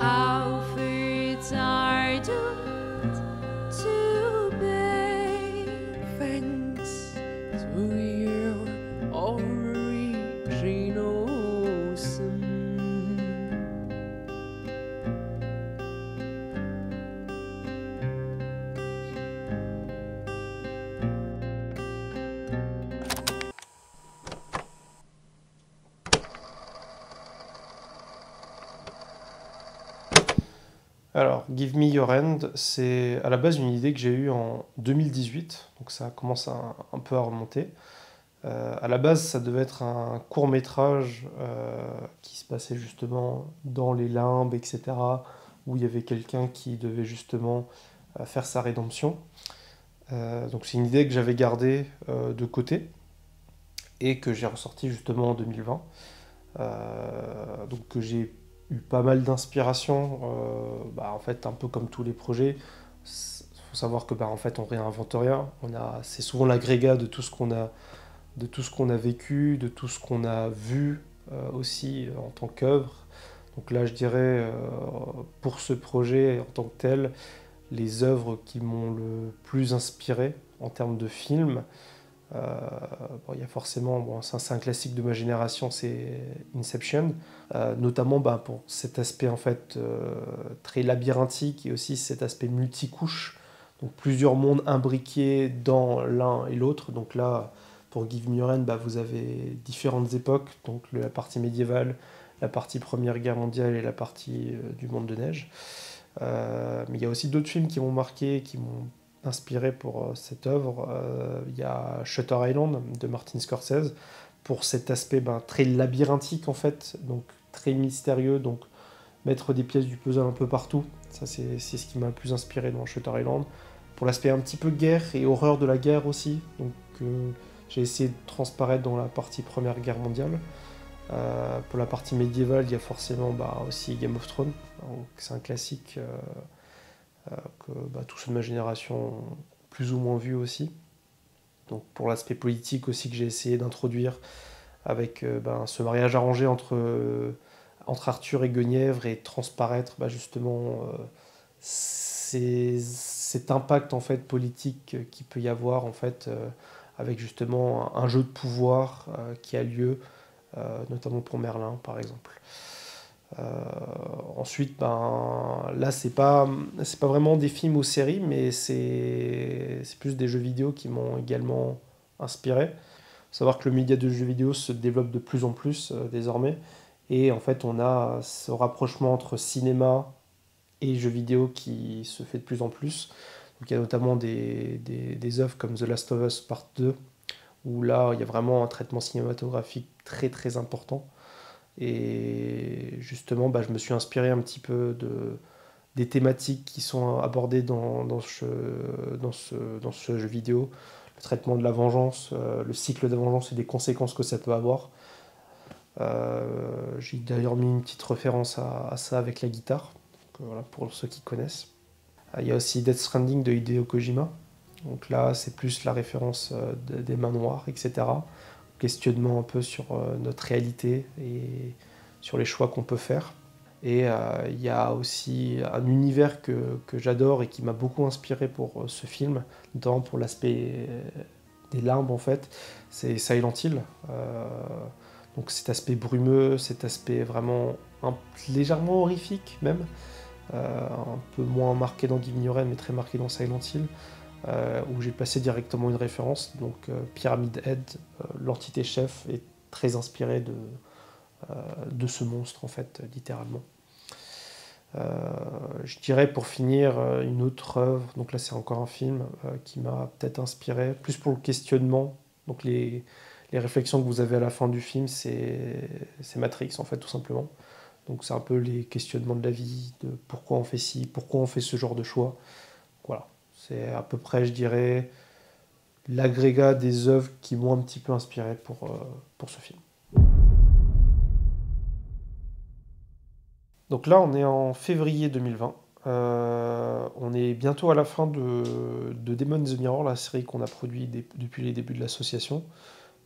Our fates are doomed to pay. Thanks to your original sin. Alors, Give Me Your Hand, c'est à la base une idée que j'ai eue en 2018, donc ça commence un peu à remonter. À la base, ça devait être un court métrage qui se passait justement dans les limbes, etc., où il y avait quelqu'un qui devait justement faire sa rédemption. Donc c'est une idée que j'avais gardée de côté et que j'ai ressortie justement en 2020. Donc que j'ai eu pas mal d'inspiration, en fait un peu comme tous les projets. Il faut savoir que en fait on réinvente rien. C'est souvent l'agrégat de tout ce qu'on a, de tout ce qu'on a vécu, de tout ce qu'on a vu aussi en tant qu'œuvre. Donc là je dirais pour ce projet en tant que tel, les œuvres qui m'ont le plus inspiré en termes de films. Il y a forcément, ça c'est un classique de ma génération, c'est Inception, notamment pour cet aspect en fait très labyrinthique et aussi cet aspect multicouche, donc plusieurs mondes imbriqués dans l'un et l'autre. Donc là, pour Give Me Your Hand, vous avez différentes époques, donc la partie médiévale, la partie Première Guerre mondiale et la partie du monde de neige. Mais il y a aussi d'autres films qui m'ont marqué, qui m'ont inspiré pour cette œuvre. Il y a Shutter Island de Martin Scorsese, pour cet aspect très labyrinthique en fait, donc très mystérieux, donc mettre des pièces du puzzle un peu partout. Ça c'est ce qui m'a le plus inspiré dans Shutter Island. Pour l'aspect un petit peu guerre et horreur de la guerre aussi, donc j'ai essayé de transparaître dans la partie Première Guerre mondiale. Pour la partie médiévale, il y a forcément aussi Game of Thrones. C'est un classique que tous ceux de ma génération ont plus ou moins vu aussi. Donc pour l'aspect politique aussi que j'ai essayé d'introduire avec ce mariage arrangé entre Arthur et Guenièvre et transparaître justement cet impact en fait politique qu'il peut y avoir en fait avec justement un jeu de pouvoir qui a lieu notamment pour Merlin par exemple. Ensuite, là, c'est pas vraiment des films ou séries, mais c'est plus des jeux vidéo qui m'ont également inspiré. Faut savoir que le média de jeux vidéo se développe de plus en plus désormais, et en fait, on a ce rapprochement entre cinéma et jeux vidéo qui se fait de plus en plus. Donc, il y a notamment des œuvres comme The Last of Us Part 2, où là, il y a vraiment un traitement cinématographique très très important. Et justement, je me suis inspiré un petit peu des thématiques qui sont abordées dans ce jeu vidéo. Le traitement de la vengeance, le cycle de la vengeance et des conséquences que ça peut avoir. J'ai d'ailleurs mis une petite référence à ça avec la guitare, donc, voilà, pour ceux qui connaissent. Il y a aussi Death Stranding de Hideo Kojima. Donc là, c'est plus la référence des mains noires, etc. Questionnement un peu sur notre réalité et sur les choix qu'on peut faire. Et il y a aussi un univers que j'adore et qui m'a beaucoup inspiré pour ce film, notamment pour l'aspect des limbes en fait, c'est Silent Hill. Donc cet aspect brumeux, cet aspect vraiment légèrement horrifique même, un peu moins marqué dans Give Me Your Hand, mais très marqué dans Silent Hill. Où j'ai placé directement une référence. Donc Pyramid Head, l'entité chef, est très inspirée de ce monstre en fait, littéralement. Je dirais pour finir une autre œuvre, donc là c'est encore un film qui m'a peut-être inspiré, plus pour le questionnement, donc les réflexions que vous avez à la fin du film, c'est Matrix en fait tout simplement. Donc c'est un peu les questionnements de la vie, de pourquoi on fait ci, pourquoi on fait ce genre de choix. Voilà. C'est à peu près, je dirais, l'agrégat des œuvres qui m'ont un petit peu inspiré pour ce film. Donc là, on est en février 2020. On est bientôt à la fin de Demon the Mirror, la série qu'on a produit depuis les débuts de l'association.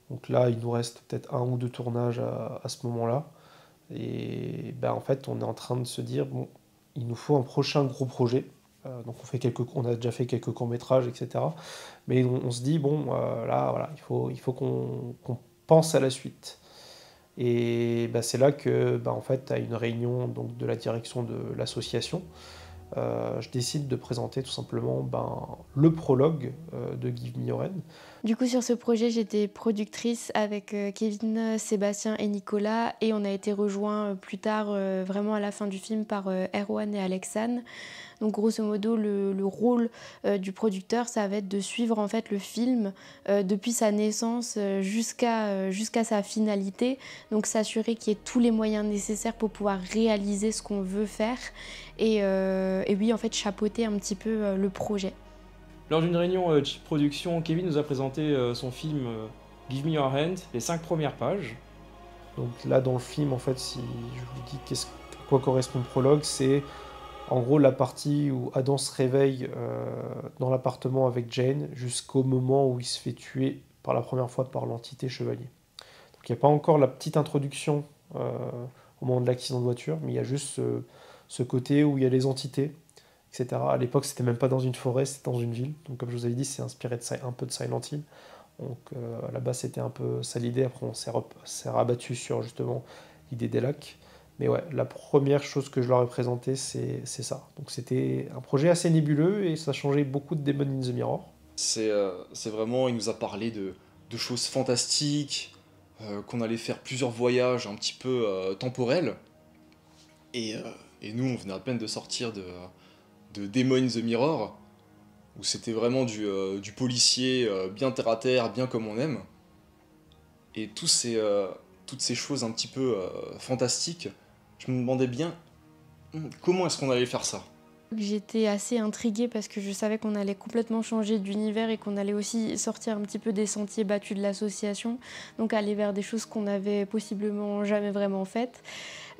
Donc là, il nous reste peut-être un ou deux tournages à ce moment-là. Et en fait, on est en train de se dire, bon, il nous faut un prochain gros projet. Donc on a déjà fait quelques courts-métrages, etc. Mais on se dit, bon, là, voilà, il faut qu'on pense à la suite. Et bah, c'est là que, bah, en fait, à une réunion donc, de la direction de l'association, je décide de présenter tout simplement le prologue de Give Me Your Hand. Du coup, sur ce projet, j'étais productrice avec Kevin, Sébastien et Nicolas, et on a été rejoints plus tard, vraiment à la fin du film, par Erwan et Alexane. Donc grosso modo, le rôle du producteur, ça va être de suivre en fait le film depuis sa naissance jusqu'à sa finalité. Donc s'assurer qu'il y ait tous les moyens nécessaires pour pouvoir réaliser ce qu'on veut faire et oui, en fait, chapeauter un petit peu le projet. Lors d'une réunion Cheap Production, Kevin nous a présenté son film Give Me Your Hand, les 5 premières pages. Donc là, dans le film, en fait, si je vous dis à quoi correspond le prologue, c'est en gros la partie où Adam se réveille dans l'appartement avec Jane jusqu'au moment où il se fait tuer par la première fois par l'entité chevalier. Donc il n'y a pas encore la petite introduction au moment de l'accident de voiture, mais il y a juste ce côté où il y a les entités, etc. À l'époque, c'était même pas dans une forêt, c'était dans une ville. Donc comme je vous avais dit, c'est inspiré un peu de Silent Hill. Donc à la base, c'était un peu ça l'idée. Après, on s'est rabattu sur justement l'idée des lacs. Mais ouais, la première chose que je leur ai présentée, c'est ça. Donc c'était un projet assez nébuleux et ça changeait beaucoup de Demon in the Mirror. C'est vraiment, il nous a parlé de choses fantastiques, qu'on allait faire plusieurs voyages un petit peu temporels. Et nous, on venait à peine de sortir de Demon in the Mirror, où c'était vraiment du policier bien terre à terre, bien comme on aime. Et toutes ces choses un petit peu fantastiques, je me demandais bien comment est-ce qu'on allait faire ça. J'étais assez intriguée parce que je savais qu'on allait complètement changer d'univers et qu'on allait aussi sortir un petit peu des sentiers battus de l'association, donc aller vers des choses qu'on n'avait possiblement jamais vraiment faites.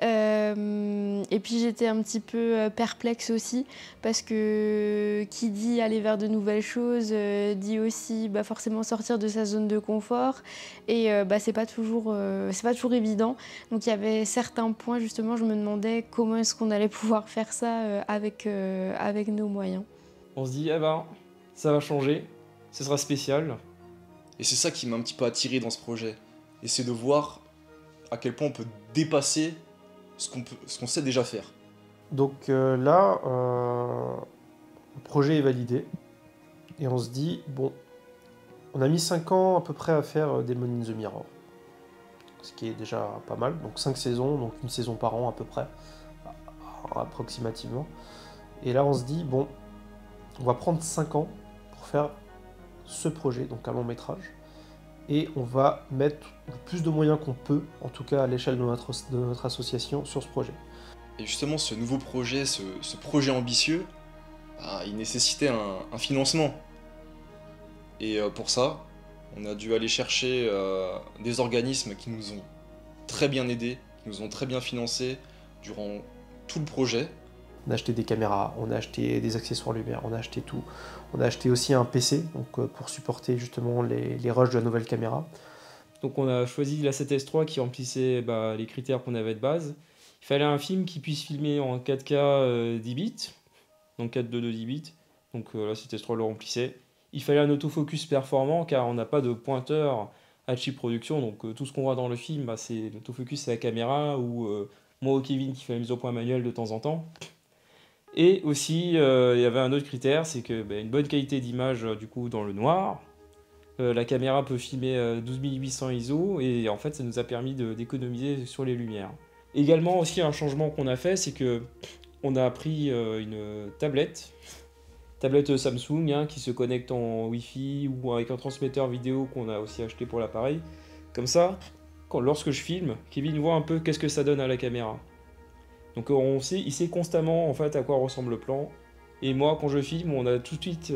Et puis j'étais un petit peu perplexe aussi parce que qui dit aller vers de nouvelles choses dit aussi forcément sortir de sa zone de confort et c'est pas toujours évident. Donc il y avait certains points justement, je me demandais comment est-ce qu'on allait pouvoir faire ça avec nos moyens. On se dit ça va changer, ce sera spécial. Et c'est ça qui m'a un petit peu attiré dans ce projet. Et c'est de voir à quel point on peut dépasser ce qu'on sait déjà faire. Donc là, le projet est validé. Et on se dit, bon, on a mis 5 ans à peu près à faire Demon in the Mirror. Ce qui est déjà pas mal. Donc 5 saisons, donc une saison par an à peu près. Approximativement. Et là, on se dit, bon, on va prendre 5 ans pour faire ce projet, donc un long métrage. Et on va mettre le plus de moyens qu'on peut, en tout cas à l'échelle de notre association, sur ce projet. Et justement, ce nouveau projet, ce projet ambitieux, il nécessitait un financement. Et pour ça, on a dû aller chercher des organismes qui nous ont très bien aidés, qui nous ont très bien financés durant tout le projet. On a acheté des caméras, on a acheté des accessoires lumière, on a acheté tout. On a acheté aussi un PC donc, pour supporter justement les rushs de la nouvelle caméra. Donc on a choisi la 7S3 qui remplissait les critères qu'on avait de base. Il fallait un film qui puisse filmer en 4K 10 bits, donc 4.2 10 bits. Donc la 7S3 le remplissait. Il fallait un autofocus performant car on n'a pas de pointeur à Cheap Production. Donc tout ce qu'on voit dans le film, c'est l'autofocus, c'est la caméra ou moi ou Kevin qui fait la mise au point manuelle de temps en temps. Et aussi, il y avait un autre critère, c'est que une bonne qualité d'image du coup dans le noir. La caméra peut filmer 12800 ISO et en fait ça nous a permis d'économiser sur les lumières. Également aussi un changement qu'on a fait, c'est que on a pris une tablette Samsung qui se connecte en Wi-Fi ou avec un transmetteur vidéo qu'on a aussi acheté pour l'appareil. Comme ça, lorsque je filme, Kevin voit un peu qu'est-ce que ça donne à la caméra. Donc il sait constamment en fait à quoi ressemble le plan. Et moi quand je filme, on a tout de suite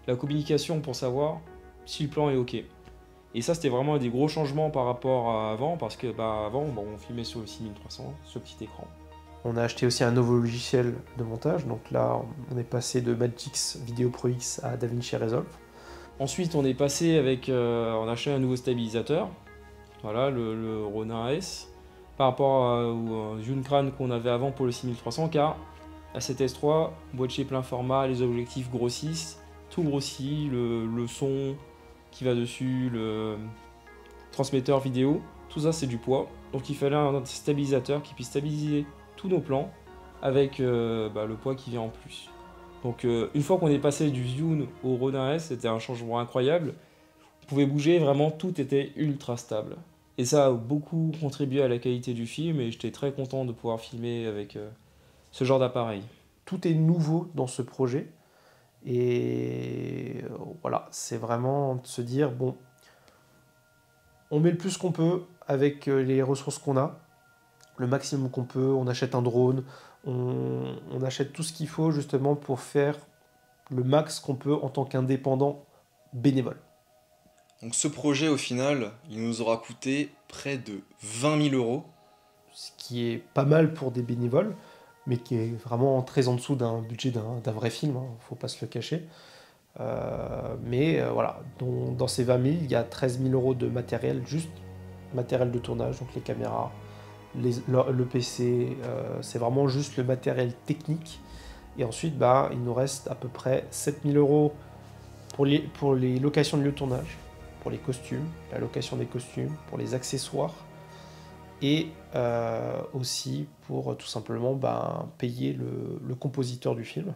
la communication pour savoir si le plan est ok. Et ça c'était vraiment des gros changements par rapport à avant, parce que avant on filmait sur le 6300, ce petit écran. On a acheté aussi un nouveau logiciel de montage, donc là on est passé de Magix Video Pro X à DaVinci Resolve. Ensuite on est passé on a acheté un nouveau stabilisateur, voilà le Ronin S. par rapport au Junkran qu'on avait avant pour le 6300, car la 7S3, boîtier plein format, les objectifs grossissent, tout grossit, le son qui va dessus, le transmetteur vidéo, tout ça c'est du poids. Donc il fallait un stabilisateur qui puisse stabiliser tous nos plans avec le poids qui vient en plus. Donc une fois qu'on est passé du Zhune au Ronin S, c'était un changement incroyable. On pouvait bouger, vraiment tout était ultra stable. Et ça a beaucoup contribué à la qualité du film et j'étais très content de pouvoir filmer avec ce genre d'appareil. Tout est nouveau dans ce projet. Et voilà, c'est vraiment de se dire, bon, on met le plus qu'on peut avec les ressources qu'on a, le maximum qu'on peut, on achète un drone, on achète tout ce qu'il faut justement pour faire le max qu'on peut en tant qu'indépendant bénévole. Donc ce projet, au final, il nous aura coûté près de 20 000 euros. Ce qui est pas mal pour des bénévoles, mais qui est vraiment très en dessous d'un budget d'un vrai film, hein, faut pas se le cacher. Voilà, dans ces 20 000, il y a 13 000 euros de matériel, juste matériel de tournage, donc les caméras, le PC, c'est vraiment juste le matériel technique. Et ensuite, il nous reste à peu près 7 000 euros pour les locations de lieu de tournage, pour les costumes, la location des costumes, pour les accessoires, et aussi pour tout simplement payer le compositeur du film.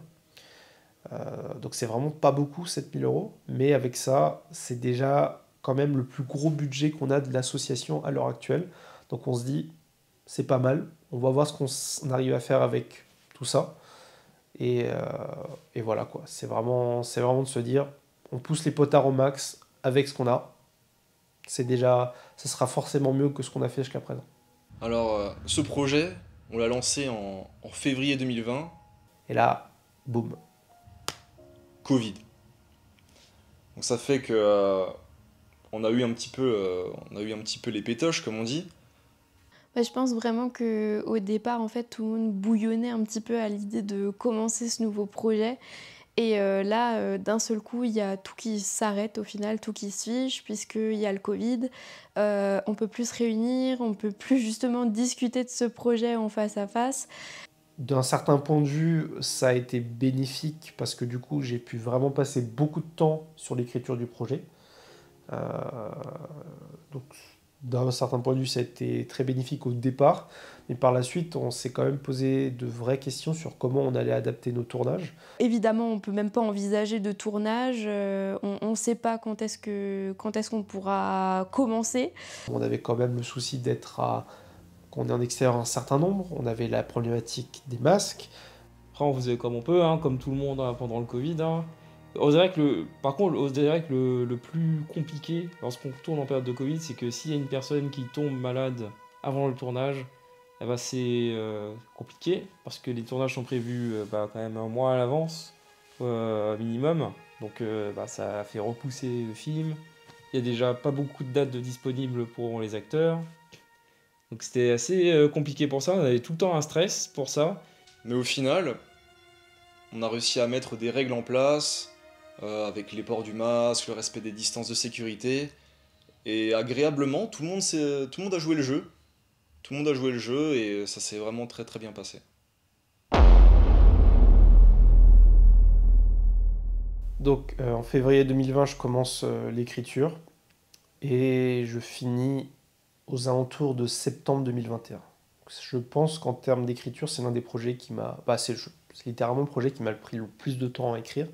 Donc c'est vraiment pas beaucoup, 7 000 euros, mais avec ça, c'est déjà quand même le plus gros budget qu'on a de l'association à l'heure actuelle. Donc on se dit, c'est pas mal, on va voir ce qu'on arrive à faire avec tout ça. Et voilà quoi, c'est vraiment de se dire, on pousse les potards au max avec ce qu'on a. C'est déjà, ça sera forcément mieux que ce qu'on a fait jusqu'à présent. Alors, ce projet, on l'a lancé en février 2020. Et là, boum. Covid. Donc ça fait que on a eu un petit peu les pétoches, comme on dit. Je pense vraiment qu'au départ, en fait, tout le monde bouillonnait un petit peu à l'idée de commencer ce nouveau projet. Et là, d'un seul coup, il y a tout qui s'arrête au final, tout qui se fige, puisqu'il y a le Covid. On peut plus se réunir, on peut plus justement discuter de ce projet en face à face. D'un certain point de vue, ça a été bénéfique parce que du coup, j'ai pu vraiment passer beaucoup de temps sur l'écriture du projet. Donc, d'un certain point de vue, ça a été très bénéfique au départ. Mais par la suite, on s'est quand même posé de vraies questions sur comment on allait adapter nos tournages. Évidemment, on ne peut même pas envisager de tournage. On ne sait pas quand est-ce qu'on pourra commencer. On avait quand même le souci qu'on est en extérieur un certain nombre. On avait la problématique des masques. Après, on faisait comme on peut, hein, comme tout le monde pendant le Covid. Hein. On dirait que le plus compliqué lorsqu'on tourne en période de Covid, c'est que s'il y a une personne qui tombe malade avant le tournage, c'est compliqué parce que les tournages sont prévus quand même un mois à l'avance minimum. Donc ça fait repousser le film. Il y a déjà pas beaucoup de dates disponibles pour les acteurs. Donc c'était assez compliqué pour ça. On avait tout le temps un stress pour ça. Mais au final, on a réussi à mettre des règles en place avec les ports du masque, le respect des distances de sécurité. Et agréablement, tout le monde a joué le jeu. Tout le monde a joué le jeu et ça s'est vraiment très très bien passé. Donc en février 2020, je commence l'écriture et je finis aux alentours de septembre 2021. Je pense qu'en termes d'écriture, c'est l'un des projets qui m'a... c'est littéralement le projet qui m'a pris le plus de temps à écrire,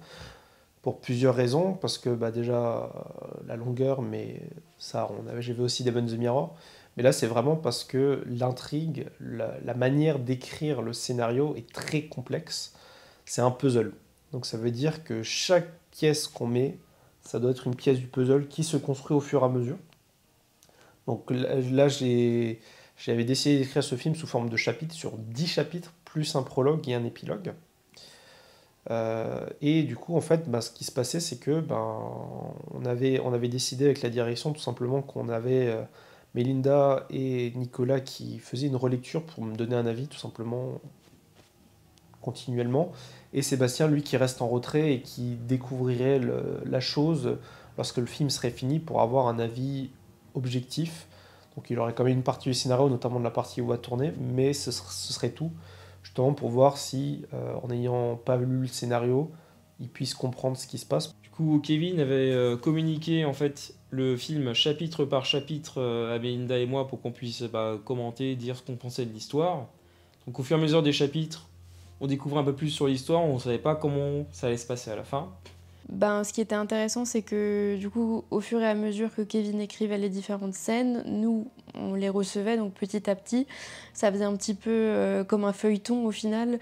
pour plusieurs raisons, parce que déjà la longueur, mais ça, j'avais aussi Demon the Mirror, mais là c'est vraiment parce que l'intrigue, la manière d'écrire le scénario est très complexe, c'est un puzzle. Donc ça veut dire que chaque pièce qu'on met, ça doit être une pièce du puzzle qui se construit au fur et à mesure. Donc là j'avais décidé d'écrire ce film sous forme de chapitres, sur 10 chapitres, plus un prologue et un épilogue. Et du coup, en fait, ce qui se passait, c'est que on avait décidé avec la direction tout simplement qu'on avait Mélinda et Nicolas qui faisaient une relecture pour me donner un avis tout simplement continuellement, et Sébastien, lui, qui reste en retrait et qui découvrirait la chose lorsque le film serait fini pour avoir un avis objectif. Donc il aurait quand même une partie du scénario, notamment de la partie où on va tourner, mais ce serait tout, justement pour voir si, en n'ayant pas lu le scénario, il puisse comprendre ce qui se passe. Du coup, Kevin avait communiqué en fait le film chapitre par chapitre à Belinda et moi pour qu'on puisse commenter, dire ce qu'on pensait de l'histoire. Donc au fur et à mesure des chapitres, on découvrait un peu plus sur l'histoire, on ne savait pas comment ça allait se passer à la fin. Ce qui était intéressant, c'est que du coup, au fur et à mesure que Kevin écrivait les différentes scènes, nous, on les recevait, donc petit à petit. Ça faisait un petit peu comme un feuilleton au final.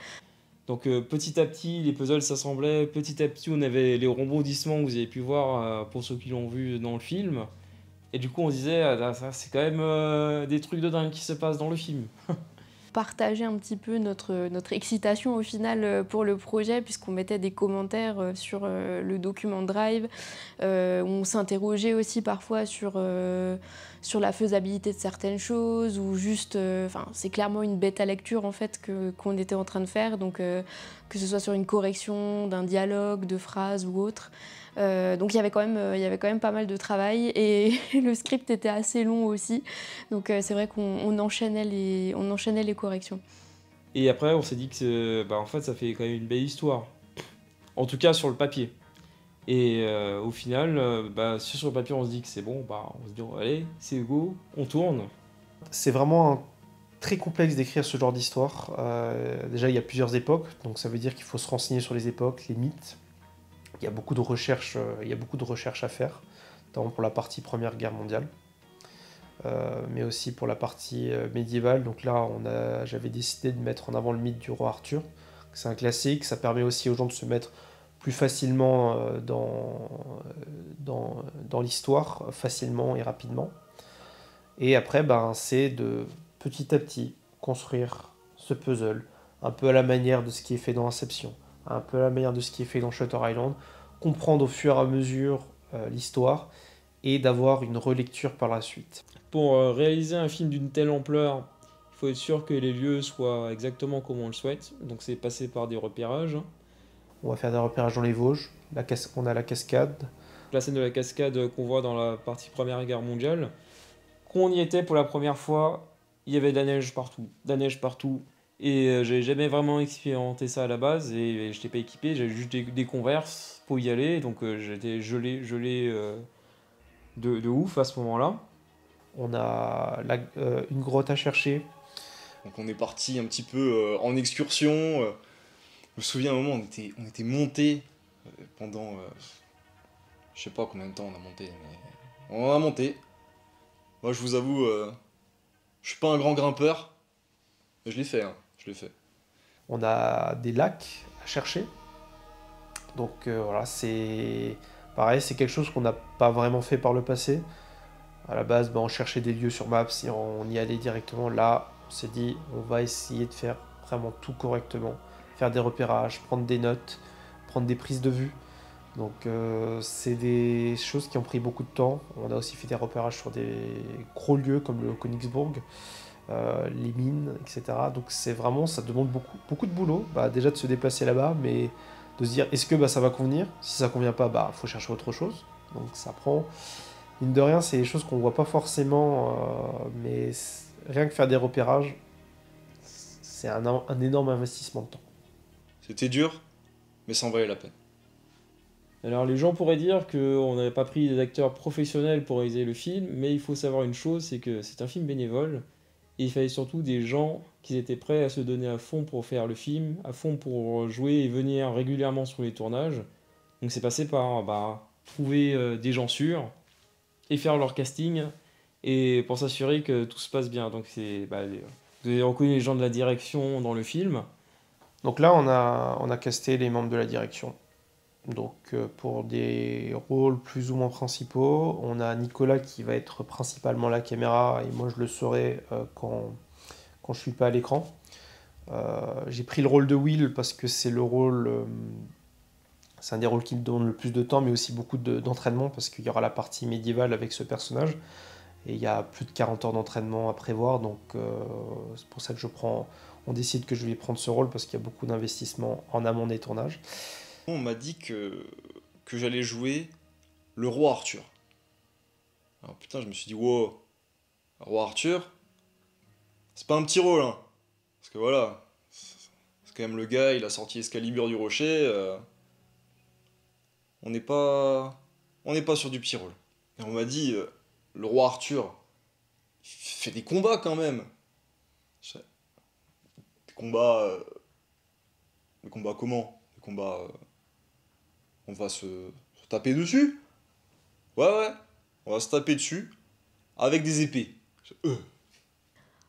Donc petit à petit, les puzzles s'assemblaient, petit à petit, on avait les rebondissements que vous avez pu voir pour ceux qui l'ont vu dans le film. Et du coup, on se disait, ça, c'est quand même des trucs de dingue qui se passent dans le film. Partager un petit peu notre excitation au final pour le projet, puisqu'on mettait des commentaires sur le document Drive. On s'interrogeait aussi parfois sur la faisabilité de certaines choses, ou juste, c'est clairement une bêta lecture en fait qu'on était en train de faire, donc que ce soit sur une correction d'un dialogue, de phrases ou autre. Donc il y avait quand même pas mal de travail, et le script était assez long aussi, donc c'est vrai qu'on enchaînait les corrections. Et après on s'est dit que en fait ça fait quand même une belle histoire, en tout cas sur le papier. Et au final, sur le papier on se dit que c'est bon, on se dit allez c'est go, on tourne. C'est vraiment très complexe d'écrire ce genre d'histoire. Déjà il y a plusieurs époques, donc ça veut dire qu'il faut se renseigner sur les époques, les mythes. Il y a beaucoup de recherches à faire, notamment pour la partie Première Guerre mondiale, mais aussi pour la partie médiévale. Donc là, j'avais décidé de mettre en avant le mythe du roi Arthur. C'est un classique, ça permet aussi aux gens de se mettre plus facilement dans l'histoire, facilement et rapidement. Et après, c'est de petit à petit construire ce puzzle, un peu à la manière de ce qui est fait dans Inception, un peu à la manière de ce qui est fait dans Shutter Island, comprendre au fur et à mesure l'histoire et d'avoir une relecture par la suite. Pour réaliser un film d'une telle ampleur, il faut être sûr que les lieux soient exactement comme on le souhaite, donc c'est passé par des repérages. On va faire des repérages dans les Vosges, on a la cascade. La scène de la cascade qu'on voit dans la partie Première Guerre mondiale, quand on y était pour la première fois, il y avait de la neige partout. Et j'avais jamais vraiment expérimenté ça à la base, et je n'étais pas équipé, j'avais juste des Converse pour y aller, donc j'étais gelé de ouf à ce moment-là. On a une grotte à chercher. Donc on est parti un petit peu en excursion. Je me souviens à un moment, on était monté pendant... je sais pas combien de temps on a monté, mais on a monté. Moi je vous avoue, je suis pas un grand grimpeur, mais je l'ai fait. On a des lacs à chercher. Donc voilà, c'est pareil, c'est quelque chose qu'on n'a pas vraiment fait par le passé. À la base, on cherchait des lieux sur Maps et on y allait directement. Là, on s'est dit, on va essayer de faire vraiment tout correctement. Faire des repérages, prendre des notes, prendre des prises de vue. Donc c'est des choses qui ont pris beaucoup de temps. On a aussi fait des repérages sur des gros lieux comme le Königsbourg, les mines, etc. Donc c'est vraiment, ça demande beaucoup de boulot. Déjà de se déplacer là-bas, mais de se dire est-ce que ça va convenir. Si ça convient pas, faut chercher autre chose. Donc ça prend, mine de rien, c'est des choses qu'on voit pas forcément, mais rien que faire des repérages, c'est un énorme investissement de temps. C'était dur, mais ça en valait la peine. Alors les gens pourraient dire qu'on n'avait pas pris des acteurs professionnels pour réaliser le film, mais il faut savoir une chose, c'est que c'est un film bénévole, et il fallait surtout des gens qui étaient prêts à se donner à fond pour faire le film, à fond pour jouer et venir régulièrement sur les tournages. Donc c'est passé par trouver des gens sûrs et faire leur casting, et pour s'assurer que tout se passe bien. Donc vous avez reconnu les gens de la direction dans le film. Donc là, on a casté les membres de la direction. Donc pour des rôles plus ou moins principaux, on a Nicolas qui va être principalement la caméra, et moi je le saurai quand je suis pas à l'écran. J'ai pris le rôle de Will parce que c'est le rôle, c'est un des rôles qui me demande le plus de temps, mais aussi beaucoup d'entraînement, parce qu'il y aura la partie médiévale avec ce personnage, et il y a plus de 40 heures d'entraînement à prévoir, donc c'est pour ça que on décide que je vais prendre ce rôle, parce qu'il y a beaucoup d'investissement en amont des tournages. On m'a dit que j'allais jouer le roi Arthur. Alors putain, je me suis dit, wow, Roi Arthur, c'est pas un petit rôle, hein. Parce que voilà, c'est quand même le gars, il a sorti Excalibur du rocher. On n'est pas sur du petit rôle. Et on m'a dit, le roi Arthur, il fait des combats quand même. Des combats. Des combats comment? Des combats. On va se taper dessus? Ouais, on va se taper dessus avec des épées.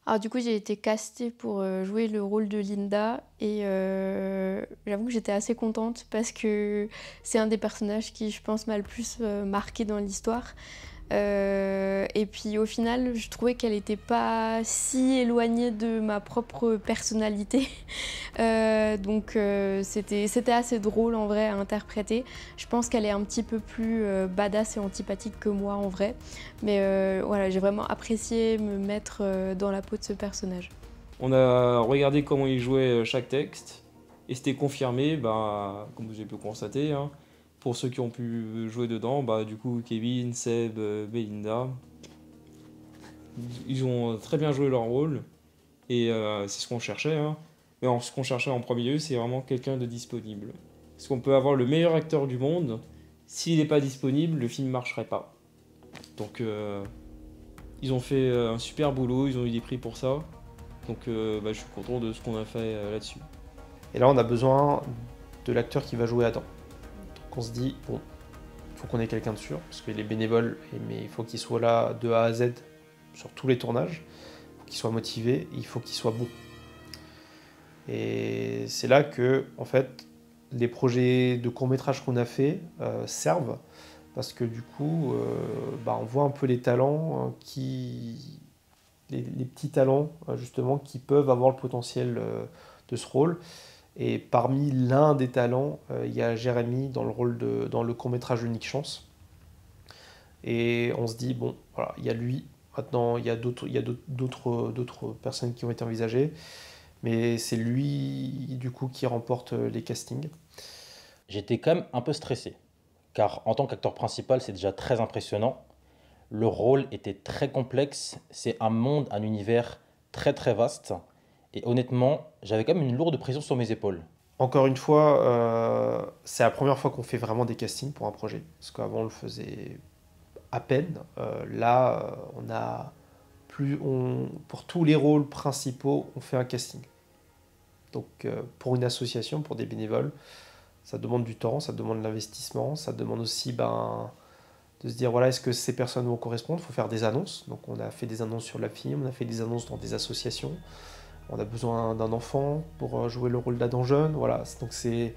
Alors du coup, j'ai été castée pour jouer le rôle de Linda et j'avoue que j'étais assez contente parce que c'est un des personnages qui, je pense, m'a le plus marqué dans l'histoire. Et puis au final, je trouvais qu'elle n'était pas si éloignée de ma propre personnalité. Donc c'était assez drôle en vrai à interpréter. Je pense qu'elle est un petit peu plus badass et antipathique que moi en vrai. Mais voilà, j'ai vraiment apprécié me mettre dans la peau de ce personnage. On a regardé comment il jouait chaque texte et c'était confirmé, bah, comme vous avez pu constater, hein, pour ceux qui ont pu jouer dedans, bah, du coup Kevin, Seb, Belinda, ils ont très bien joué leur rôle et c'est ce qu'on cherchait. Hein. Mais ce qu'on cherchait en premier lieu, c'est vraiment quelqu'un de disponible. Parce qu'on peut avoir le meilleur acteur du monde, s'il n'est pas disponible, le film ne marcherait pas. Donc ils ont fait un super boulot, ils ont eu des prix pour ça. Donc je suis content de ce qu'on a fait là-dessus. Et là, on a besoin de l'acteur qui va jouer Adam. Donc on se dit, bon, il faut qu'on ait quelqu'un de sûr, parce qu'il est bénévole, mais il faut qu'il soit là de A à Z sur tous les tournages. Il faut qu'il soit motivé, et il faut qu'il soit bon. Et c'est là que, en fait, les projets de court-métrage qu'on a fait servent, parce que du coup, on voit un peu les talents les petits talents justement qui peuvent avoir le potentiel de ce rôle. Et parmi l'un des talents, il y a Jérémy dans le court-métrage Unique Chance. Et on se dit, bon, voilà, il y a lui. Maintenant, il y a d'autres personnes qui ont été envisagées. Mais c'est lui, du coup, qui remporte les castings. J'étais quand même un peu stressé, car en tant qu'acteur principal, c'est déjà très impressionnant. Le rôle était très complexe, c'est un monde, un univers très très vaste. Et honnêtement, j'avais quand même une lourde pression sur mes épaules. Encore une fois, c'est la première fois qu'on fait vraiment des castings pour un projet. Parce qu'avant, on le faisait à peine. Là, pour tous les rôles principaux, on fait un casting. Donc pour une association, pour des bénévoles, ça demande du temps, ça demande de l'investissement, ça demande aussi de se dire, voilà, est-ce que ces personnes vont correspondre? Il faut faire des annonces. Donc on a fait des annonces sur la film, on a fait des annonces dans des associations. On a besoin d'un enfant pour jouer le rôle d'Adam jeune. Voilà, donc c'est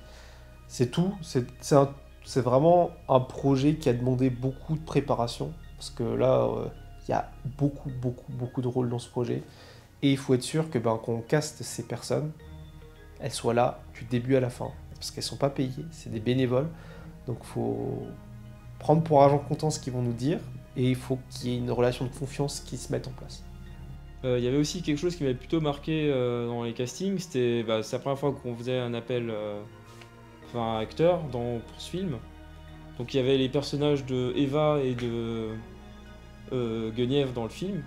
tout. C'est vraiment un projet qui a demandé beaucoup de préparation. Parce que là, il y a beaucoup de rôles dans ce projet. Et il faut être sûr que qu'on caste ces personnes, elles soient là du début à la fin. Parce qu'elles ne sont pas payées, c'est des bénévoles. Donc il faut prendre pour argent comptant ce qu'ils vont nous dire. Et il faut qu'il y ait une relation de confiance qui se mette en place. Il y avait aussi quelque chose qui m'avait plutôt marqué dans les castings, c'est la première fois qu'on faisait un appel acteur pour ce film. Donc il y avait les personnages de Eva et de Guenièvre dans le film,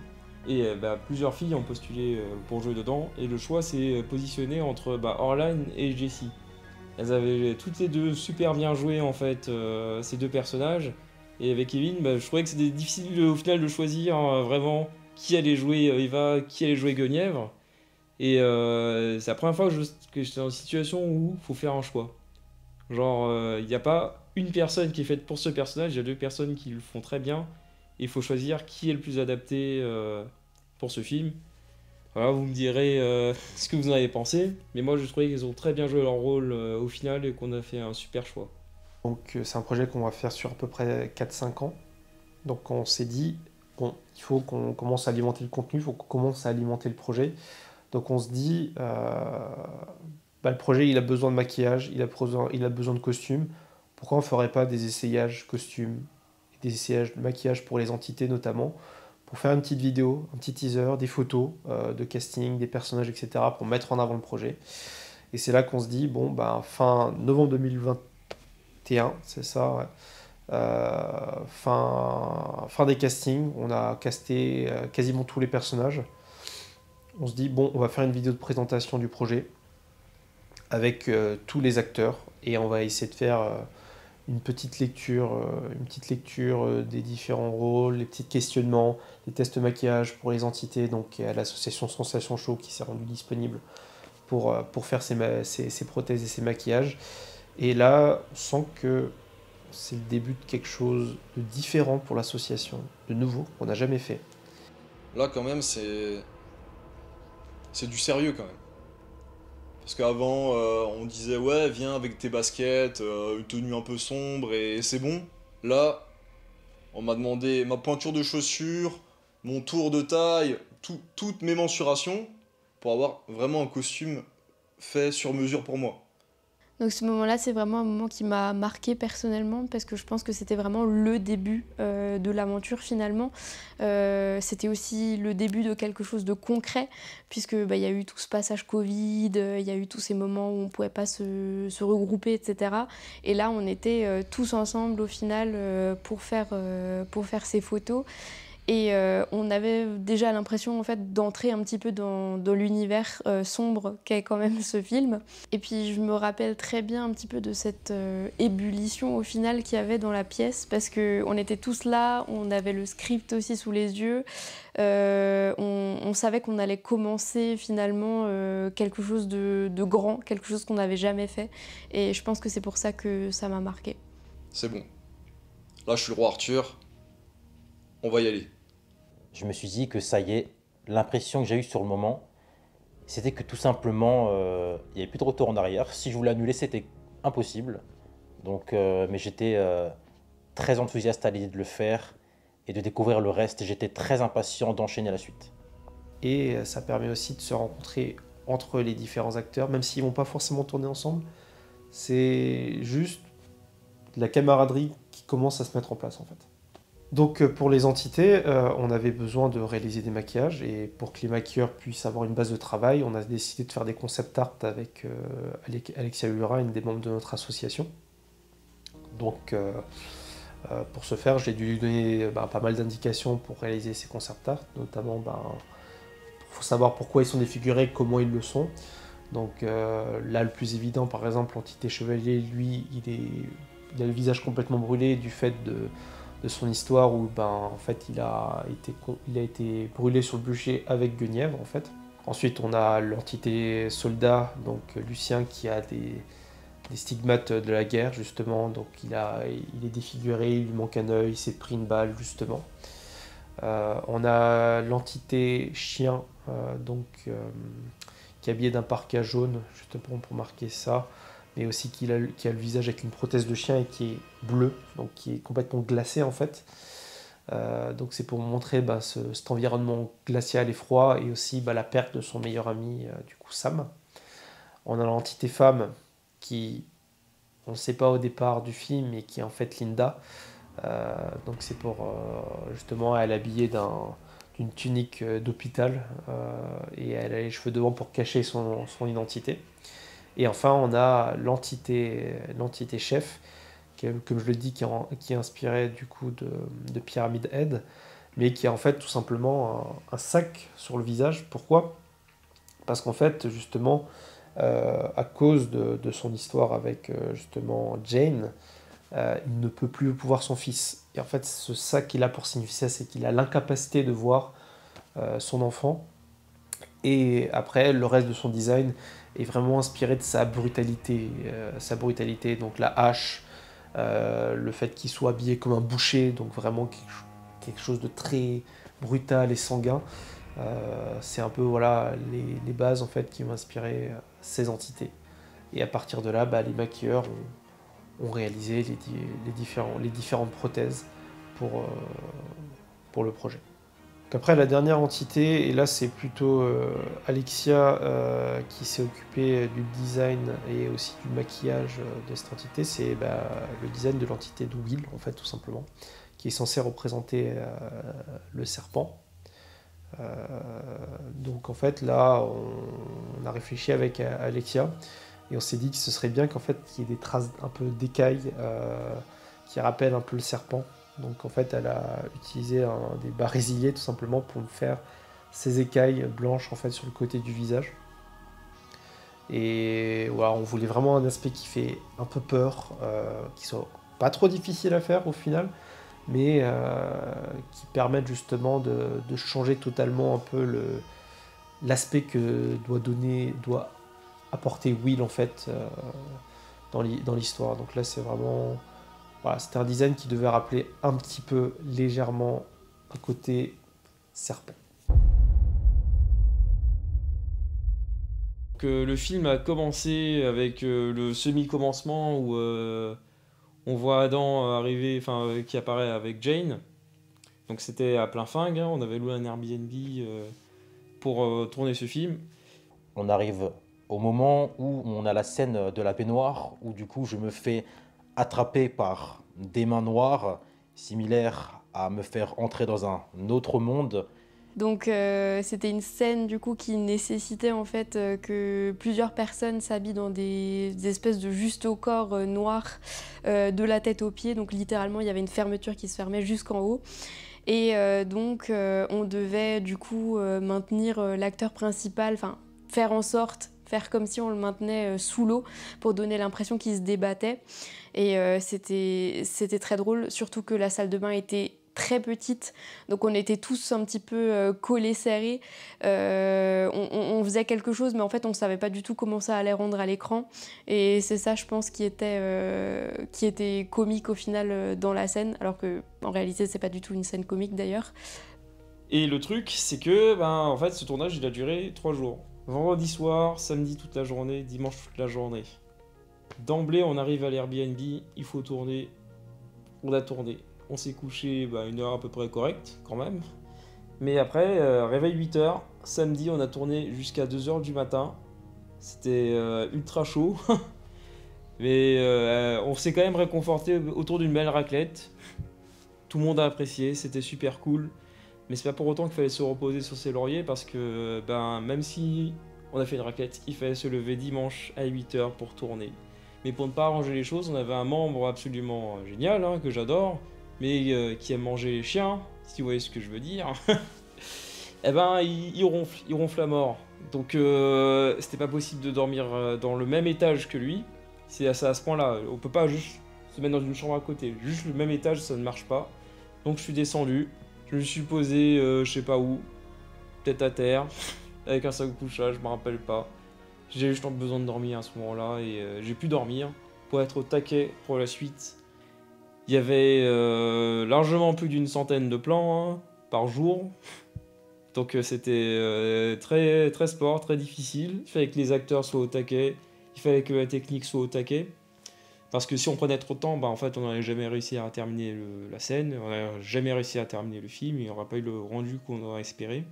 et plusieurs filles ont postulé pour jouer dedans, et le choix s'est positionné entre Orline et Jessie. Elles avaient toutes les deux super bien joué en fait, ces deux personnages, et avec Kevin, je trouvais que c'était difficile au final de choisir vraiment qui allait jouer Eva, qui allait jouer Guenièvre. Et c'est la première fois que j'étais dans une situation où il faut faire un choix. Genre, il n'y a pas une personne qui est faite pour ce personnage, il y a deux personnes qui le font très bien. Et il faut choisir qui est le plus adapté pour ce film. Voilà, vous me direz ce que vous en avez pensé. Mais moi, je trouvais qu'ils ont très bien joué leur rôle au final et qu'on a fait un super choix. Donc c'est un projet qu'on va faire sur à peu près 4-5 ans. Donc on s'est dit, bon, il faut qu'on commence à alimenter le contenu, il faut qu'on commence à alimenter le projet. Donc on se dit, le projet il a besoin de maquillage, il a besoin de costumes. Pourquoi on ne ferait pas des essayages costumes, des essayages de maquillage pour les entités notamment, pour faire une petite vidéo, un petit teaser, des photos de casting, des personnages, etc. pour mettre en avant le projet. Et c'est là qu'on se dit, fin novembre 2021, c'est ça, ouais. Fin des castings, on a casté quasiment tous les personnages. On se dit, bon, on va faire une vidéo de présentation du projet avec tous les acteurs et on va essayer de faire une petite lecture des différents rôles, les petits questionnements, les tests maquillage pour les entités. Donc il y a l'association Sensation Show qui s'est rendue disponible pour faire ces prothèses et ces maquillages. Et là, on sent que c'est le début de quelque chose de différent pour l'association, de nouveau, qu'on n'a jamais fait. Là, quand même, c'est du sérieux, quand même. Parce qu'avant, on disait, ouais, viens avec tes baskets, une tenue un peu sombre, et c'est bon. Là, on m'a demandé ma pointure de chaussures, mon tour de taille, toutes mes mensurations, pour avoir vraiment un costume fait sur mesure pour moi. Donc ce moment-là, c'est vraiment un moment qui m'a marquée personnellement parce que je pense que c'était vraiment le début de l'aventure finalement. C'était aussi le début de quelque chose de concret puisque y a eu tout ce passage Covid, il y a eu tous ces moments où on ne pouvait pas se regrouper, etc. Et là, on était tous ensemble au final pour faire ces photos. Et on avait déjà l'impression en fait, d'entrer un petit peu dans l'univers sombre qu'est quand même ce film. Et puis je me rappelle très bien un petit peu de cette ébullition au final qu'il y avait dans la pièce parce qu'on était tous là, on avait le script aussi sous les yeux. On savait qu'on allait commencer finalement quelque chose de grand, quelque chose qu'on n'avait jamais fait. Et je pense que c'est pour ça que ça m'a marqué. C'est bon. Là, je suis le roi Arthur. On va y aller. Je me suis dit que ça y est, l'impression que j'ai eue sur le moment, c'était que tout simplement, il n'y avait plus de retour en arrière. Si je voulais annuler, c'était impossible. Donc, mais j'étais très enthousiaste à l'idée de le faire et de découvrir le reste. J'étais très impatient d'enchaîner la suite. Et ça permet aussi de se rencontrer entre les différents acteurs, même s'ils ne vont pas forcément tourner ensemble. C'est juste de la camaraderie qui commence à se mettre en place en fait. Donc pour les entités, on avait besoin de réaliser des maquillages et pour que les maquilleurs puissent avoir une base de travail, on a décidé de faire des concept art avec Alexia Ulura, une des membres de notre association. Donc pour ce faire, j'ai dû lui donner pas mal d'indications pour réaliser ces concept art, notamment il faut savoir pourquoi ils sont défigurés, comment ils le sont. Donc là, le plus évident, par exemple, l'entité chevalier, lui, il a le visage complètement brûlé du fait de son histoire où en fait il a été brûlé sur le bûcher avec Guenièvre en fait. Ensuite on a l'entité soldat, donc Lucien qui a des stigmates de la guerre justement, donc il est défiguré, il lui manque un œil, il s'est pris une balle justement. On a l'entité chien qui est habillé d'un parka jaune justement pour marquer ça, mais aussi qui a le visage avec une prothèse de chien et qui est bleu, donc qui est complètement glacé en fait. Donc c'est pour montrer cet environnement glacial et froid et aussi la perte de son meilleur ami, du coup Sam. On a l'entité femme qui, on ne sait pas au départ du film, mais qui est en fait Linda. Donc c'est pour justement, elle est habillée d'une tunique d'hôpital et elle a les cheveux devant pour cacher son identité. Et enfin, on a l'entité chef, qui, comme je le dis, qui est inspirée du coup de Pyramid Head, mais qui a en fait tout simplement un sac sur le visage. Pourquoi ? Parce qu'en fait, justement, à cause de son histoire avec justement Jane, il ne peut plus voir son fils. Et en fait, ce sac est là pour signifier ça, c'est qu'il a l'incapacité de voir son enfant. Et après, le reste de son design est vraiment inspiré de sa brutalité, donc la hache, le fait qu'il soit habillé comme un boucher, donc vraiment quelque chose de très brutal et sanguin. C'est un peu les bases en fait qui ont inspiré ces entités. Et à partir de là, les maquilleurs ont réalisé les différentes prothèses pour le projet. Après, la dernière entité, et là c'est plutôt Alexia qui s'est occupée du design et aussi du maquillage de cette entité, c'est le design de l'entité de Will, en fait, tout simplement, qui est censé représenter le serpent. Donc en fait, là, on a réfléchi avec Alexia et on s'est dit que ce serait bien qu'il y ait des traces un peu d'écailles qui rappelle un peu le serpent. Donc en fait, elle a utilisé des bas résiliés tout simplement pour faire ces écailles blanches en fait sur le côté du visage. Et voilà, on voulait vraiment un aspect qui fait un peu peur, qui soit pas trop difficile à faire au final, mais qui permette justement de changer totalement un peu l'aspect que doit apporter Will en fait dans l'histoire. Donc là c'est vraiment, voilà, c'était un design qui devait rappeler un petit peu légèrement un côté serpent. Le film a commencé avec le semi-commencement où on voit Adam arriver, qui apparaît avec Jane. Donc c'était à plein fringue, hein, on avait loué un Airbnb pour tourner ce film. On arrive au moment où on a la scène de la baignoire, où du coup je me fais attraper par des mains noires, similaires à me faire entrer dans un autre monde. Donc c'était une scène du coup qui nécessitait en fait que plusieurs personnes s'habillent dans des espèces de juste au corps noirs de la tête aux pieds. Donc littéralement il y avait une fermeture qui se fermait jusqu'en haut. Et donc on devait du coup maintenir l'acteur principal, enfin faire en sorte, faire comme si on le maintenait sous l'eau pour donner l'impression qu'il se débattait. Et c'était très drôle, surtout que la salle de bain était très petite, donc on était tous un petit peu collés, serrés. On faisait quelque chose, mais en fait on ne savait pas du tout comment ça allait rendre à l'écran. Et c'est ça, je pense, qui était comique au final dans la scène, alors que en réalité c'est pas du tout une scène comique d'ailleurs. Et le truc, c'est que en fait, ce tournage il a duré 3 jours. Vendredi soir, samedi toute la journée, dimanche toute la journée. D'emblée, on arrive à l'Airbnb, il faut tourner. On a tourné. On s'est couché une heure à peu près correcte, quand même. Mais après, réveil 8h. Samedi, on a tourné jusqu'à 2h du matin. C'était ultra chaud. Mais on s'est quand même réconforté autour d'une belle raclette. Tout le monde a apprécié, c'était super cool. Mais c'est pas pour autant qu'il fallait se reposer sur ses lauriers, parce que même si on a fait une raclette, il fallait se lever dimanche à 8h pour tourner. Mais pour ne pas arranger les choses, on avait un membre absolument génial, hein, que j'adore, mais qui aime manger les chiens, si vous voyez ce que je veux dire. Il ronfle à mort. Donc c'était pas possible de dormir dans le même étage que lui. C'est à ce point-là, on peut pas juste se mettre dans une chambre à côté. Juste le même étage, ça ne marche pas. Donc je suis descendu, je me suis posé je sais pas où, tête à terre, avec un sac de couchage, je me rappelle pas. J'ai juste besoin de dormir à ce moment-là et j'ai pu dormir pour être au taquet pour la suite. Il y avait largement plus d'une centaine de plans, hein, par jour. Donc c'était très, très sport, très difficile. Il fallait que les acteurs soient au taquet, il fallait que la technique soit au taquet. Parce que si on prenait trop de temps, en fait on n'aurait jamais réussi à terminer la scène, on n'aurait jamais réussi à terminer le film, il n'y aurait pas eu le rendu qu'on aurait espéré.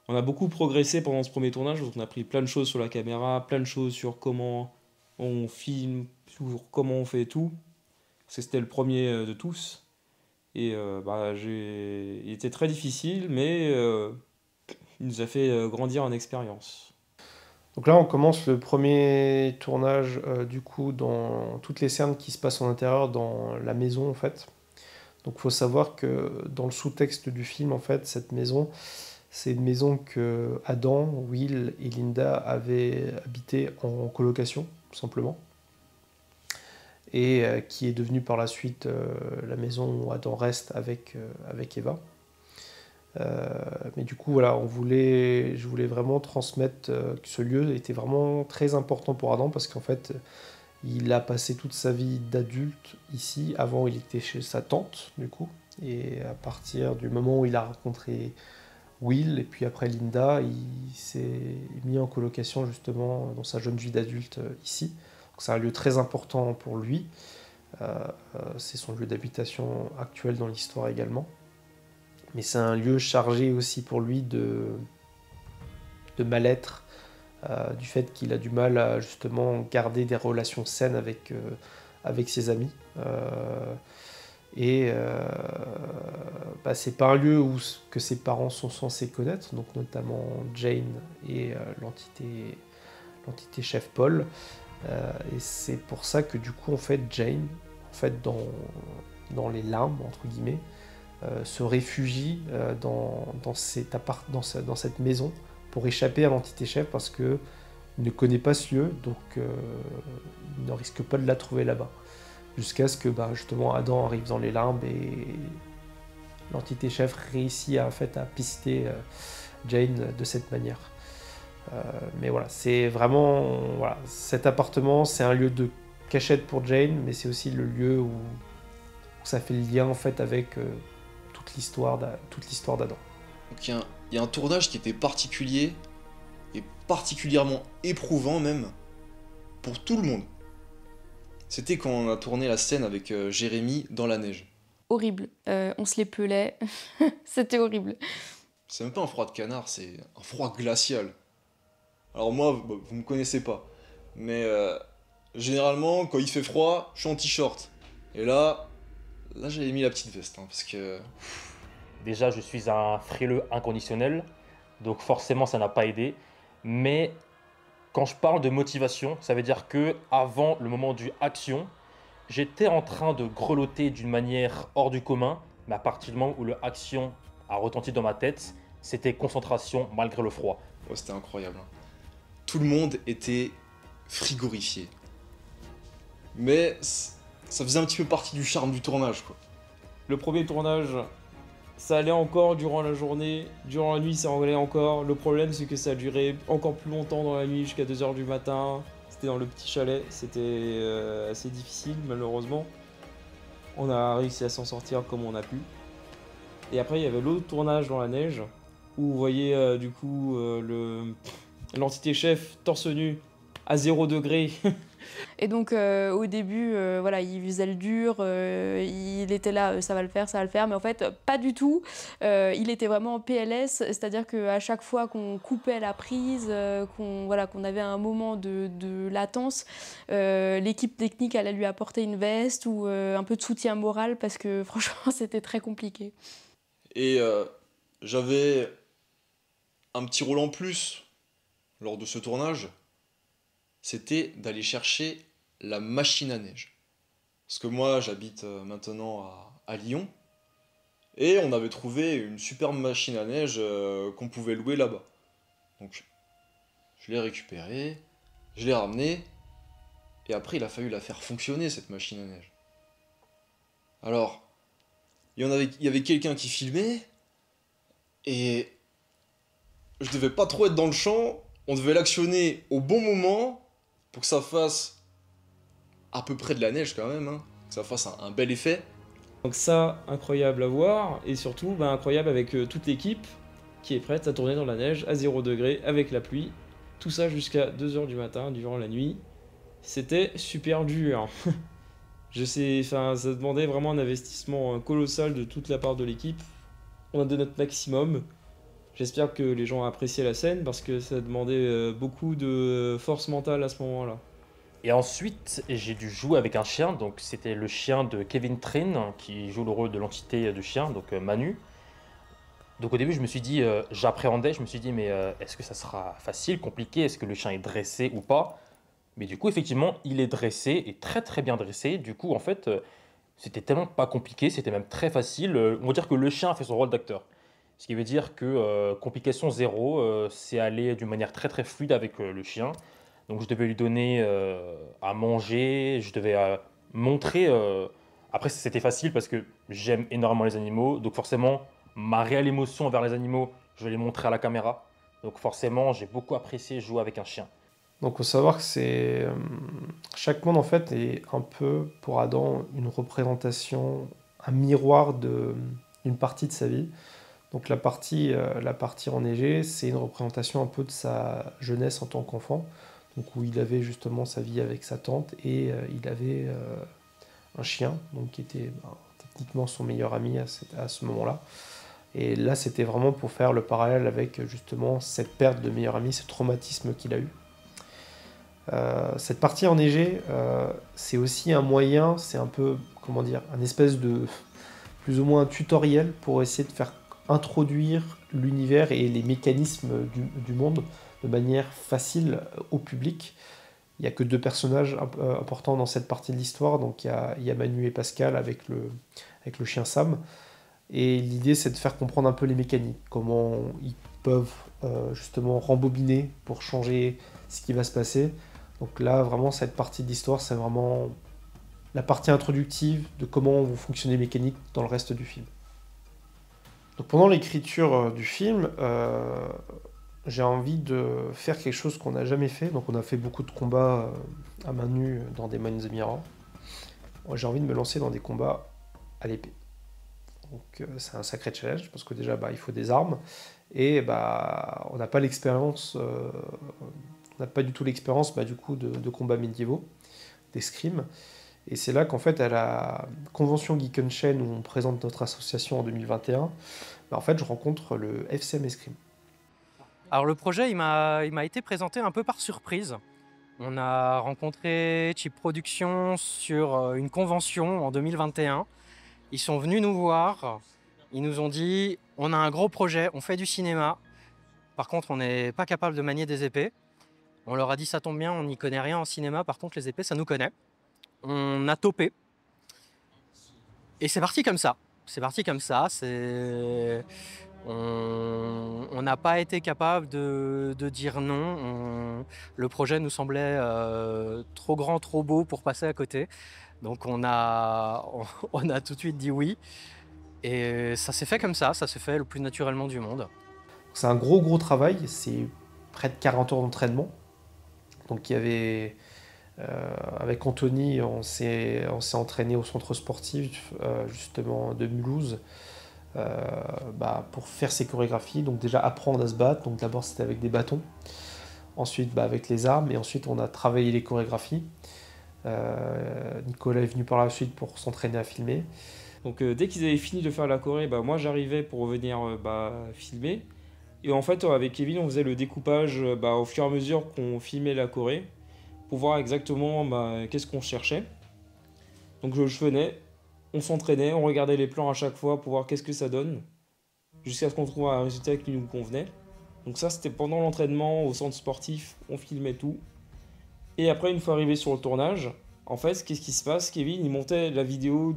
On a beaucoup progressé pendant ce premier tournage, donc on a appris plein de choses sur la caméra, plein de choses sur comment on filme, sur comment on fait tout. Parce que c'était le premier de tous. Et il était très difficile, mais il nous a fait grandir en expérience. Donc là, on commence le premier tournage du coup dans toutes les scènes qui se passent en intérieur dans la maison en fait. Donc il faut savoir que dans le sous-texte du film en fait, cette maison, c'est une maison que Adam, Will et Linda avaient habité en colocation, tout simplement. Et qui est devenue par la suite la maison où Adam reste avec Eva. Mais du coup, voilà, je voulais vraiment transmettre que ce lieu était vraiment très important pour Adam parce qu'en fait, il a passé toute sa vie d'adulte ici. Avant, il était chez sa tante, du coup. Et à partir du moment où il a rencontré Will et puis après Linda, il s'est mis en colocation justement dans sa jeune vie d'adulte ici. Donc c'est un lieu très important pour lui. C'est son lieu d'habitation actuel dans l'histoire également. Mais c'est un lieu chargé aussi pour lui de mal-être, du fait qu'il a du mal à justement garder des relations saines avec ses amis. C'est pas un lieu que ses parents sont censés connaître, donc notamment Jane et l'entité chef Paul. Et c'est pour ça que du coup en fait Jane fait, dans les limbes, entre guillemets, se réfugie dans cette maison pour échapper à l'entité chef parce qu'il ne connaît pas ce lieu, donc il ne risque pas de la trouver là-bas. Jusqu'à ce que justement Adam arrive dans les limbes et l'entité chef réussit à pister Jane de cette manière. Mais voilà, c'est vraiment... Voilà, cet appartement, c'est un lieu de cachette pour Jane, mais c'est aussi le lieu où ça fait le lien en fait avec toute l'histoire d'Adam. Donc il y a un tournage qui était particulier et particulièrement éprouvant même pour tout le monde. C'était quand on a tourné la scène avec Jérémy dans la neige. Horrible, on se les pelait, c'était horrible. C'est même pas un froid de canard, c'est un froid glacial. Alors moi, vous me connaissez pas, mais généralement quand il fait froid, je suis en t-shirt. Et là j'avais mis la petite veste, parce que... Déjà, je suis un frileux inconditionnel, donc forcément ça n'a pas aidé. Mais quand je parle de motivation, ça veut dire que avant le moment du action, j'étais en train de grelotter d'une manière hors du commun, mais à partir du moment où le action a retenti dans ma tête, c'était concentration malgré le froid. Ouais, c'était incroyable. Tout le monde était frigorifié. Mais ça faisait un petit peu partie du charme du tournage, quoi. Le premier tournage, ça allait encore durant la journée, durant la nuit ça allait encore. Le problème c'est que ça a duré encore plus longtemps dans la nuit, jusqu'à 2h du matin. C'était dans le petit chalet, c'était assez difficile malheureusement. On a réussi à s'en sortir comme on a pu. Et après il y avait l'autre tournage dans la neige, où vous voyez du coup l'entité chef torse nu à 0 degré. Et donc au début, voilà, il faisait le dur, il était là, ça va le faire, mais en fait pas du tout. Il était vraiment en PLS, c'est-à-dire qu'à chaque fois qu'on coupait la prise, qu'on avait un moment de latence, l'équipe technique allait lui apporter une veste ou un peu de soutien moral parce que franchement c'était très compliqué. Et j'avais un petit rôle en plus lors de ce tournage. C'était d'aller chercher la machine à neige. Parce que moi, j'habite maintenant à Lyon, et on avait trouvé une superbe machine à neige qu'on pouvait louer là-bas. Donc, je l'ai récupérée, je l'ai ramenée, et après, il a fallu la faire fonctionner, cette machine à neige. Alors, il y avait quelqu'un qui filmait, et je devais pas trop être dans le champ, on devait l'actionner au bon moment, pour que ça fasse à peu près de la neige quand même, que ça fasse un bel effet. Donc ça, incroyable à voir, et surtout incroyable avec toute l'équipe qui est prête à tourner dans la neige à 0 degré avec la pluie. Tout ça jusqu'à 2h du matin, durant la nuit. C'était super dur. Je sais, ça demandait vraiment un investissement colossal de toute la part de l'équipe. On a donné notre maximum. J'espère que les gens ont apprécié la scène parce que ça demandait beaucoup de force mentale à ce moment-là. Et ensuite, j'ai dû jouer avec un chien, donc c'était le chien de Kevin Trin qui joue le rôle de l'entité du chien, donc Manu. Donc au début, je me suis dit, j'appréhendais, je me suis dit, mais est-ce que ça sera facile, compliqué, est-ce que le chien est dressé ou pas? Mais du coup, effectivement, il est dressé et très très bien dressé. Du coup, en fait, c'était tellement pas compliqué, c'était même très facile. On va dire que le chien a fait son rôle d'acteur. Ce qui veut dire que complication zéro, c'est aller d'une manière très très fluide avec le chien. Donc je devais lui donner à manger, je devais montrer. Après c'était facile parce que j'aime énormément les animaux, donc forcément ma réelle émotion envers les animaux, je vais les montrer à la caméra. Donc forcément j'ai beaucoup apprécié jouer avec un chien. Donc il faut savoir que chaque monde en fait est un peu pour Adam une représentation, un miroir d'une partie de sa vie. Donc la partie enneigée, c'est une représentation un peu de sa jeunesse en tant qu'enfant, donc où il avait justement sa vie avec sa tante et il avait un chien, donc qui était techniquement son meilleur ami à ce moment-là. Et là, c'était vraiment pour faire le parallèle avec justement cette perte de meilleur ami, ce traumatisme qu'il a eu. Cette partie enneigée, c'est aussi un moyen, c'est un peu, comment dire, un espèce de plus ou moins un tutoriel pour essayer de faire introduire l'univers et les mécanismes du monde de manière facile au public. Il n'y a que deux personnages importants dans cette partie de l'histoire. Donc il y a Manu et Pascal avec le chien Sam. Et l'idée, c'est de faire comprendre un peu les mécaniques, comment ils peuvent justement rembobiner pour changer ce qui va se passer. Donc là, vraiment, cette partie de l'histoire, c'est vraiment la partie introductive de comment vont fonctionner les mécaniques dans le reste du film. Donc pendant l'écriture du film, j'ai envie de faire quelque chose qu'on n'a jamais fait. Donc on a fait beaucoup de combats à main nue dans Demon in the Mirror. Moi, j'ai envie de me lancer dans des combats à l'épée. Donc c'est un sacré challenge parce que déjà il faut des armes et on n'a pas l'expérience, on n'a pas du tout l'expérience du coup de combats médiévaux, d'escrime. Et c'est là qu'en fait à la convention Geekenchain où on présente notre association en 2021, en fait je rencontre le FCM Escrime. Alors le projet il m'a été présenté un peu par surprise. On a rencontré Chip Productions sur une convention en 2021. Ils sont venus nous voir, ils nous ont dit « on a un gros projet, on fait du cinéma, par contre on n'est pas capable de manier des épées ». On leur a dit « ça tombe bien, on n'y connaît rien en cinéma, par contre les épées ça nous connaît ». On a topé et c'est parti comme ça. On n'a pas été capable de dire non. Le projet nous semblait trop grand, trop beau pour passer à côté. Donc on a tout de suite dit oui. Et ça s'est fait comme ça s'est fait le plus naturellement du monde. C'est un gros travail, c'est près de 40 heures d'entraînement. Donc il y avait... avec Anthony, on s'est entraîné au centre sportif justement de Mulhouse pour faire ces chorégraphies. Donc déjà apprendre à se battre. Donc d'abord c'était avec des bâtons, ensuite avec les armes, et ensuite on a travaillé les chorégraphies. Nicolas est venu par la suite pour s'entraîner à filmer. Donc dès qu'ils avaient fini de faire la choré, moi j'arrivais pour venir filmer. Et en fait avec Kevin on faisait le découpage au fur et à mesure qu'on filmait la choré pour voir exactement qu'est-ce qu'on cherchait. Donc je venais, on s'entraînait, on regardait les plans à chaque fois pour voir qu'est-ce que ça donne, jusqu'à ce qu'on trouve un résultat qui nous convenait. Donc ça c'était pendant l'entraînement au centre sportif, on filmait tout. Et après une fois arrivé sur le tournage, en fait qu'est-ce qui se passe? Kevin il montait la vidéo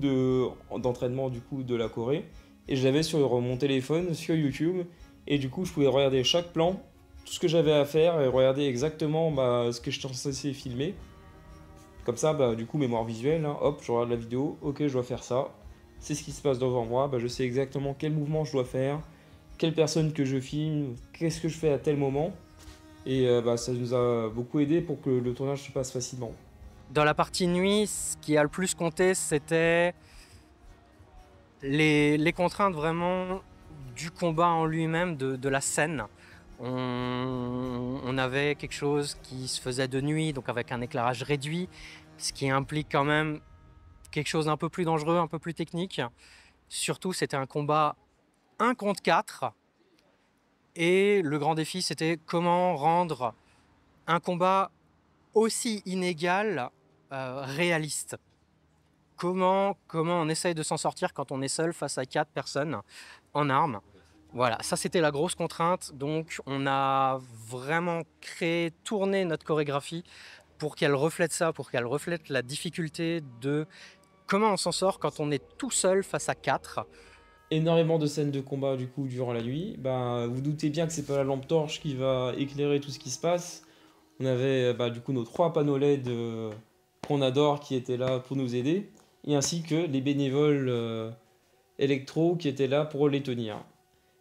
d'entraînement du coup de la choré, et je l'avais sur mon téléphone, sur YouTube, et du coup je pouvais regarder chaque plan, tout ce que j'avais à faire, et regarder exactement ce que je suis censé filmer. Comme ça, du coup, mémoire visuelle, hop, je regarde la vidéo, ok, je dois faire ça. C'est ce qui se passe devant moi, je sais exactement quel mouvement je dois faire, quelle personne que je filme, qu'est-ce que je fais à tel moment. Et ça nous a beaucoup aidé pour que le tournage se passe facilement. Dans la partie nuit, ce qui a le plus compté, c'était les contraintes vraiment du combat en lui-même, de la scène. On avait quelque chose qui se faisait de nuit, donc avec un éclairage réduit, ce qui implique quand même quelque chose d'un peu plus dangereux, un peu plus technique. Surtout, c'était un combat 1 contre 4. Et le grand défi, c'était comment rendre un combat aussi inégal, réaliste. Comment on essaye de s'en sortir quand on est seul face à 4 personnes en armes. Voilà, ça c'était la grosse contrainte, donc on a vraiment tourné notre chorégraphie pour qu'elle reflète ça, pour qu'elle reflète la difficulté de comment on s'en sort quand on est tout seul face à 4. Énormément de scènes de combat du coup durant la nuit. Vous doutez bien que c'est pas la lampe torche qui va éclairer tout ce qui se passe. On avait du coup nos 3 panneaux LED qu'on adore qui étaient là pour nous aider, et ainsi que les bénévoles électro qui étaient là pour les tenir.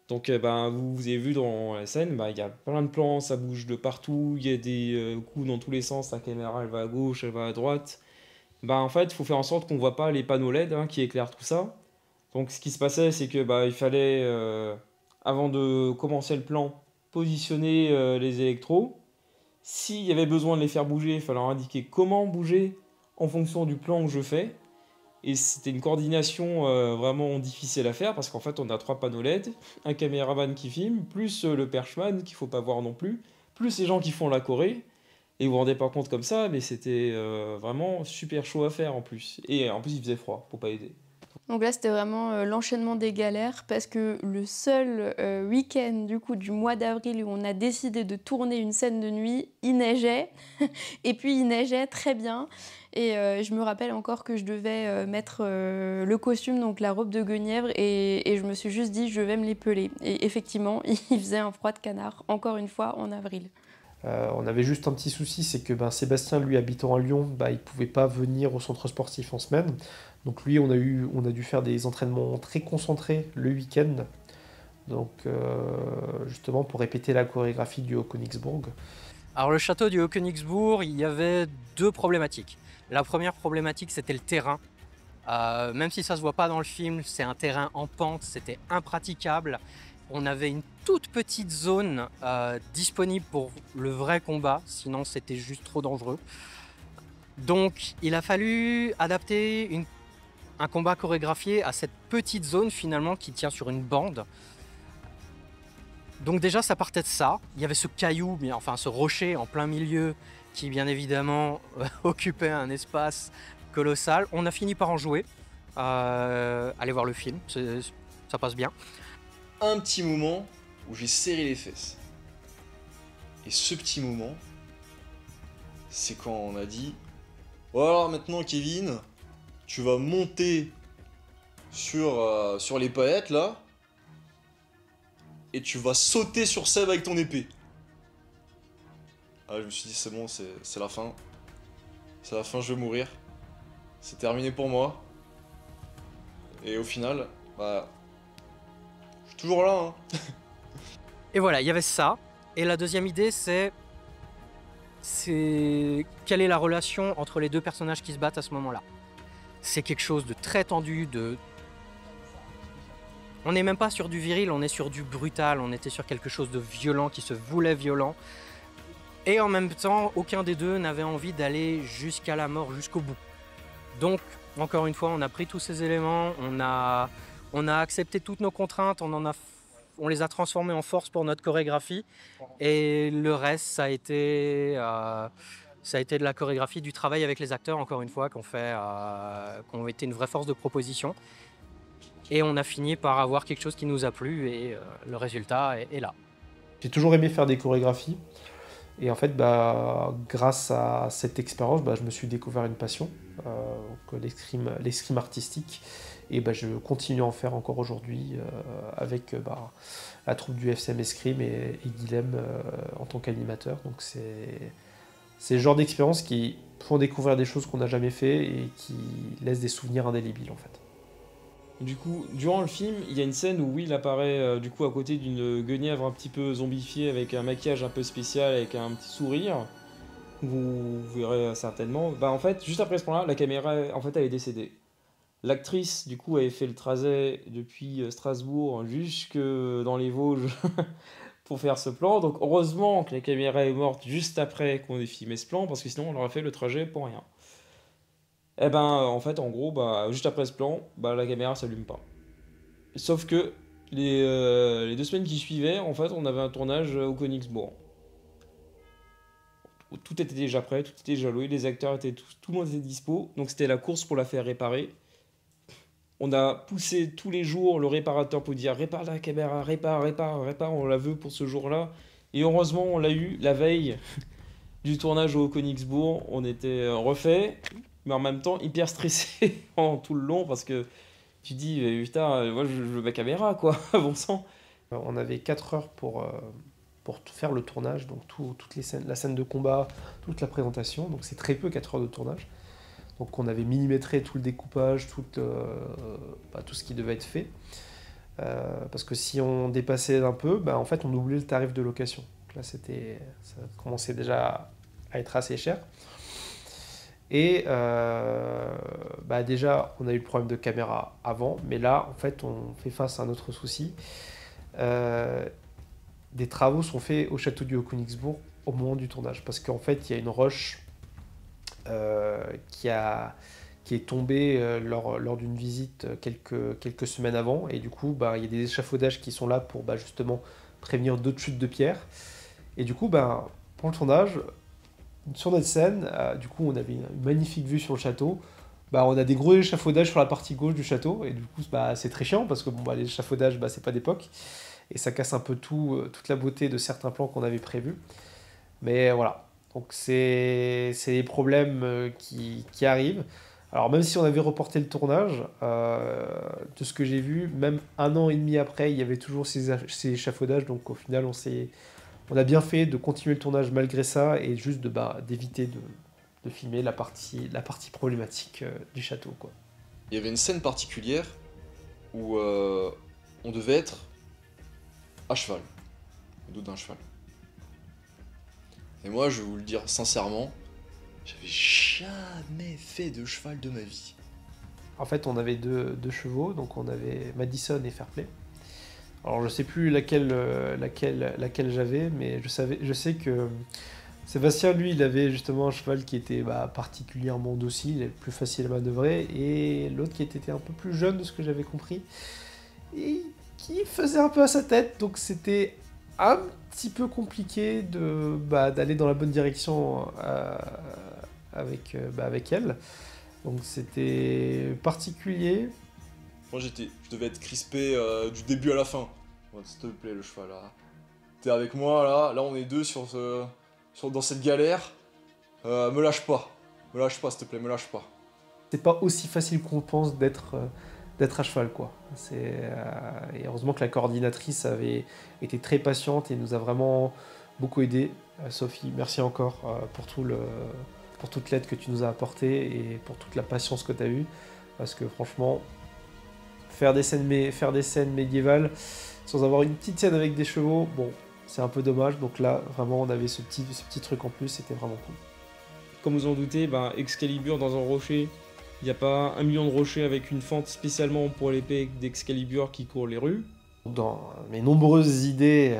Donc vous avez vu dans la scène, il y a plein de plans, ça bouge de partout, il y a des coups dans tous les sens, la caméra elle va à gauche, elle va à droite. En fait, il faut faire en sorte qu'on ne voit pas les panneaux LED qui éclairent tout ça. Donc ce qui se passait, c'est que il fallait, avant de commencer le plan, positionner les électros. S'il y avait besoin de les faire bouger, il fallait leur indiquer comment bouger en fonction du plan que je fais. Et c'était une coordination vraiment difficile à faire parce qu'en fait on a 3 panneaux LED, un caméraman qui filme, plus le perchman qu'il faut pas voir non plus, plus les gens qui font la choré. Et vous vous rendez pas compte comme ça, mais c'était vraiment super chaud à faire en plus. Et en plus il faisait froid, pour pas aider. Donc là, c'était vraiment l'enchaînement des galères parce que le seul week-end du mois d'avril où on a décidé de tourner une scène de nuit, il neigeait. Et puis il neigeait très bien. Et je me rappelle encore que je devais mettre le costume, donc la robe de guenièvre, et je me suis juste dit, je vais me les peler. Et effectivement, il faisait un froid de canard, encore une fois, en avril. On avait juste un petit souci, c'est que Sébastien, lui, habitant à Lyon, il ne pouvait pas venir au centre sportif en semaine. Donc lui, on a dû faire des entraînements très concentrés le week-end, donc justement pour répéter la chorégraphie du Haut-Königsbourg. Alors le château du Haut-Königsbourg, il y avait deux problématiques. La première problématique, c'était le terrain. Même si ça ne se voit pas dans le film, c'est un terrain en pente, c'était impraticable. On avait une toute petite zone disponible pour le vrai combat, sinon c'était juste trop dangereux. Donc il a fallu adapter un combat chorégraphié à cette petite zone finalement qui tient sur une bande. Donc déjà ça partait de ça, il y avait ce caillou, enfin ce rocher en plein milieu qui bien évidemment occupait un espace colossal. On a fini par en jouer, allez voir le film, ça passe bien. Un petit moment où j'ai serré les fesses. Et ce petit moment, c'est quand on a dit « Voilà, maintenant Kevin, tu vas monter sur les paillettes là, et tu vas sauter sur Seb avec ton épée. » Ah, je me suis dit c'est bon, c'est la fin. C'est la fin, je vais mourir. C'est terminé pour moi. Et au final, je suis toujours là. Hein. Et voilà, il y avait ça. Et la deuxième idée, c'est quelle est la relation entre les deux personnages qui se battent à ce moment-là. C'est quelque chose de très tendu, On n'est même pas sur du viril, on est sur du brutal, on était sur quelque chose de violent, qui se voulait violent. Et en même temps, aucun des deux n'avait envie d'aller jusqu'à la mort, jusqu'au bout. Donc, encore une fois, on a pris tous ces éléments, on a accepté toutes nos contraintes, on les a transformés en force pour notre chorégraphie. Et le reste, ça a été de la chorégraphie, du travail avec les acteurs, encore une fois, qui ont été une vraie force de proposition. Et on a fini par avoir quelque chose qui nous a plu et le résultat est là. J'ai toujours aimé faire des chorégraphies. Et en fait, grâce à cette expérience, je me suis découvert une passion, l'escrime artistique. Et je continue à en faire encore aujourd'hui avec la troupe du FCM Escrime et Guilhem en tant qu'animateur. Donc c'est le genre d'expérience qui font découvrir des choses qu'on n'a jamais fait et qui laissent des souvenirs indélébiles en fait. Du coup, durant le film, il y a une scène où Will apparaît du coup à côté d'une guenièvre un petit peu zombifiée avec un maquillage un peu spécial, avec un petit sourire. Vous verrez certainement. En fait, juste après ce point-là, la caméra, en fait, elle est décédée. L'actrice, du coup, avait fait le trajet depuis Strasbourg jusque dans les Vosges pour faire ce plan. Donc, heureusement que la caméra est morte juste après qu'on ait filmé ce plan, parce que sinon, on aurait fait le trajet pour rien. En fait, en gros, juste après ce plan, la caméra s'allume pas. Sauf que les 2 semaines qui suivaient, en fait, on avait un tournage au Königsbourg. Tout était déjà prêt, tout était déjà loué, les acteurs étaient tout le monde était dispo, donc c'était la course pour la faire réparer. On a poussé tous les jours le réparateur pour dire répare la caméra, répare, on la veut pour ce jour-là. Et heureusement, on l'a eu la veille du tournage au Königsbourg. On était refait, mais en même temps hyper stressé pendant tout le long parce que tu dis putain, moi je veux ma caméra quoi, bon sang. On avait 4 heures pour faire le tournage, donc toutes les scènes, la scène de combat, toute la présentation, donc c'est très peu 4 heures de tournage. Donc on avait millimétré tout le découpage, tout ce qui devait être fait. Parce que si on dépassait un peu, en fait on oubliait le tarif de location. Donc là ça commençait déjà à être assez cher. Et déjà on a eu le problème de caméra avant, mais là en fait on fait face à un autre souci. Des travaux sont faits au château du Haut-Königsbourg au moment du tournage, parce qu'en fait il y a une roche qui est tombée lors d'une visite quelques semaines avant, et du coup il y a des échafaudages qui sont là pour justement prévenir d'autres chutes de pierre. Et du coup pour le tournage, sur notre scène, du coup on avait une magnifique vue sur le château. Bah, on a des gros échafaudages sur la partie gauche du château, et du coup, bah, c'est très chiant, parce que bon, bah, les échafaudages, bah, c'est pas d'époque, et ça casse un peu tout, toute la beauté de certains plans qu'on avait prévus. Mais voilà, donc c'est les problèmes qui arrivent. Alors même si on avait reporté le tournage, de ce que j'ai vu, même 1 an et demi après, il y avait toujours ces échafaudages, donc au final, on a bien fait de continuer le tournage malgré ça, et juste d'éviter de filmer la partie problématique du château, quoi. Il y avait une scène particulière où on devait être à cheval, au dos d'un cheval. Et moi, je vais vous le dire sincèrement, j'avais jamais fait de cheval de ma vie. En fait, on avait deux chevaux, donc on avait Madison et Fairplay. Alors je sais plus laquelle j'avais, mais je sais que Sébastien, lui, il avait justement un cheval qui était particulièrement docile et plus facile à manœuvrer, et l'autre qui était un peu plus jeune de ce que j'avais compris, et qui faisait un peu à sa tête, donc c'était un petit peu compliqué d'aller dans la bonne direction avec elle. Donc c'était particulier. Moi, je devais être crispé du début à la fin. Oh, s'il te plaît, le cheval, là. T'es avec moi, là on est deux dans cette galère. Me lâche pas, s'il te plaît, me lâche pas. C'est pas aussi facile qu'on pense d'être à cheval, quoi. Et heureusement que la coordinatrice avait été très patiente et nous a vraiment beaucoup aidé. Sophie, merci encore pour toute l'aide que tu nous as apportée et pour toute la patience que tu as eue. Parce que franchement, faire des scènes médiévales sans avoir une petite scène avec des chevaux, bon, c'est un peu dommage. Donc là, vraiment, on avait ce petit truc en plus, c'était vraiment cool. Comme vous en doutez, Excalibur dans un rocher, il n'y a pas 1 million de rochers avec une fente spécialement pour l'épée d'Excalibur qui court les rues. Dans mes nombreuses idées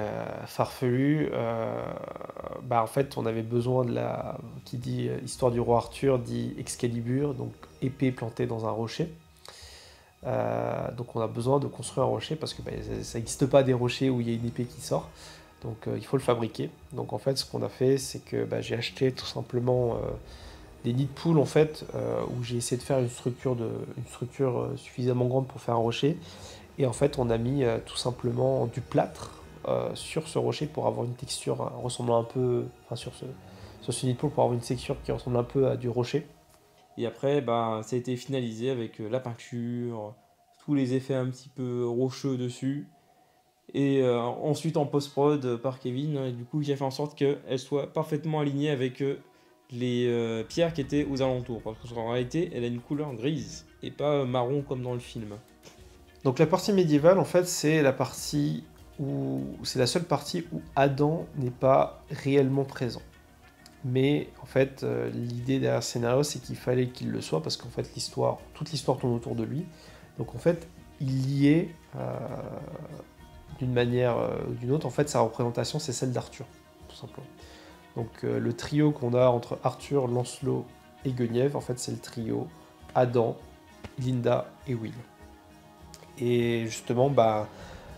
farfelues, en fait, on avait besoin qui dit histoire du roi Arthur, dit Excalibur, donc épée plantée dans un rocher. Donc on a besoin de construire un rocher parce que ça n'existe pas des rochers où il y a une épée qui sort. Donc il faut le fabriquer. Donc en fait, ce qu'on a fait, c'est que j'ai acheté tout simplement des nids de poules en fait, où j'ai essayé de faire une structure suffisamment grande pour faire un rocher. Et en fait, on a mis tout simplement du plâtre sur ce rocher pour avoir une texture ressemblant un peu, sur ce nid de poule pour avoir une texture qui ressemble un peu à du rocher. Et après, ça a été finalisé avec la peinture, tous les effets un petit peu rocheux dessus. Et ensuite en post-prod par Kevin, et du coup, j'ai fait en sorte qu'elle soit parfaitement alignée avec les pierres qui étaient aux alentours. Parce qu'en réalité, elle a une couleur grise et pas marron comme dans le film. Donc la partie médiévale, en fait, c'est la seule partie où Adam n'est pas réellement présent. Mais en fait, l'idée derrière ce scénario, c'est qu'il fallait qu'il le soit parce qu'en fait, toute l'histoire tourne autour de lui. Donc en fait, il y est d'une manière ou d'une autre. En fait, sa représentation, c'est celle d'Arthur, tout simplement. Donc le trio qu'on a entre Arthur, Lancelot et Guenièvre, en fait, c'est le trio Adam, Linda et Will. Et justement,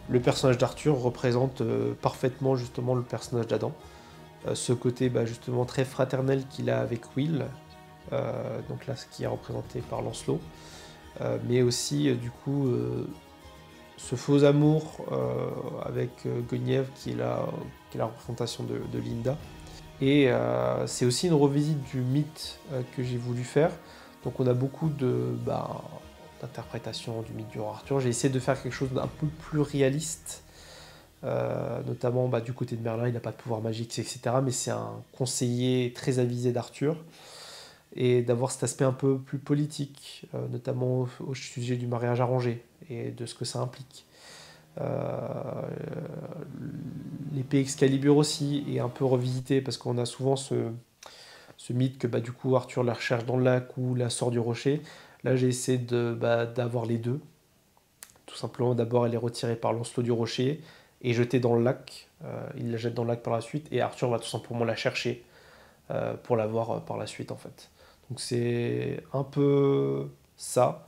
le personnage d'Arthur représente parfaitement justement le personnage d'Adam. Ce côté justement très fraternel qu'il a avec Will, donc là ce qui est représenté par Lancelot, mais aussi du coup ce faux amour avec Guenièvre qui est la représentation de Linda. Et c'est aussi une revisite du mythe que j'ai voulu faire. Donc on a beaucoup d'interprétation du mythe du roi Arthur. J'ai essayé de faire quelque chose d'un peu plus réaliste, notamment du côté de Merlin, il n'a pas de pouvoir magique, etc. Mais c'est un conseiller très avisé d'Arthur, et d'avoir cet aspect un peu plus politique, notamment au sujet du mariage arrangé et de ce que ça implique. L'épée Excalibur aussi est un peu revisitée parce qu'on a souvent ce mythe que du coup Arthur la recherche dans le lac ou la sort du rocher. Là j'ai essayé d'avoir les deux. Tout simplement, d'abord elle est retirée par Lancelot du rocher et jetée dans le lac. Il la jette dans le lac par la suite et Arthur va tout simplement la chercher pour la voir par la suite en fait. Donc c'est un peu ça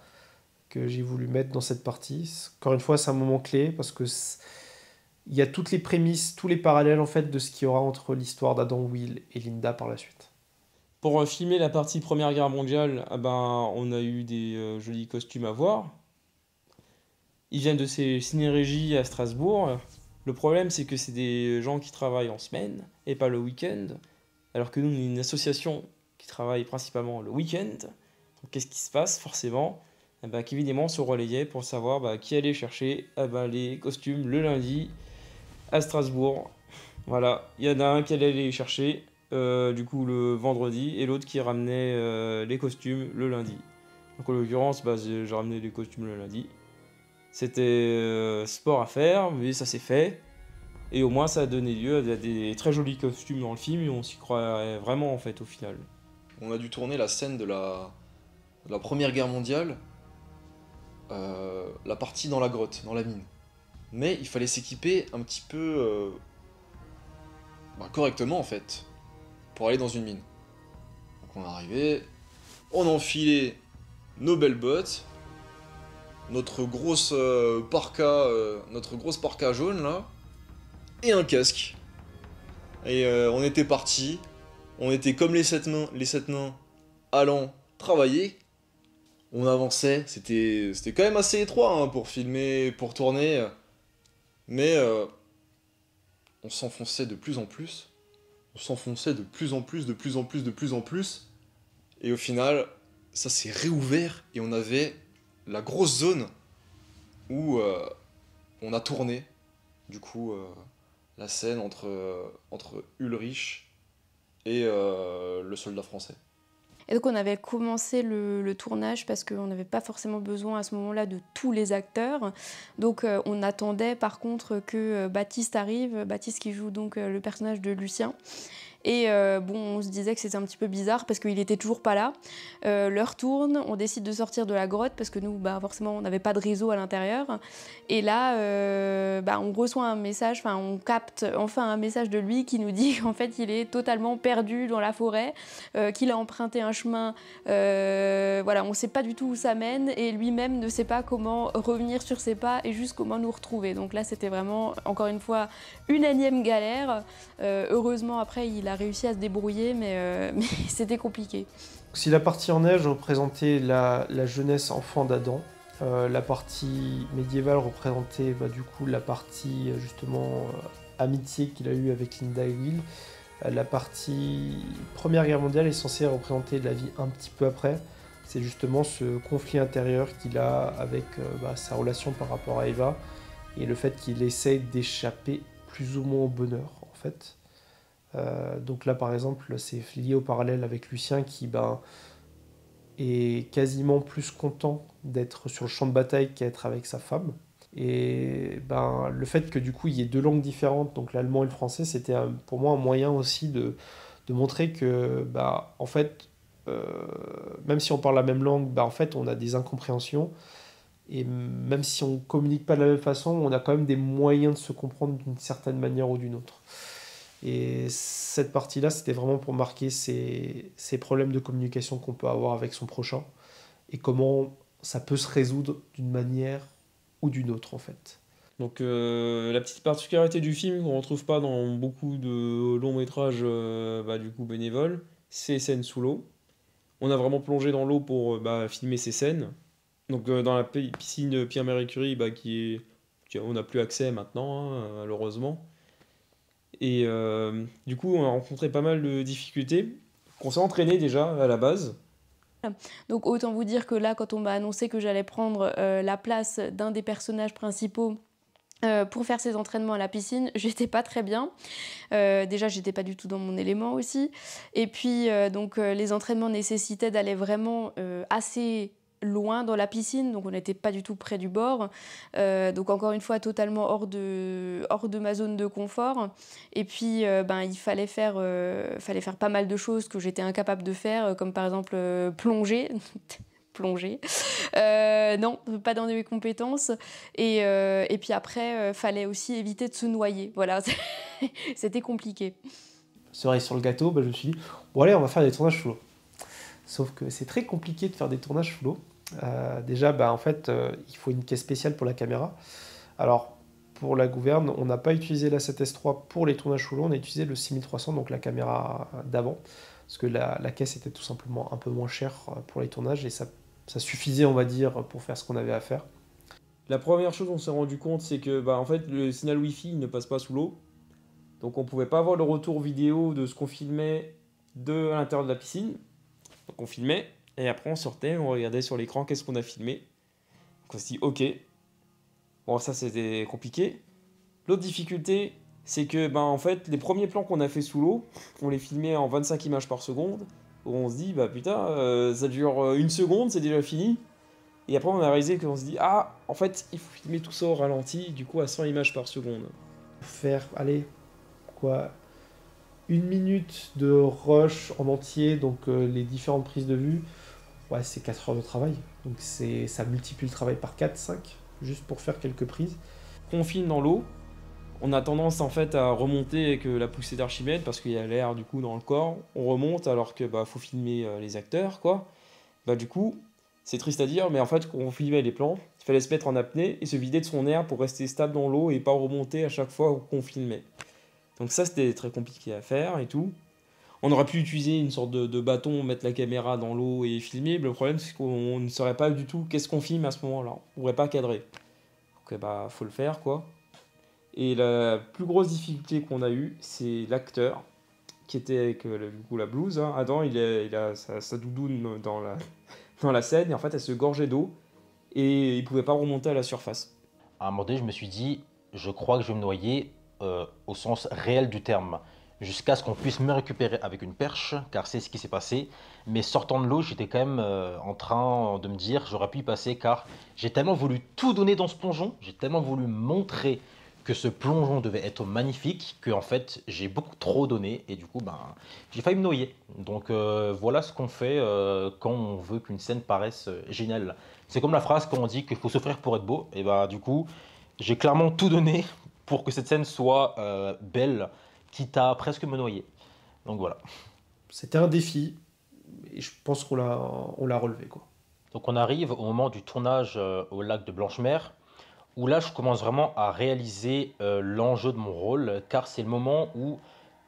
que j'ai voulu mettre dans cette partie. Encore une fois, c'est un moment clé parce que il y a toutes les prémices, tous les parallèles en fait de ce qu'il y aura entre l'histoire d'Adam, Will et Linda par la suite. Pour filmer la partie Première Guerre mondiale, ah ben, on a eu des jolis costumes à voir. Ils viennent de ces ciné-régies à Strasbourg. Le problème, c'est que c'est des gens qui travaillent en semaine et pas le week-end. Alors que nous, on est une association qui travaille principalement le week-end. Donc, qu'est-ce qui se passe forcément? Eh ben, qu'évidemment, on se relayait pour savoir qui allait chercher les costumes le lundi à Strasbourg. Voilà, il y en a un qui allait les chercher du coup le vendredi et l'autre qui ramenait les costumes le lundi. Donc en l'occurrence, j'ai ramené les costumes le lundi. C'était sport à faire, mais ça s'est fait. Et au moins ça a donné lieu à des très jolis costumes dans le film et on s'y croirait vraiment en fait au final. On a dû tourner la scène de la Première Guerre mondiale, la partie dans la grotte, dans la mine. Mais il fallait s'équiper un petit peu correctement en fait, pour aller dans une mine. Donc on est arrivé, on a enfilé nos belles bottes, notre grosse parka jaune là, et un casque. Et on était partis, on était comme les sept nains allant travailler. On avançait, c'était quand même assez étroit hein, pour filmer, pour tourner, mais on s'enfonçait de plus en plus, de plus en plus, et au final, ça s'est réouvert, et on avait la grosse zone où on a tourné, du coup, la scène entre Ulrich et le soldat français. Et donc on avait commencé le tournage parce qu'on n'avait pas forcément besoin à ce moment-là de tous les acteurs. Donc on attendait par contre que Baptiste arrive, Baptiste qui joue donc le personnage de Lucien. Et on se disait que c'était un petit peu bizarre parce qu'il était toujours pas là. L'heure tourne, on décide de sortir de la grotte parce que nous, forcément, on n'avait pas de réseau à l'intérieur. Et là, on reçoit un message, on capte enfin un message de lui qui nous dit qu'en fait, il est totalement perdu dans la forêt, qu'il a emprunté un chemin. On ne sait pas du tout où ça mène et lui-même ne sait pas comment revenir sur ses pas et juste comment nous retrouver. Donc là, c'était vraiment, encore une fois, une énième galère. Heureusement, après, il a réussi à se débrouiller, mais c'était compliqué. Si la partie en neige représentait la jeunesse enfant d'Adam, la partie médiévale représentait du coup la partie justement amitié qu'il a eue avec Linda et Will. La partie Première Guerre mondiale est censée représenter la vie un petit peu après. C'est justement ce conflit intérieur qu'il a avec sa relation par rapport à Eva et le fait qu'il essaye d'échapper plus ou moins au bonheur en fait. Donc là par exemple c'est lié au parallèle avec Lucien qui est quasiment plus content d'être sur le champ de bataille qu'être avec sa femme. Et le fait que du coup il y ait deux langues différentes, donc l'allemand et le français, c'était pour moi un moyen aussi de montrer que en fait même si on parle la même langue, en fait on a des incompréhensions. Et même si on ne communique pas de la même façon, on a quand même des moyens de se comprendre d'une certaine manière ou d'une autre. Et cette partie-là, c'était vraiment pour marquer ces problèmes de communication qu'on peut avoir avec son prochain et comment ça peut se résoudre d'une manière ou d'une autre en fait. Donc la petite particularité du film qu'on ne retrouve pas dans beaucoup de longs métrages du coup bénévoles, c'est les scènes sous l'eau. On a vraiment plongé dans l'eau pour filmer ces scènes. Donc dans la piscine Pierre-Marie Curie, on n'a plus accès maintenant, hein, malheureusement. Et du coup, on a rencontré pas mal de difficultés qu'on s'est entraîné déjà à la base. Donc autant vous dire que là, quand on m'a annoncé que j'allais prendre la place d'un des personnages principaux pour faire ces entraînements à la piscine, j'étais pas très bien. Déjà, j'étais pas du tout dans mon élément aussi. Et puis, les entraînements nécessitaient d'aller vraiment assez loin dans la piscine, donc on n'était pas du tout près du bord. Donc encore une fois, totalement hors de ma zone de confort. Et puis, il fallait faire pas mal de choses que j'étais incapable de faire, comme par exemple plonger. Plonger. Non, pas dans mes compétences. Et puis après, fallait aussi éviter de se noyer. Voilà, c'était compliqué. Cerise sur le gâteau, je me suis dit, bon allez, on va faire des tournages sous l'eau. Sauf que c'est très compliqué de faire des tournages sous l'eau. Déjà, en fait, il faut une caisse spéciale pour la caméra. Alors, pour la gouverne, on n'a pas utilisé la 7S3 pour les tournages sous l'eau, on a utilisé le 6300, donc la caméra d'avant. parce que la caisse était tout simplement un peu moins chère pour les tournages, et ça suffisait, on va dire, pour faire ce qu'on avait à faire. La première chose on s'est rendu compte, c'est que bah, en fait, le signal Wi-Fi il ne passe pas sous l'eau. Donc on pouvait pas avoir le retour vidéo de ce qu'on filmait à l'intérieur de la piscine. Donc on filmait, et après on sortait, on regardait sur l'écran qu'est-ce qu'on a filmé. Donc on s'est dit ok. Bon, ça c'était compliqué. L'autre difficulté, c'est que ben, en fait, les premiers plans qu'on a fait sous l'eau, on les filmait en 25 images par seconde. Où on se dit, bah putain, ça dure une seconde, c'est déjà fini. Et après, on a réalisé qu'on se dit, ah, en fait, il faut filmer tout ça au ralenti, du coup à 100 images par seconde. Faire, allez, quoi, 1 minute de rush en entier, donc les différentes prises de vue, ouais, c'est 4 heures de travail. Donc ça multiplie le travail par 4, 5, juste pour faire quelques prises. Quand on filme dans l'eau, on a tendance en fait à remonter avec la poussée d'Archimède parce qu'il y a l'air du coup dans le corps. On remonte alors que bah faut filmer les acteurs quoi. Bah du coup, c'est triste à dire, mais en fait quand on filmait les plans, il fallait se mettre en apnée et se vider de son air pour rester stable dans l'eau et pas remonter à chaque fois qu'on filmait. Donc ça c'était très compliqué à faire et tout. On aurait pu utiliser une sorte de bâton, mettre la caméra dans l'eau et filmer, mais le problème c'est qu'on ne saurait pas du tout qu'est-ce qu'on filme à ce moment-là. On ne pourrait pas cadrer. Donc bah faut le faire quoi. Et la plus grosse difficulté qu'on a eue, c'est l'acteur qui était avec du coup, la blouse. Hein. Adam, il a sa doudoune dans la scène et en fait, elle se gorgeait d'eau et il pouvait pas remonter à la surface. À un moment donné, je me suis dit, je crois que je vais me noyer au sens réel du terme, jusqu'à ce qu'on puisse me récupérer avec une perche, car c'est ce qui s'est passé. Mais sortant de l'eau, j'étais quand même en train de me dire, j'aurais pu y passer, car j'ai tellement voulu tout donner dans ce plongeon, j'ai tellement voulu montrer que ce plongeon devait être magnifique, que en fait j'ai beaucoup trop donné et du coup ben, j'ai failli me noyer. Donc voilà ce qu'on fait quand on veut qu'une scène paraisse géniale. C'est comme la phrase quand on dit qu'il faut souffrir pour être beau, et ben du coup j'ai clairement tout donné pour que cette scène soit belle, quitte à presque me noyer. Donc voilà. C'était un défi et je pense qu'on l'a relevé quoi. Donc on arrive au moment du tournage au lac de Blanchemer, où là je commence vraiment à réaliser l'enjeu de mon rôle, car c'est le moment où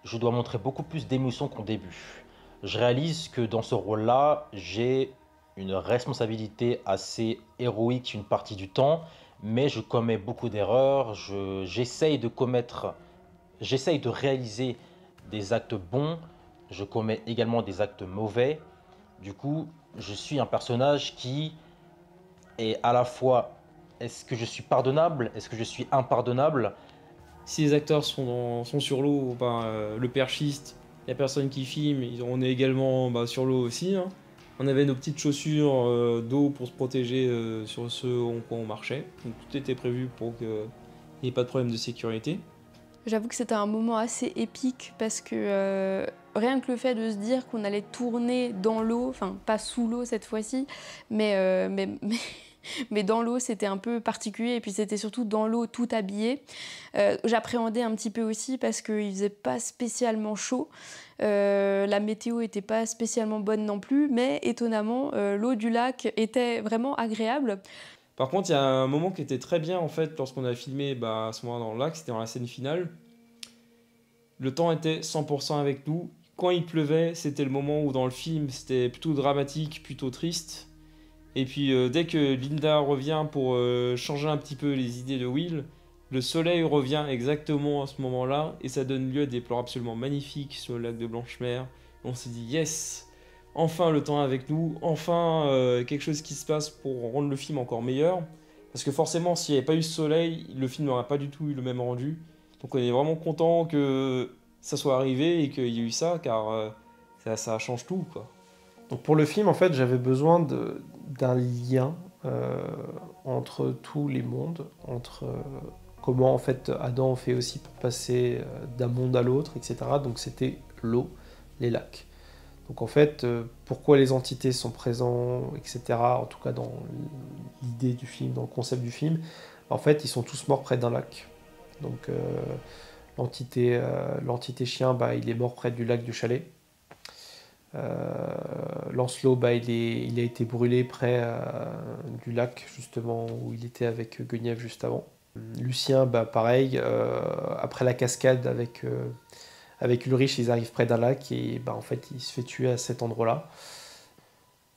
je dois montrer beaucoup plus d'émotion qu'au début. Je réalise que dans ce rôle-là, j'ai une responsabilité assez héroïque une partie du temps, mais je commets beaucoup d'erreurs, j'essaye de réaliser des actes bons, je commets également des actes mauvais. Du coup, je suis un personnage qui est à la fois est-ce que je suis pardonnable? Est-ce que je suis impardonnable? Si les acteurs sont sur l'eau, ben, le perchiste, la personne qui filme, on est également sur l'eau aussi. Hein. On avait nos petites chaussures d'eau pour se protéger sur ce en quoi on marchait. Donc tout était prévu pour qu'il n'y ait pas de problème de sécurité. J'avoue que c'était un moment assez épique parce que rien que le fait de se dire qu'on allait tourner dans l'eau, enfin pas sous l'eau cette fois-ci, mais dans l'eau c'était un peu particulier et puis c'était surtout dans l'eau tout habillé. J'appréhendais un petit peu aussi parce qu'il faisait pas spécialement chaud, la météo était pas spécialement bonne non plus, mais étonnamment l'eau du lac était vraiment agréable. Par contre, il y a un moment qui était très bien en fait lorsqu'on a filmé à ce moment dans le lac, c'était dans la scène finale. Le temps était 100% avec nous. Quand il pleuvait, c'était le moment où dans le film c'était plutôt dramatique, plutôt triste. Et puis dès que Linda revient pour changer un petit peu les idées de Will, le soleil revient exactement à ce moment-là et ça donne lieu à des plans absolument magnifiques sur le lac de Blanchemer. On s'est dit yes! Enfin le temps avec nous, enfin quelque chose qui se passe pour rendre le film encore meilleur. Parce que forcément, s'il n'y avait pas eu ce soleil, le film n'aurait pas du tout eu le même rendu. Donc on est vraiment content que ça soit arrivé et qu'il y ait eu ça, car ça change tout, quoi. Donc pour le film, en fait, j'avais besoin d'un lien entre tous les mondes, entre comment en fait Adam fait aussi pour passer d'un monde à l'autre, etc. Donc c'était l'eau, les lacs. Donc en fait, pourquoi les entités sont présentes, etc., en tout cas dans l'idée du film, dans le concept du film, en fait, ils sont tous morts près d'un lac. Donc l'entité chien, il est mort près du lac du Chalet. Lancelot, il a été brûlé près du lac, justement, où il était avec Guenièvre juste avant. Lucien, pareil, après la cascade avec avec Ulrich, ils arrivent près d'un lac et en fait, il se fait tuer à cet endroit-là.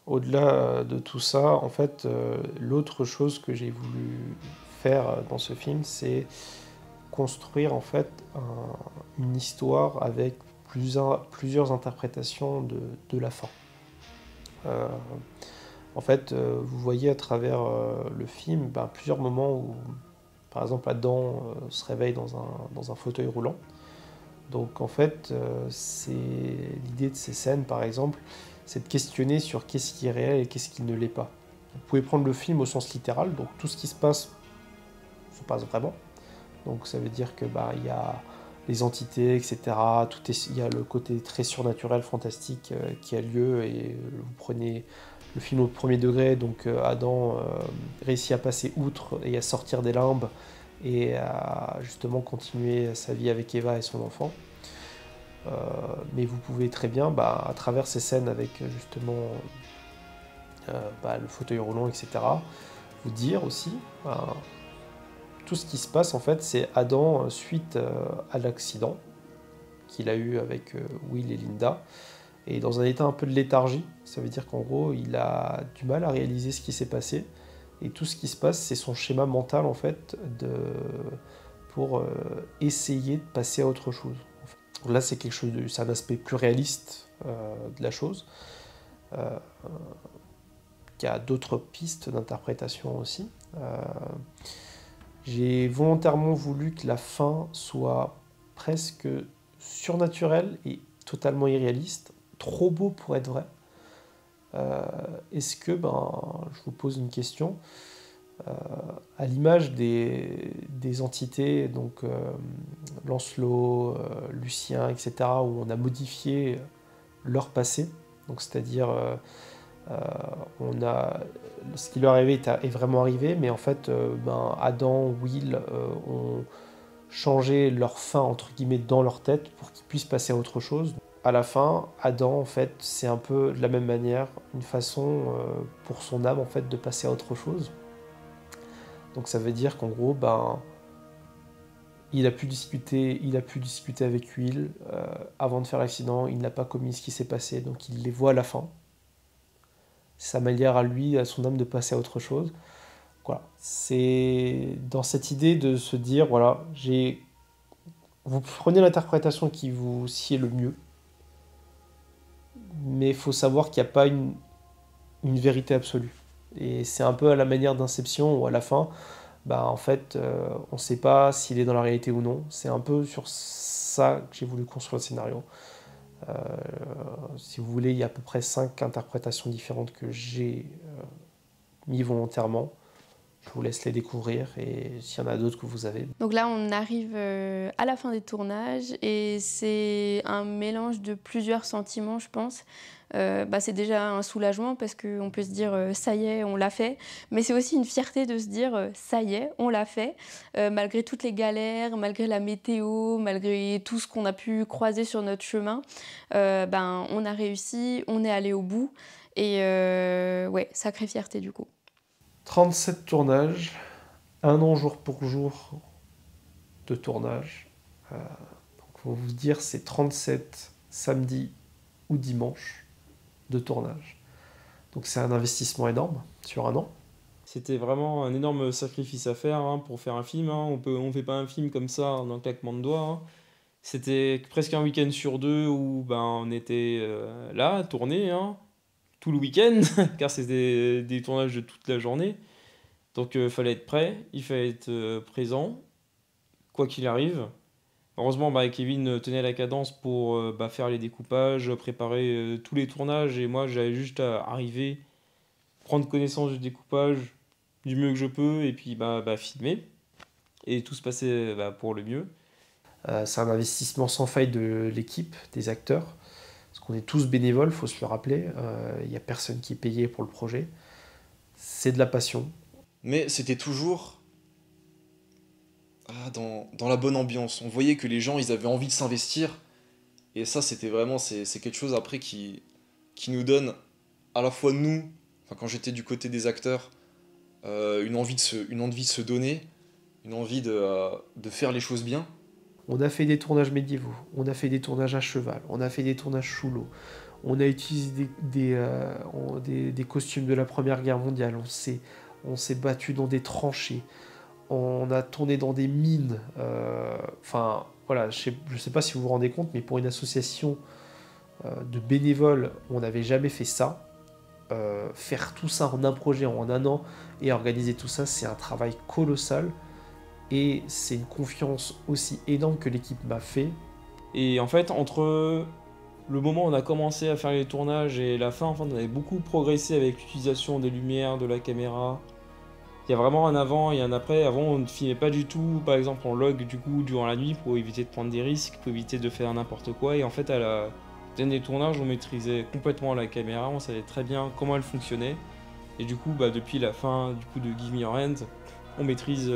Au-delà de tout ça, en fait, l'autre chose que j'ai voulu faire dans ce film, c'est construire en fait une histoire avec plusieurs interprétations de la fin. En fait, vous voyez à travers le film plusieurs moments où, par exemple, Adam se réveille dans un fauteuil roulant. Donc en fait, l'idée de ces scènes, par exemple, c'est de questionner sur qu'est-ce qui est réel et qu'est-ce qui ne l'est pas. Vous pouvez prendre le film au sens littéral, donc tout ce qui se passe vraiment. Donc ça veut dire que il y a les entités, etc. Il y a le côté très surnaturel, fantastique qui a lieu, et vous prenez le film au premier degré, donc Adam réussit à passer outre et à sortir des limbes et à justement continuer sa vie avec Eva et son enfant. Mais vous pouvez très bien, à travers ces scènes avec justement le fauteuil roulant, etc., vous dire aussi, tout ce qui se passe en fait, c'est Adam suite à l'accident qu'il a eu avec Will et Linda, et dans un état un peu de léthargie. Ça veut dire qu'en gros, il a du mal à réaliser ce qui s'est passé, et tout ce qui se passe, c'est son schéma mental en fait pour essayer de passer à autre chose. Là, c'est c'est un aspect plus réaliste de la chose. Il y a d'autres pistes d'interprétation aussi. J'ai volontairement voulu que la fin soit presque surnaturelle et totalement irréaliste, trop beau pour être vrai. Est-ce que, je vous pose une question, à l'image des entités, donc Lancelot, Lucien, etc., où on a modifié leur passé, donc c'est-à-dire ce qui leur est arrivé est vraiment arrivé, mais en fait, Adam, Will ont changé leur fin entre guillemets dans leur tête pour qu'ils puissent passer à autre chose. À la fin, Adam, en fait, c'est un peu de la même manière, une façon pour son âme en fait de passer à autre chose. Donc ça veut dire qu'en gros, il a pu discuter avec Will avant de faire l'accident. Il n'a pas commis ce qui s'est passé, donc il les voit à la fin. Sa manière à lui, à son âme, de passer à autre chose. Voilà. C'est dans cette idée de se dire, voilà, vous prenez l'interprétation qui vous sied le mieux, mais il faut savoir qu'il n'y a pas une vérité absolue. Et c'est un peu à la manière d'Inception, où à la fin, en fait, on ne sait pas s'il est dans la réalité ou non. C'est un peu sur ça que j'ai voulu construire le scénario. Si vous voulez, il y a à peu près 5 interprétations différentes que j'ai mis volontairement. Je vous laisse les découvrir, et s'il y en a d'autres que vous avez. Donc là, on arrive à la fin des tournages, et c'est un mélange de plusieurs sentiments, je pense. C'est déjà un soulagement parce qu'on peut se dire ça y est, on l'a fait, mais c'est aussi une fierté de se dire ça y est, on l'a fait, malgré toutes les galères, malgré la météo, malgré tout ce qu'on a pu croiser sur notre chemin. On a réussi, on est allé au bout, et sacrée fierté du coup. 37 tournages, 1 an jour pour jour de tournage. Donc pour vous dire, c'est 37 samedis ou dimanches de tournage. Donc c'est un investissement énorme sur 1 an. C'était vraiment un énorme sacrifice à faire pour faire un film. On fait pas un film comme ça en un claquement de doigts. C'était presque un week-end sur 2 où on était là, à tourner, tout le week-end, car c'était des tournages de toute la journée. Donc il fallait être prêt, il fallait être présent, quoi qu'il arrive. Heureusement, Kevin tenait la cadence pour faire les découpages, préparer tous les tournages, et moi j'avais juste à arriver, prendre connaissance du découpage du mieux que je peux, et puis filmer. Et tout se passait pour le mieux. C'est un investissement sans faille de l'équipe, des acteurs, parce qu'on est tous bénévoles, il faut se le rappeler. Il n'y a personne qui est payé pour le projet. C'est de la passion. Mais c'était toujours dans la bonne ambiance. On voyait que les gens, ils avaient envie de s'investir. Et ça, c'était vraiment, c'est quelque chose après qui nous donne, à la fois nous, quand j'étais du côté des acteurs, une envie de se donner, une envie de faire les choses bien. On a fait des tournages médiévaux, on a fait des tournages à cheval, on a fait des tournages sous l'eau, on a utilisé des costumes de la Première Guerre mondiale, on s'est battu dans des tranchées, on a tourné dans des mines. Enfin, voilà, je sais pas si vous vous rendez compte, mais pour une association de bénévoles, on n'avait jamais fait ça. Faire tout ça en un projet, en un an, et organiser tout ça, c'est un travail colossal. Et c'est une confiance aussi énorme que l'équipe m'a fait. Et en fait, entre le moment où on a commencé à faire les tournages et la fin, en fait, on avait beaucoup progressé avec l'utilisation des lumières, de la caméra. Il y a vraiment un avant et un après. Avant, on ne filmait pas du tout, par exemple en log du coup durant la nuit pour éviter de prendre des risques, pour éviter de faire n'importe quoi. Et en fait, à la dernier tournage, on maîtrisait complètement la caméra, on savait très bien comment elle fonctionnait. Et du coup, depuis la fin du coup de Give Me Your Hand, on maîtrise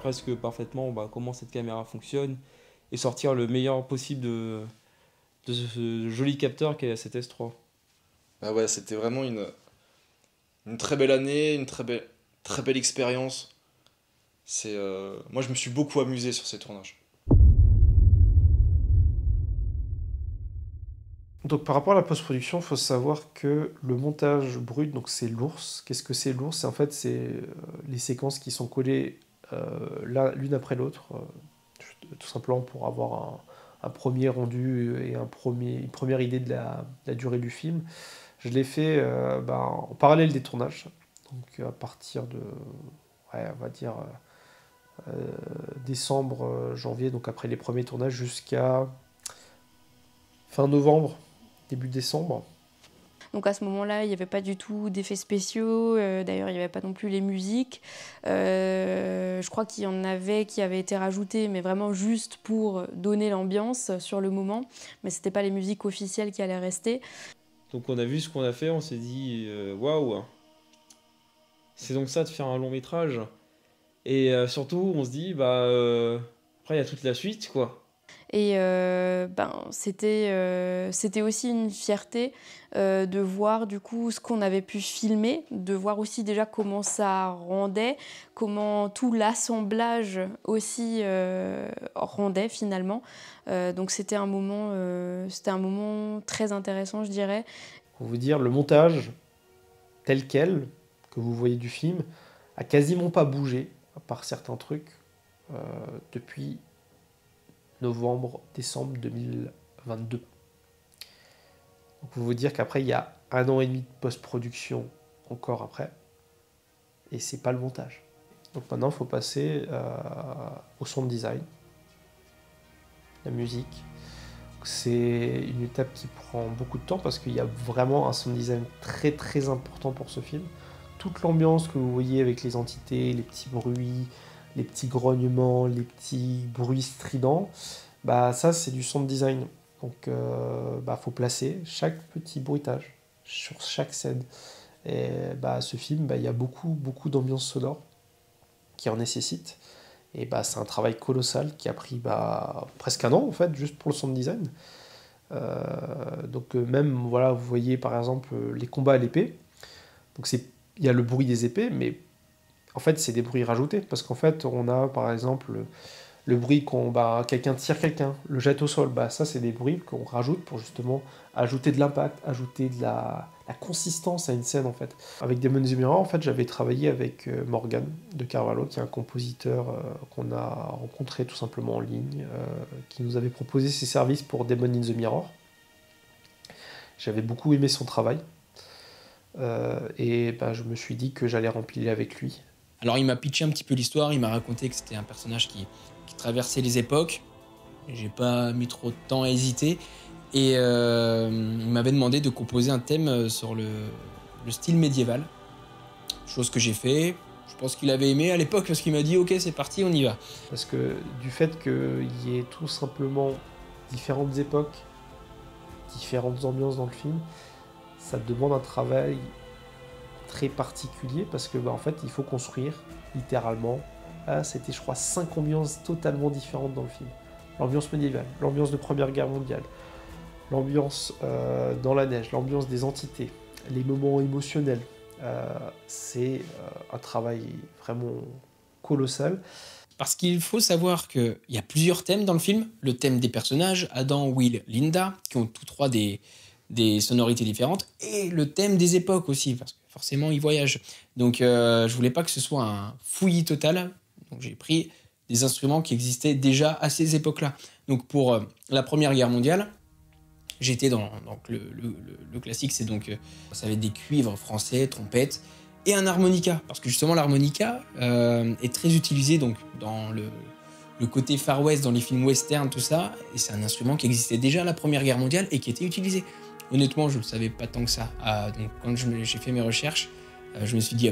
presque parfaitement comment cette caméra fonctionne et sortir le meilleur possible de ce joli capteur qu'est la 7S3. Bah ouais, c'était vraiment une très belle année, une très belle expérience. Moi, je me suis beaucoup amusé sur ces tournages. Donc par rapport à la post-production, il faut savoir que le montage brut, donc c'est l'ours. Qu'est-ce que c'est l'ours? En fait, c'est les séquences qui sont collées l'une après l'autre, tout simplement pour avoir un premier rendu et une première idée de la durée du film. Je l'ai fait en parallèle des tournages, donc à partir de, on va dire, décembre, janvier, donc après les premiers tournages, jusqu'à fin novembre, début décembre. Donc à ce moment-là, il n'y avait pas du tout d'effets spéciaux, d'ailleurs il n'y avait pas non plus les musiques. Je crois qu'il y en avait qui avaient été rajoutées, mais vraiment juste pour donner l'ambiance sur le moment. Mais ce n'était pas les musiques officielles qui allaient rester. Donc on a vu ce qu'on a fait, on s'est dit waouh, c'est donc ça de faire un long métrage. Et surtout on se dit après il y a toute la suite quoi. Et c'était aussi une fierté de voir du coup ce qu'on avait pu filmer, de voir aussi déjà comment ça rendait, comment tout l'assemblage aussi rendait finalement. Donc c'était un moment très intéressant, je dirais. Pour vous dire, le montage tel quel que vous voyez du film a quasiment pas bougé, à part certains trucs, depuis novembre-décembre 2022. Donc, pour vous dire qu'après, il y a 1 an et demi de post-production encore après, et c'est pas le montage. Donc maintenant, il faut passer au sound design, la musique. C'est une étape qui prend beaucoup de temps parce qu'il y a vraiment un sound design très très important pour ce film. Toute l'ambiance que vous voyez avec les entités, les petits bruits, les petits grognements, les petits bruits stridents, ça c'est du sound design. Donc faut placer chaque petit bruitage sur chaque scène. Et ce film, il y a beaucoup d'ambiance sonore qui en nécessite. Et c'est un travail colossal qui a pris presque 1 an en fait, juste pour le sound design. Donc même, voilà, vous voyez par exemple les combats à l'épée. Donc il y a le bruit des épées, mais en fait, c'est des bruits rajoutés, parce qu'en fait, on a par exemple le bruit quand quelqu'un tire quelqu'un, le jette au sol, ça c'est des bruits qu'on rajoute pour justement ajouter de l'impact, ajouter de la consistance à une scène en fait. Avec Demon in the Mirror, en fait, j'avais travaillé avec Morgan de Carvalho, qui est un compositeur qu'on a rencontré tout simplement en ligne, qui nous avait proposé ses services pour Demon in the Mirror. J'avais beaucoup aimé son travail, et je me suis dit que j'allais remplir avec lui. Alors il m'a pitché un petit peu l'histoire, il m'a raconté que c'était un personnage qui traversait les époques. J'ai pas mis trop de temps à hésiter. Et il m'avait demandé de composer un thème sur le style médiéval. Chose que j'ai fait. Je pense qu'il avait aimé à l'époque parce qu'il m'a dit « Ok, c'est parti, on y va ». Parce que du fait qu'il y ait tout simplement différentes époques, différentes ambiances dans le film, ça demande un travail très particulier parce que en fait il faut construire littéralement c'était je crois 5 ambiances totalement différentes dans le film. L'ambiance médiévale, l'ambiance de Première Guerre mondiale, l'ambiance dans la neige, l'ambiance des entités, les moments émotionnels. C'est un travail vraiment colossal. Parce qu'il faut savoir qu'il y a plusieurs thèmes dans le film. Le thème des personnages, Adam, Will, Linda, qui ont tous trois des sonorités différentes. Et le thème des époques aussi, parce que forcément, ils voyagent. Donc, je voulais pas que ce soit un fouillis total. Donc, j'ai pris des instruments qui existaient déjà à ces époques-là. Donc, pour la Première Guerre mondiale, j'étais dans le classique, c'est donc, ça va être des cuivres français, trompettes, et un harmonica. Parce que justement, l'harmonica est très utilisé donc, dans le côté Far West, dans les films western, tout ça. Et c'est un instrument qui existait déjà à la Première Guerre mondiale et qui était utilisé. Honnêtement, je ne le savais pas tant que ça. Donc, quand j'ai fait mes recherches, je me suis dit,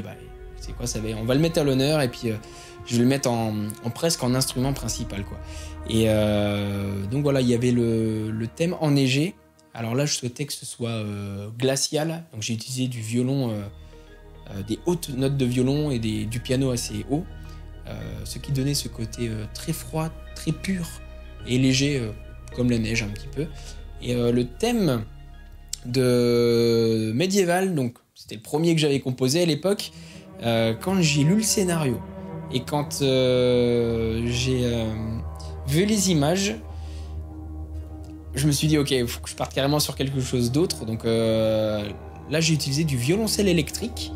c'est quoi, on va le mettre à l'honneur et puis je vais le mettre presque en instrument principal, quoi. Et donc voilà, il y avait le thème enneigé. Alors là, je souhaitais que ce soit glacial. Donc j'ai utilisé du violon, des hautes notes de violon et du piano assez haut, ce qui donnait ce côté très froid, très pur et léger, comme la neige un petit peu. Et le thème de médiéval, donc c'était le premier que j'avais composé à l'époque, quand j'ai lu le scénario et quand j'ai vu les images, je me suis dit ok, il faut que je parte carrément sur quelque chose d'autre. Donc là j'ai utilisé du violoncelle électrique.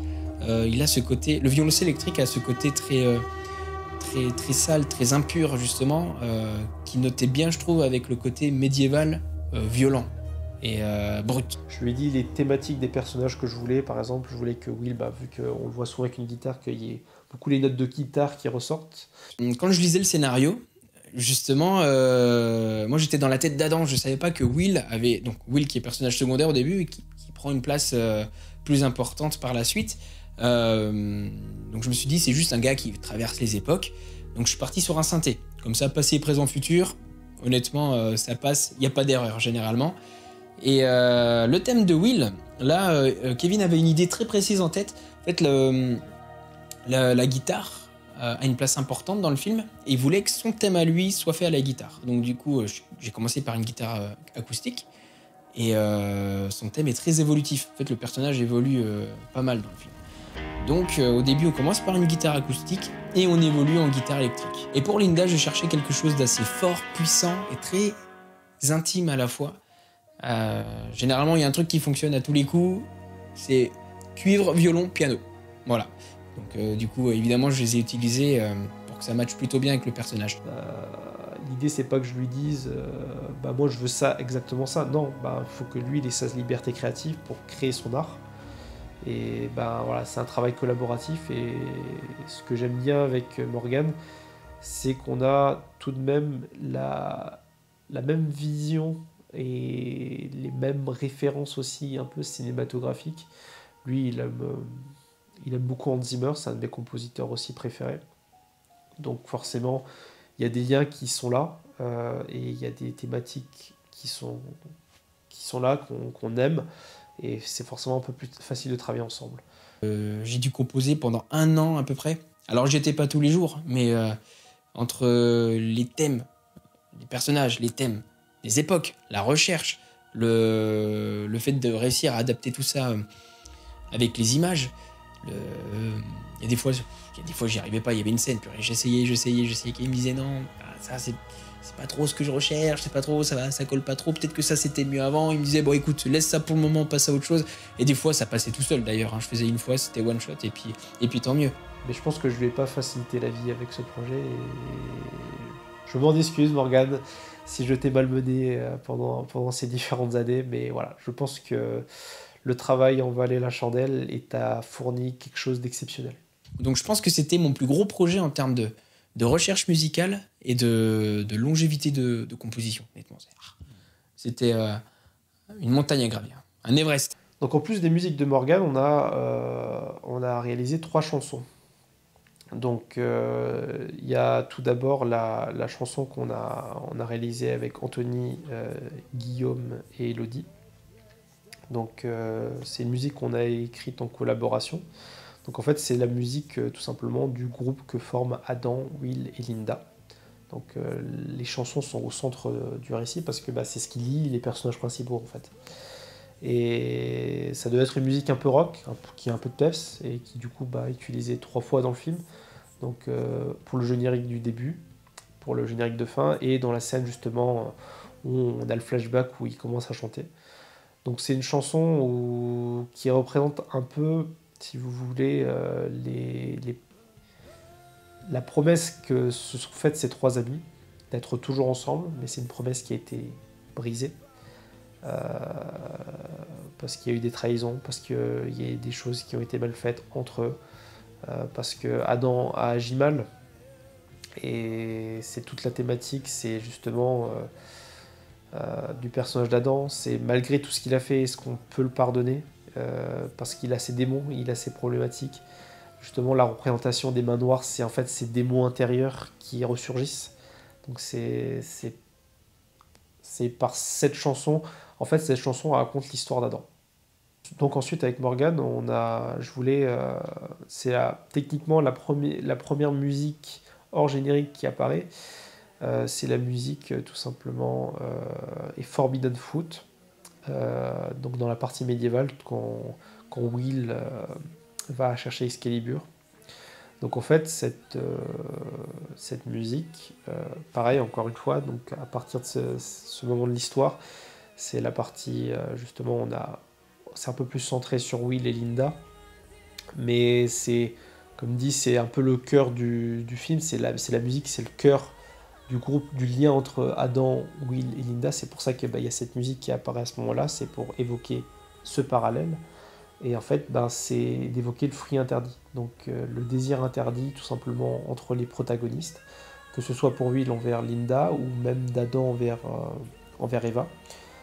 Il a ce côté, le violoncelle électrique a ce côté très sale, très impur justement, qui notait bien je trouve avec le côté médiéval violent et brut. Je lui ai dit les thématiques des personnages que je voulais. Par exemple, je voulais que Will, vu qu'on le voit souvent avec une guitare, qu'il y ait beaucoup les notes de guitare qui ressortent. Quand je lisais le scénario, justement, moi j'étais dans la tête d'Adam. Je savais pas que Will avait... Donc Will qui est personnage secondaire au début et qui prend une place plus importante par la suite. Donc je me suis dit c'est juste un gars qui traverse les époques. Donc je suis parti sur un synthé. Comme ça, passé, présent, futur, honnêtement, ça passe. Il n'y a pas d'erreur généralement. Et le thème de Will, là, Kevin avait une idée très précise en tête. En fait, la guitare a une place importante dans le film et il voulait que son thème à lui soit fait à la guitare. Donc du coup, j'ai commencé par une guitare acoustique et son thème est très évolutif. En fait, le personnage évolue pas mal dans le film. Donc au début, on commence par une guitare acoustique et on évolue en guitare électrique. Et pour Linda, je cherchais quelque chose d'assez fort, puissant et très intime à la fois. Généralement, il y a un truc qui fonctionne à tous les coups, c'est cuivre, violon, piano. Voilà. Donc du coup, évidemment, je les ai utilisés pour que ça matche plutôt bien avec le personnage. L'idée, c'est pas que je lui dise moi je veux ça, exactement ça. Non, faut que lui il ait sa liberté créative pour créer son art. Et voilà, c'est un travail collaboratif. Et ce que j'aime bien avec Morgan, c'est qu'on a tout de même la même vision et les mêmes références aussi un peu cinématographiques. Lui, il aime beaucoup Hans Zimmer, c'est un de mes compositeurs aussi préférés. Donc forcément, il y a des liens qui sont là et il y a des thématiques qui sont là, qu'on aime. Et c'est forcément un peu plus facile de travailler ensemble. J'ai dû composer pendant 1 an à peu près. Alors j'étais pas tous les jours, mais entre les thèmes, les personnages, les thèmes, les époques, la recherche, le fait de réussir à adapter tout ça avec les images, il y a des fois j'y arrivais pas, il y avait une scène, puis j'essayais, qu'il me disait non, ça c'est pas trop ce que je recherche, c'est pas trop, ça colle pas trop, peut-être que ça c'était mieux avant. Il me disait bon écoute, laisse ça pour le moment, passe à autre chose. Et des fois ça passait tout seul d'ailleurs, je faisais une fois, c'était one shot et puis tant mieux. Mais je pense que je lui ai pas facilité la vie avec ce projet et je m'en excuse Morgane si je t'ai malmené pendant ces différentes années, mais voilà, je pense que le travail en valait la chandelle et t'as fourni quelque chose d'exceptionnel. Donc je pense que c'était mon plus gros projet en termes de recherche musicale et de longévité de composition. C'était une montagne à gravir, un Everest. Donc en plus des musiques de Morgan, on a réalisé 3 chansons. Donc il y a tout d'abord la chanson qu'on a réalisée avec Anthony, Guillaume et Elodie. Donc c'est une musique qu'on a écrite en collaboration. Donc en fait c'est la musique tout simplement du groupe que forment Adam, Will et Linda. Donc les chansons sont au centre du récit parce que c'est ce qui lie les personnages principaux en fait. Et ça doit être une musique un peu rock, qui a un peu de peps et qui du coup est utilisée 3 fois dans le film. donc pour le générique du début, pour le générique de fin, et dans la scène justement où on a le flashback où il commence à chanter. Donc c'est une chanson qui représente un peu, si vous voulez, la promesse que se sont faites ces trois amis, d'être toujours ensemble, mais c'est une promesse qui a été brisée. Parce qu'il y a eu des trahisons, parce qu'il y a eu des choses qui ont été mal faites entre eux, parce que Adam a agi mal, et c'est toute la thématique, c'est justement du personnage d'Adam, c'est malgré tout ce qu'il a fait, est-ce qu'on peut le pardonner, parce qu'il a ses démons, il a ses problématiques. Justement, la représentation des mains noires, c'est en fait ces démons intérieurs qui ressurgissent. Donc c'est par cette chanson, en fait cette chanson raconte l'histoire d'Adam. Donc ensuite avec Morgane, c'est techniquement la première musique hors générique qui apparaît. C'est la musique tout simplement et Forbidden Fruit, donc dans la partie médiévale quand Will va chercher Excalibur. Donc en fait cette musique, pareil encore une fois, donc à partir de ce moment de l'histoire, c'est la partie justement c'est un peu plus centré sur Will et Linda, mais c'est comme dit, c'est un peu le cœur du film, c'est la musique, c'est le cœur du groupe, du lien entre Adam, Will et Linda. C'est pour ça qu'il y a cette musique qui apparaît à ce moment-là, c'est pour évoquer ce parallèle. Et en fait, c'est d'évoquer le fruit interdit. Donc le désir interdit tout simplement entre les protagonistes, que ce soit pour Will envers Linda ou même d'Adam envers Eva.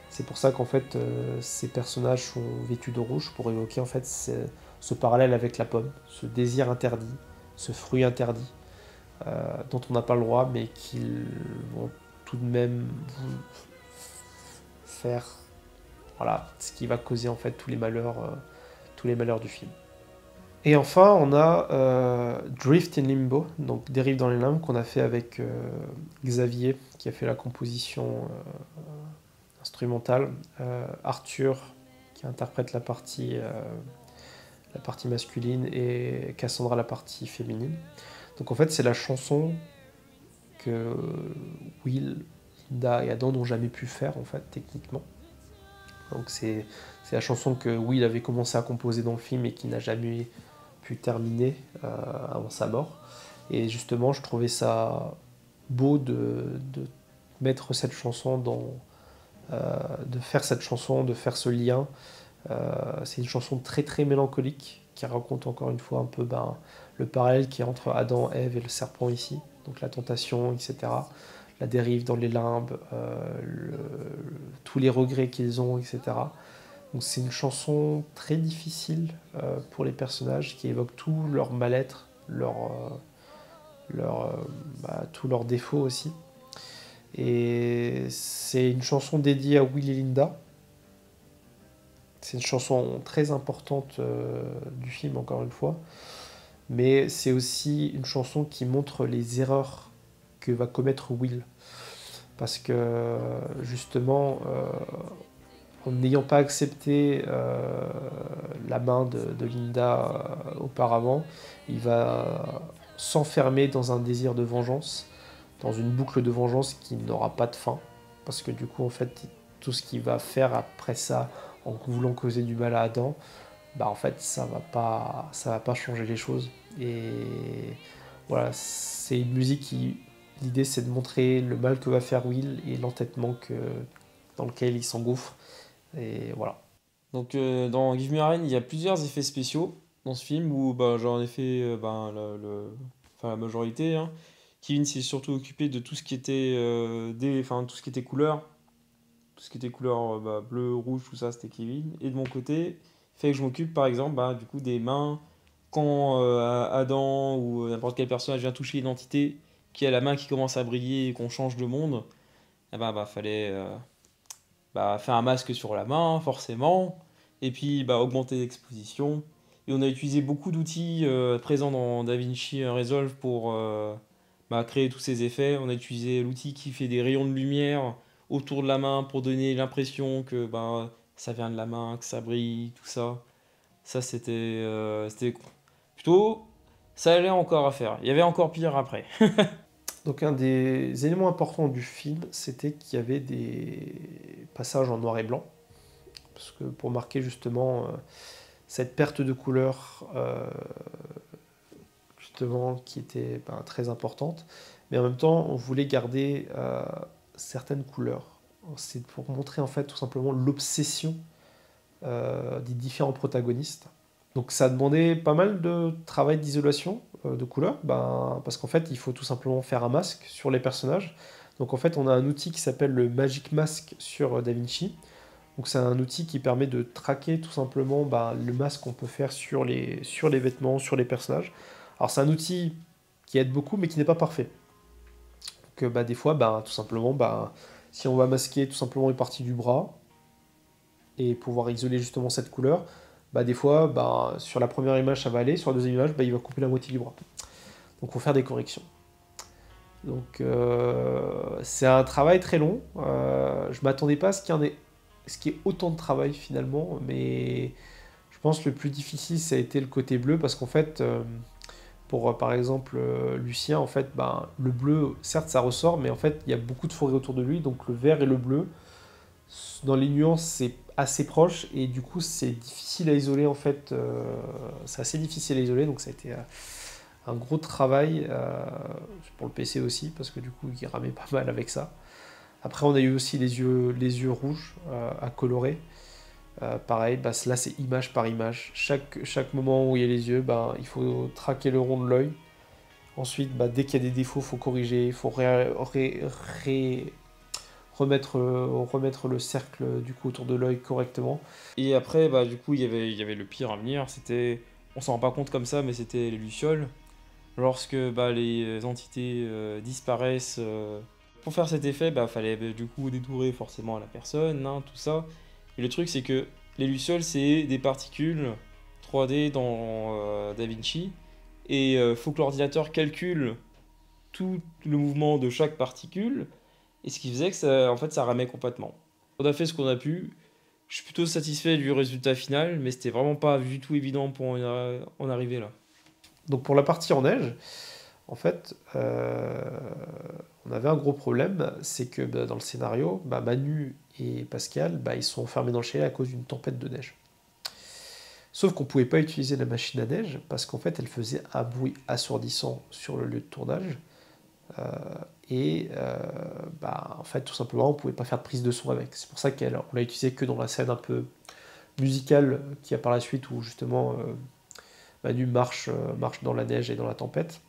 C'est pour ça qu'en fait ces personnages sont vêtus de rouge pour évoquer en fait ce parallèle avec la pomme, ce désir interdit, ce fruit interdit. Dont on n'a pas le droit, mais qu'ils vont tout de même faire, voilà, ce qui va causer en fait tous les malheurs du film. Et enfin, on a Drift in Limbo, donc Dérive dans les limbes, qu'on a fait avec Xavier, qui a fait la composition instrumentale, Arthur, qui interprète la partie masculine, et Cassandra la partie féminine. Donc en fait, c'est la chanson que Will, Linda et Adam n'ont jamais pu faire, en fait, techniquement. Donc c'est la chanson que Will avait commencé à composer dans le film et qui n'a jamais pu terminer avant sa mort. Et justement, je trouvais ça beau de mettre cette chanson de faire cette chanson, de faire ce lien. C'est une chanson très très mélancolique qui raconte encore une fois un peu le parallèle qui est entre Adam, Ève et le serpent ici, donc la tentation, etc. La dérive dans les limbes, tous les regrets qu'ils ont, etc. Donc c'est une chanson très difficile pour les personnages qui évoque tout leur mal-être, tous leurs défauts aussi. Et c'est une chanson dédiée à Will et Linda. C'est une chanson très importante du film, encore une fois. Mais c'est aussi une chanson qui montre les erreurs que va commettre Will. Parce que, justement, en n'ayant pas accepté la main de Linda auparavant, il va s'enfermer dans un désir de vengeance, dans une boucle de vengeance qui n'aura pas de fin. Parce que du coup, en fait, tout ce qu'il va faire après ça, en voulant causer du mal à Adam, en fait, ça va pas changer les choses. Et voilà, c'est une musique qui... L'idée, c'est de montrer le mal que va faire Will et l'entêtement dans lequel il s'engouffre. Et voilà. Donc dans Give Me a Rain, il y a plusieurs effets spéciaux dans ce film où j'en ai fait la majorité. Hein. Kevin s'est surtout occupé de tout ce qui était tout ce qui était couleur. Tout ce qui était couleur bleu, rouge, tout ça, c'était Kevin. Et de mon côté, il fait que je m'occupe par exemple du coup des mains quand Adam ou n'importe quel personnage vient toucher l'identité, qui a la main qui commence à briller et qu'on change de monde. Fallait faire un masque sur la main, forcément, et puis augmenter l'exposition. Et on a utilisé beaucoup d'outils présents dans DaVinci Resolve pour créer tous ces effets. On a utilisé l'outil qui fait des rayons de lumière autour de la main pour donner l'impression que ça vient de la main, que ça brille, tout ça. Ça, c'était plutôt Ça allait encore à faire. Il y avait encore pire après. Donc un des éléments importants du film, c'était qu'il y avait des passages en noir et blanc. Parce que pour marquer justement cette perte de couleur, justement, qui était très importante. Mais en même temps, on voulait garder certaines couleurs. C'est pour montrer en fait tout simplement l'obsession des différents protagonistes. Donc ça a demandé pas mal de travail d'isolation de couleurs, parce qu'en fait il faut tout simplement faire un masque sur les personnages. Donc en fait on a un outil qui s'appelle le Magic Mask sur DaVinci. Donc c'est un outil qui permet de traquer tout simplement le masque qu'on peut faire sur les vêtements, sur les personnages. Alors c'est un outil qui aide beaucoup mais qui n'est pas parfait. Donc des fois tout simplement si on va masquer tout simplement une partie du bras et pouvoir isoler justement cette couleur, des fois sur la première image ça va aller, sur la deuxième image il va couper la moitié du bras. Donc il faut faire des corrections. Donc c'est un travail très long. Je m'attendais pas à ce qu'il y ait autant de travail finalement, mais je pense que le plus difficile ça a été le côté bleu, parce qu'en fait pour par exemple Lucien, en fait le bleu certes ça ressort, mais en fait il y a beaucoup de forêt autour de lui, donc le vert et le bleu dans les nuances c'est assez proche, et du coup c'est difficile à isoler en fait, c'est assez difficile à isoler, donc ça a été un gros travail pour le PC aussi, parce que du coup il ramait pas mal avec ça. Après on a eu aussi les yeux rouges à colorer. Pareil, là c'est image par image. Chaque moment où il y a les yeux, il faut traquer le rond de l'œil. Ensuite, dès qu'il y a des défauts, il faut corriger, il faut remettre le cercle du coup autour de l'œil correctement. Et après, du coup, il y avait le pire à venir. C'était, on s'en rend pas compte comme ça, mais c'était les lucioles. Lorsque les entités disparaissent, pour faire cet effet, fallait du coup détourer forcément la personne, hein, tout ça. Et le truc, c'est que les lucioles, c'est des particules 3D dans DaVinci. Et faut que l'ordinateur calcule tout le mouvement de chaque particule. Et ce qui faisait que ça ramait complètement. On a fait ce qu'on a pu. Je suis plutôt satisfait du résultat final, mais c'était vraiment pas du tout évident pour en arriver là. Donc pour la partie en neige, en fait, on avait un gros problème, c'est que dans le scénario, Manu et Pascal, ils sont enfermés dans le chalet à cause d'une tempête de neige. Sauf qu'on ne pouvait pas utiliser la machine à neige, parce qu'en fait, elle faisait un bruit assourdissant sur le lieu de tournage. En fait, tout simplement, on ne pouvait pas faire de prise de son avec. C'est pour ça qu'on l'a utilisé que dans la scène un peu musicale qu'il y a par la suite, où justement Manu marche dans la neige et dans la tempête.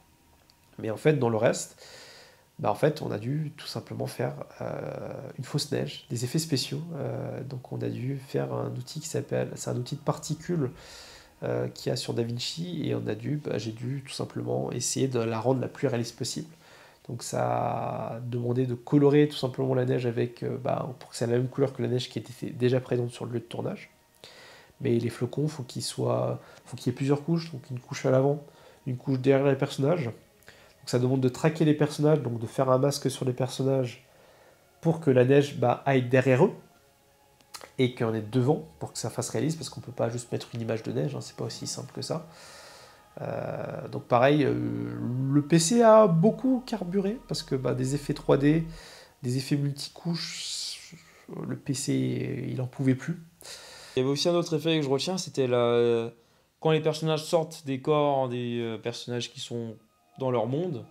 Mais en fait, dans le reste, en fait, on a dû tout simplement faire une fausse neige, des effets spéciaux. Donc on a dû faire un outil c'est un outil de particules qu'il y a sur DaVinci, et j'ai dû tout simplement essayer de la rendre la plus réaliste possible. Donc ça a demandé de colorer tout simplement la neige pour que c'est la même couleur que la neige qui était déjà présente sur le lieu de tournage. Mais les flocons, faut qu'il y ait plusieurs couches, donc une couche à l'avant, une couche derrière les personnages. Donc ça demande de traquer les personnages, donc de faire un masque sur les personnages pour que la neige aille derrière eux, et qu'on est devant pour que ça fasse réaliste, parce qu'on peut pas juste mettre une image de neige, hein, c'est pas aussi simple que ça. Donc pareil, le PC a beaucoup carburé, parce que des effets 3D, des effets multicouches, le PC il en pouvait plus. Il y avait aussi un autre effet que je retiens, c'était quand les personnages sortent des corps des personnages qui sont dans leur monde,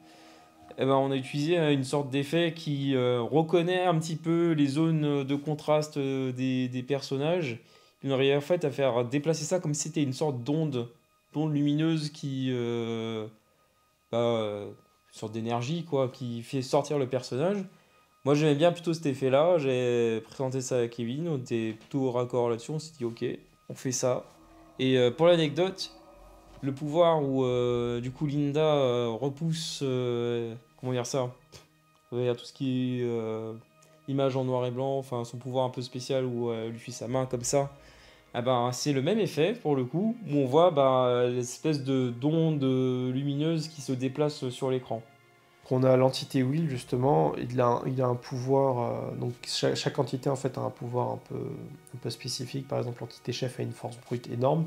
on a utilisé une sorte d'effet qui reconnaît un petit peu les zones de contraste des personnages. On aurait en fait à faire déplacer ça comme si c'était une sorte d'onde lumineuse une sorte d'énergie quoi, qui fait sortir le personnage. Moi j'aimais bien plutôt cet effet-là, j'ai présenté ça à Kevin, on était plutôt raccord là-dessus, on s'est dit ok, on fait ça. Et pour l'anecdote, le pouvoir où du coup Linda repousse, comment dire ça, tout ce qui est image en noir et blanc, enfin son pouvoir un peu spécial où elle lui fait sa main comme ça, c'est le même effet pour le coup, où on voit l'espèce d'onde lumineuse qui se déplace sur l'écran. On a l'entité Will justement, il a un pouvoir, donc chaque entité en fait a un pouvoir un peu spécifique. Par exemple, l'entité chef a une force brute énorme.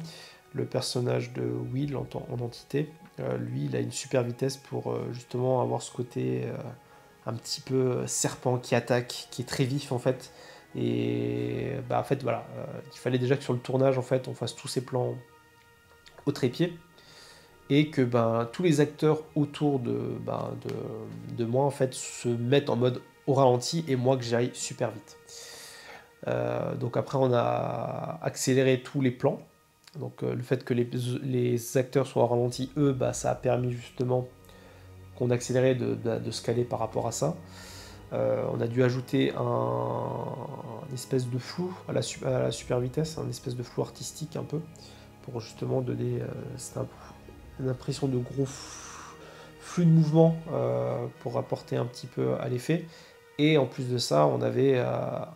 Le personnage de Will en entité Lui, il a une super vitesse pour justement avoir ce côté un petit peu serpent qui attaque, qui est très vif en fait. Et bah, en fait, voilà, il fallait déjà que sur le tournage, en fait, on fasse tous ces plans au trépied et que ben, tous les acteurs autour de moi en fait se mettent en mode au ralenti et moi que j'aille super vite. Donc après on a accéléré tous les plans. Donc le fait que les acteurs soient au ralenti, eux, bah, ça a permis justement qu'on accélérait de se caler par rapport à ça. On a dû ajouter un espèce de flou à la super vitesse, un espèce de flou artistique un peu, pour justement donner une impression de gros flux de mouvement pour apporter un petit peu à l'effet. Et en plus de ça, on avait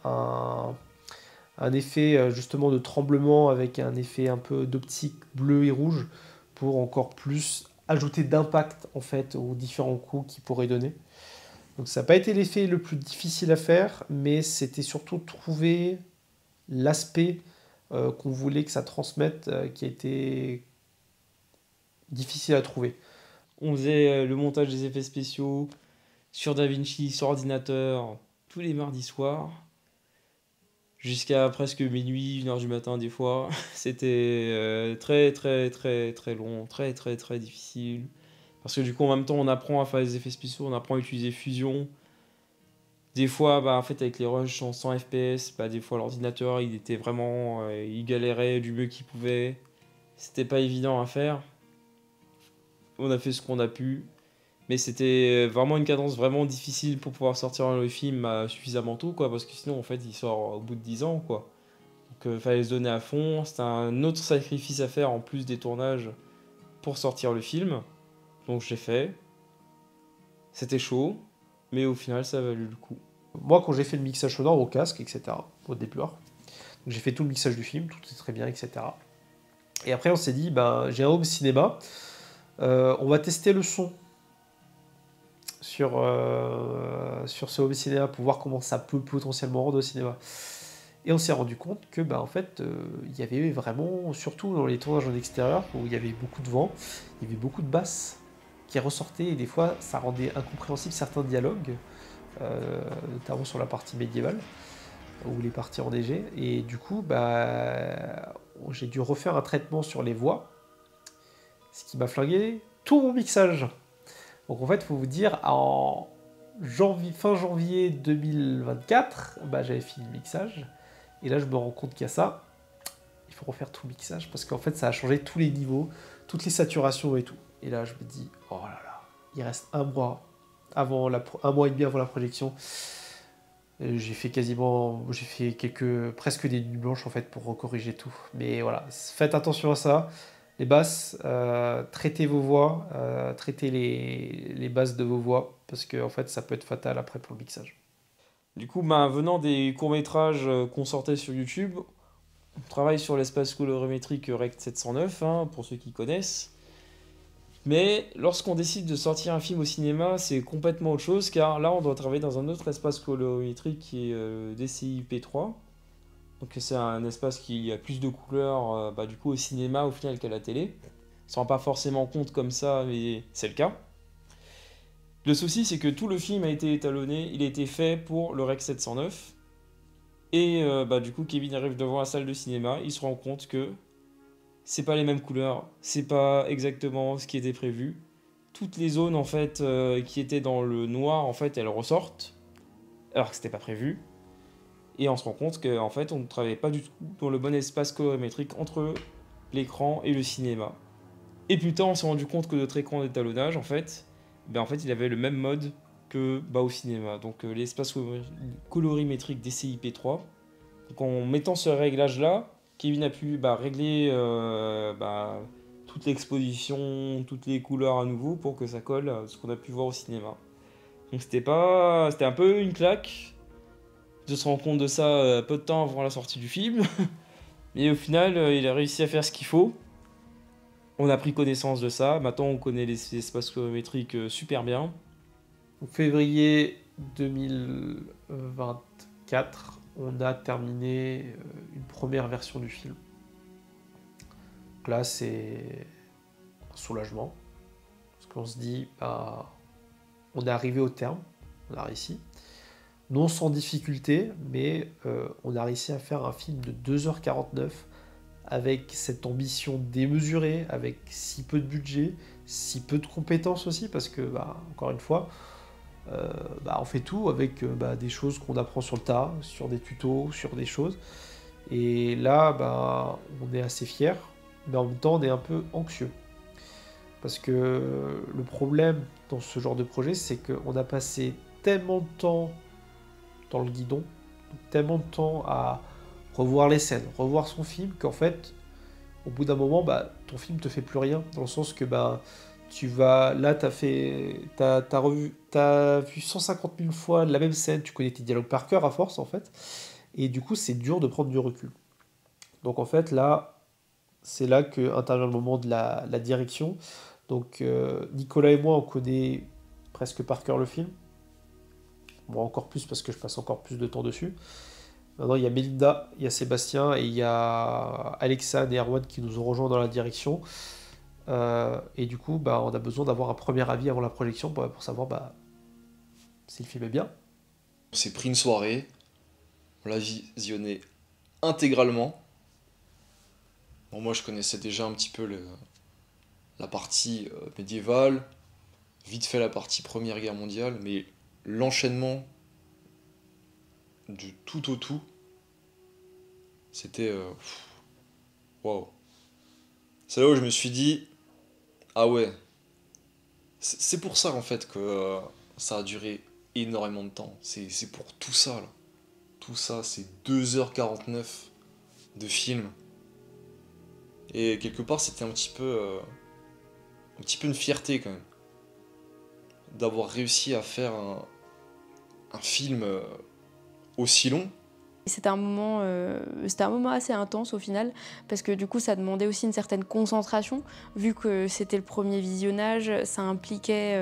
un effet justement de tremblement avec un effet un peu d'optique bleu et rouge pour encore plus ajouter d'impact en fait aux différents coups qu'il pourrait donner. Donc ça n'a pas été l'effet le plus difficile à faire, mais c'était surtout trouver l'aspect qu'on voulait que ça transmette qui a été difficile à trouver. On faisait le montage des effets spéciaux sur DaVinci, sur ordinateur, tous les mardis soirs, jusqu'à presque minuit, 1h du matin des fois. C'était très très très très long, très très très difficile. Parce que du coup, en même temps, on apprend à faire des effets spéciaux, on apprend à utiliser Fusion. Des fois, bah, en fait, avec les rushs en 100 FPS, bah, des fois, l'ordinateur, il était vraiment... il galérait du mieux qu'il pouvait. C'était pas évident à faire. On a fait ce qu'on a pu. Mais c'était vraiment une cadence vraiment difficile pour pouvoir sortir le film suffisamment tôt, quoi. Parce que sinon, en fait, il sort au bout de 10 ans, quoi. Donc, il fallait se donner à fond. C'était un autre sacrifice à faire, en plus des tournages, pour sortir le film. Donc je l'ai fait. C'était chaud, mais au final ça a valu le coup. Moi quand j'ai fait le mixage sonore au casque, etc., au déploir, j'ai fait tout le mixage du film, tout est très bien, etc. Et après on s'est dit, ben, j'ai un home cinéma, on va tester le son sur ce home cinéma pour voir comment ça peut potentiellement rendre au cinéma. Et on s'est rendu compte que en fait, il y avait vraiment, surtout dans les tournages en extérieur, où il y avait beaucoup de vent, il y avait beaucoup de basses qui ressortaient, et des fois ça rendait incompréhensible certains dialogues, notamment sur la partie médiévale, ou les parties enneigées, et du coup j'ai dû refaire un traitement sur les voix, ce qui m'a flingué tout mon mixage. Donc en fait, il faut vous dire, fin janvier 2024, j'avais fini le mixage, et là je me rends compte qu'il y a ça, il faut refaire tout le mixage, parce qu'en fait ça a changé tous les niveaux, toutes les saturations et tout. Et là, je me dis, oh là là, il reste un mois et demi avant la projection. J'ai fait presque des nuits blanches en fait pour recorriger tout. Mais voilà, faites attention à ça. Les basses, traitez vos voix, traitez les basses de vos voix, parce que en fait, ça peut être fatal après pour le mixage. Du coup, venant des courts-métrages qu'on sortait sur YouTube, on travaille sur l'espace colorimétrique Rect 709, pour ceux qui connaissent. Mais lorsqu'on décide de sortir un film au cinéma, c'est complètement autre chose, car là, on doit travailler dans un autre espace colorimétrique qui est DCI P3. Donc c'est un espace qui a plus de couleurs du coup au cinéma au final qu'à la télé. On ne se rend pas forcément compte comme ça, mais c'est le cas. Le souci, c'est que tout le film a été étalonné, il a été fait pour le Rec 709. Et du coup, Kevin arrive devant la salle de cinéma, il se rend compte que c'est pas les mêmes couleurs, c'est pas exactement ce qui était prévu. Toutes les zones en fait qui étaient dans le noir, en fait, elles ressortent, alors que c'était pas prévu. Et on se rend compte qu'en fait, on ne travaillait pas du tout dans le bon espace colorimétrique entre l'écran et le cinéma. Et plus tard, on s'est rendu compte que notre écran d'étalonnage, en fait, il avait le même mode que au cinéma. Donc l'espace colorimétrique DCI-P3. Donc en mettant ce réglage-là, Kevin a pu régler toute l'exposition, toutes les couleurs à nouveau pour que ça colle à ce qu'on a pu voir au cinéma. Donc c'était un peu une claque de se rendre compte de ça peu de temps avant la sortie du film. Mais au final, il a réussi à faire ce qu'il faut. On a pris connaissance de ça. Maintenant, on connaît les espaces colorimétriques super bien. En février 2024, on a terminé une première version du film. Donc là, c'est un soulagement. qu'on se dit, bah, on est arrivé au terme, on a réussi. Non sans difficulté, mais on a réussi à faire un film de 2h49 avec cette ambition démesurée, avec si peu de budget, si peu de compétences aussi, parce que, bah, encore une fois, bah, on fait tout avec bah, des choses qu'on apprend sur le tas, sur des tutos, sur des choses. Et là, bah, on est assez fiers, mais en même temps, on est un peu anxieux. Parce que le problème dans ce genre de projet, c'est qu'on a passé tellement de temps dans le guidon, tellement de temps à revoir les scènes, revoir son film, qu'en fait, au bout d'un moment, bah, ton film te fait plus rien, dans le sens que bah, tu vas, là, t'as vu 150 000 fois la même scène, tu connais tes dialogues par cœur à force, en fait, et du coup, c'est dur de prendre du recul. Donc en fait, là, c'est là que intervient le moment de la direction. Donc Nicolas et moi, on connaît presque par cœur le film. Moi encore plus parce que je passe encore plus de temps dessus. Maintenant, il y a Melinda, il y a Sébastien et il y a Alexandre et Erwan qui nous ont rejoints dans la direction. Et du coup, bah, on a besoin d'avoir un premier avis avant la projection pour savoir bah, si le film est bien. On s'est pris une soirée, on l'a visionné intégralement. Bon, moi, je connaissais déjà un petit peu la partie médiévale, vite fait la partie Première Guerre mondiale, mais l'enchaînement du tout au tout, c'était... Waouh. C'est là où je me suis dit, ah ouais, c'est pour ça en fait que ça a duré énormément de temps. C'est pour tout ça, là. Tout ça, c'est 2h49 de film. Et quelque part, c'était un petit peu une fierté quand même. D'avoir réussi à faire un film aussi long. C'était un moment assez intense au final, parce que du coup ça demandait aussi une certaine concentration, vu que c'était le premier visionnage, ça impliquait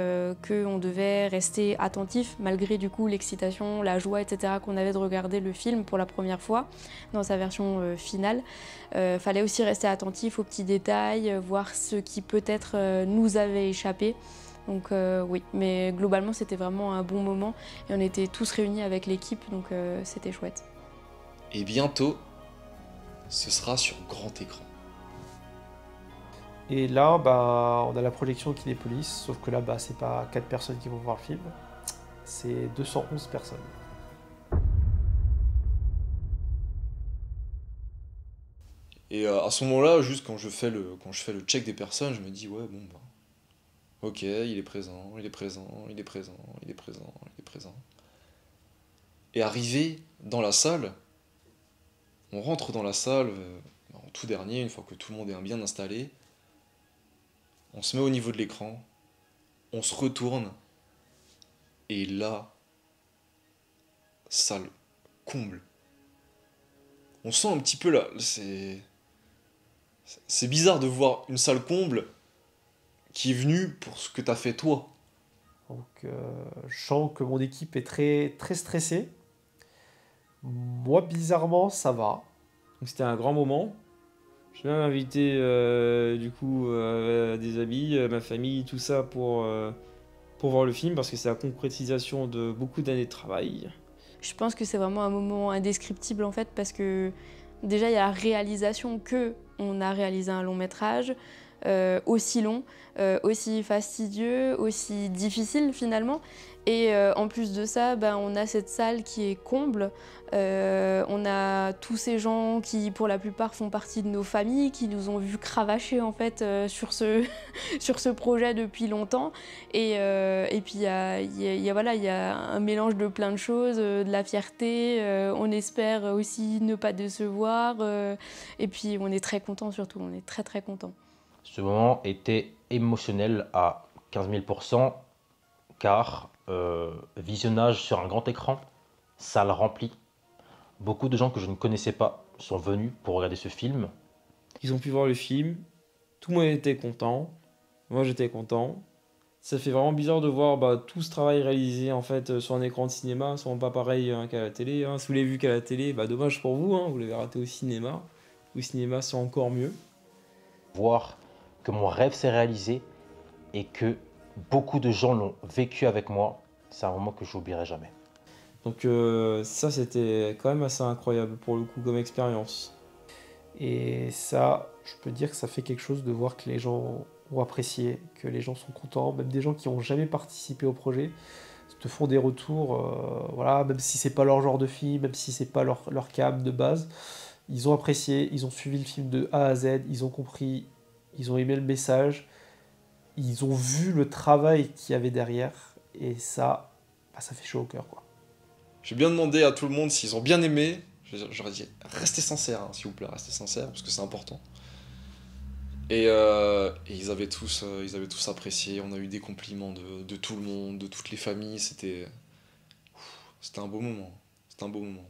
qu'on devait rester attentif, malgré du coup l'excitation, la joie, etc. qu'on avait de regarder le film pour la première fois, dans sa version finale. Fallait aussi rester attentif aux petits détails, voir ce qui peut-être nous avait échappé. Donc oui, mais globalement c'était vraiment un bon moment, et on était tous réunis avec l'équipe, donc c'était chouette. Et bientôt, ce sera sur grand écran. Et là, bah, on a la projection Kinépolis, sauf que là, bah, c'est pas 4 personnes qui vont voir le film, c'est 211 personnes. Et à ce moment-là, juste quand je fais le check des personnes, je me dis, ouais, bon, bah, ok, il est présent, il est présent, il est présent, il est présent, il est présent. Et arrivé dans la salle, on rentre dans la salle en tout dernier, une fois que tout le monde est bien installé. On se met au niveau de l'écran, on se retourne, et là, salle comble. On sent un petit peu là, c'est bizarre de voir une salle comble qui est venue pour ce que t'as fait toi. Donc je sens que mon équipe est très, très stressée. Moi, bizarrement, ça va. Donc c'était un grand moment. J'ai même invité du coup des amis, ma famille, tout ça pour voir le film parce que c'est la concrétisation de beaucoup d'années de travail. Je pense que c'est vraiment un moment indescriptible en fait, parce que déjà il y a la réalisation qu'on a réalisé un long métrage aussi long, aussi fastidieux, aussi difficile finalement. Et en plus de ça, on a cette salle qui est comble. On a tous ces gens qui, pour la plupart, font partie de nos familles, qui nous ont vu cravacher en fait sur ce projet depuis longtemps. Et puis il y a un mélange de plein de choses, de la fierté. On espère aussi ne pas décevoir. Et puis on est très content surtout. On est très très content. Ce moment était émotionnel à 15 000%, car visionnage sur un grand écran, salle remplie. Beaucoup de gens que je ne connaissais pas sont venus pour regarder ce film. Ils ont pu voir le film, tout le monde était content, moi j'étais content. Ça fait vraiment bizarre de voir tout ce travail réalisé en fait sur un écran de cinéma, c'est vraiment pas pareil qu'à la télé. Si vous l'avez vu qu'à la télé, dommage pour vous, vous l'avez raté au cinéma. Au cinéma c'est encore mieux. Voir que mon rêve s'est réalisé et que beaucoup de gens l'ont vécu avec moi. C'est un moment que je n'oublierai jamais. Donc ça, c'était quand même assez incroyable pour le coup comme expérience. Et ça, je peux dire que ça fait quelque chose de voir que les gens ont apprécié, que les gens sont contents, même des gens qui n'ont jamais participé au projet te font des retours, voilà, même si c'est pas leur genre de film, même si c'est pas leur cam de base, ils ont apprécié, ils ont suivi le film de A à Z, ils ont compris, ils ont aimé le message, ils ont vu le travail qu'il y avait derrière, et ça, bah, ça fait chaud au cœur, quoi. J'ai bien demandé à tout le monde s'ils ont bien aimé. J'aurais dit, restez sincères, hein, s'il vous plaît, restez sincères, parce que c'est important. Et ils avaient tous apprécié. On a eu des compliments de tout le monde, de toutes les familles. C'était un beau moment. C'était un beau moment.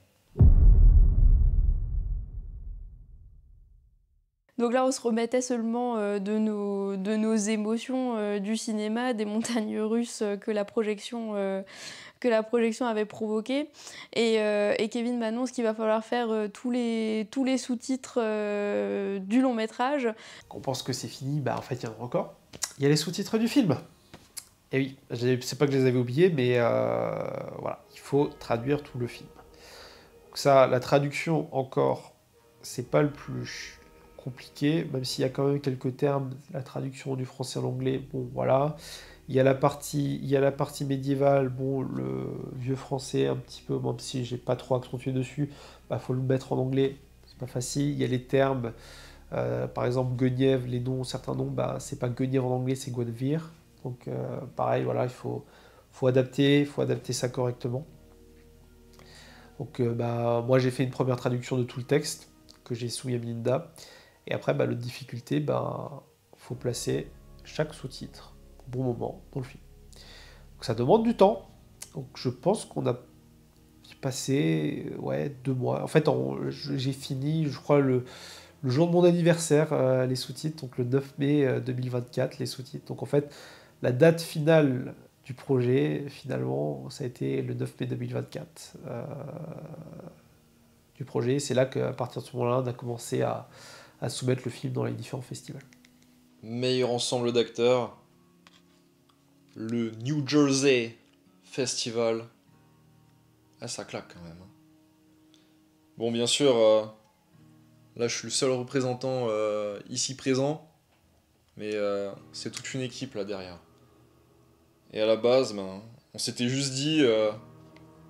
Donc là, on se remettait seulement de nos émotions du cinéma, des montagnes russes que la projection avait provoquées. Et Kevin m'annonce qu'il va falloir faire tous les sous-titres du long métrage. On pense que c'est fini, bah en fait il y en a encore. Il y a les sous-titres du film. Et oui, c'est pas que je les avais oubliés, mais voilà, il faut traduire tout le film. Donc ça, la traduction encore, c'est pas le plus compliqué, même s'il y a quand même quelques termes, la traduction du français à l'anglais, bon voilà. Il y a la partie médiévale, bon, le vieux français un petit peu, même si j'ai pas trop accentué dessus, bah faut le mettre en anglais, c'est pas facile. Il y a les termes, par exemple Guenièvre, les noms, certains noms, bah c'est pas Guenièvre en anglais, c'est Guenevere. Donc pareil, voilà, il faut adapter ça correctement. Donc bah moi j'ai fait une première traduction de tout le texte que j'ai soumis à Melinda. Et après, bah, l'autre difficulté, bah, faut placer chaque sous-titre au bon moment dans le film. Donc ça demande du temps. Donc je pense qu'on a passé 2 mois. En fait, j'ai fini, je crois, le jour de mon anniversaire, les sous-titres, donc le 9 mai 2024, les sous-titres. Donc en fait, la date finale du projet, finalement, ça a été le 9 mai 2024 du projet. C'est là qu'à partir de ce moment-là, on a commencé à soumettre le film dans les différents festivals. Meilleur ensemble d'acteurs, le New Jersey Festival. Ah, ça claque quand même. Bon, bien sûr, là je suis le seul représentant ici présent, mais c'est toute une équipe là derrière. Et à la base, ben, on s'était juste dit,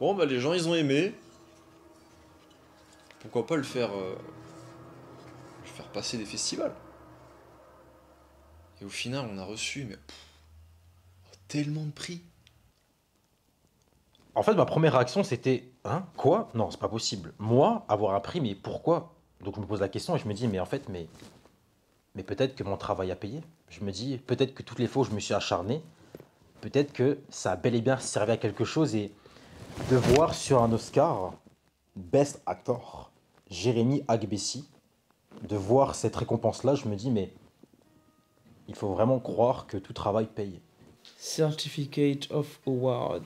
bon, bah, les gens ils ont aimé, pourquoi pas le faire passer des festivals. Et au final, on a reçu tellement de prix. En fait, ma première réaction, c'était « Hein? Quoi? Non, c'est pas possible. Moi, avoir un prix, mais pourquoi ?» Donc je me pose la question et je me dis « Mais en fait, mais peut-être que mon travail a payé. » Je me dis « Peut-être que toutes les fois où je me suis acharné, peut-être que ça a bel et bien servi à quelque chose. » Et de voir sur un Oscar, Best Actor, Jérémy Agbessi, de voir cette récompense-là, je me dis, mais il faut vraiment croire que tout travail paye. Certificate of Award.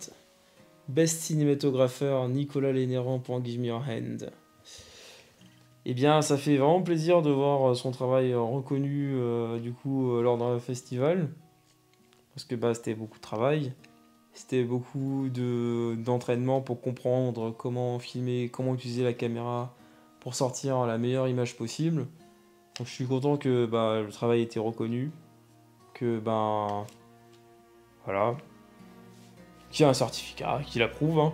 Best cinématographeur, Nicolas Lénérand pour Give Me Your Hand. Eh bien, ça fait vraiment plaisir de voir son travail reconnu lors d'un festival. Parce que bah, c'était beaucoup de travail. C'était beaucoup d'entraînement pour comprendre comment filmer, comment utiliser la caméra pour sortir la meilleure image possible. Donc je suis content que le travail ait été reconnu, que voilà, qu'il y a un certificat qui l'approuve, hein,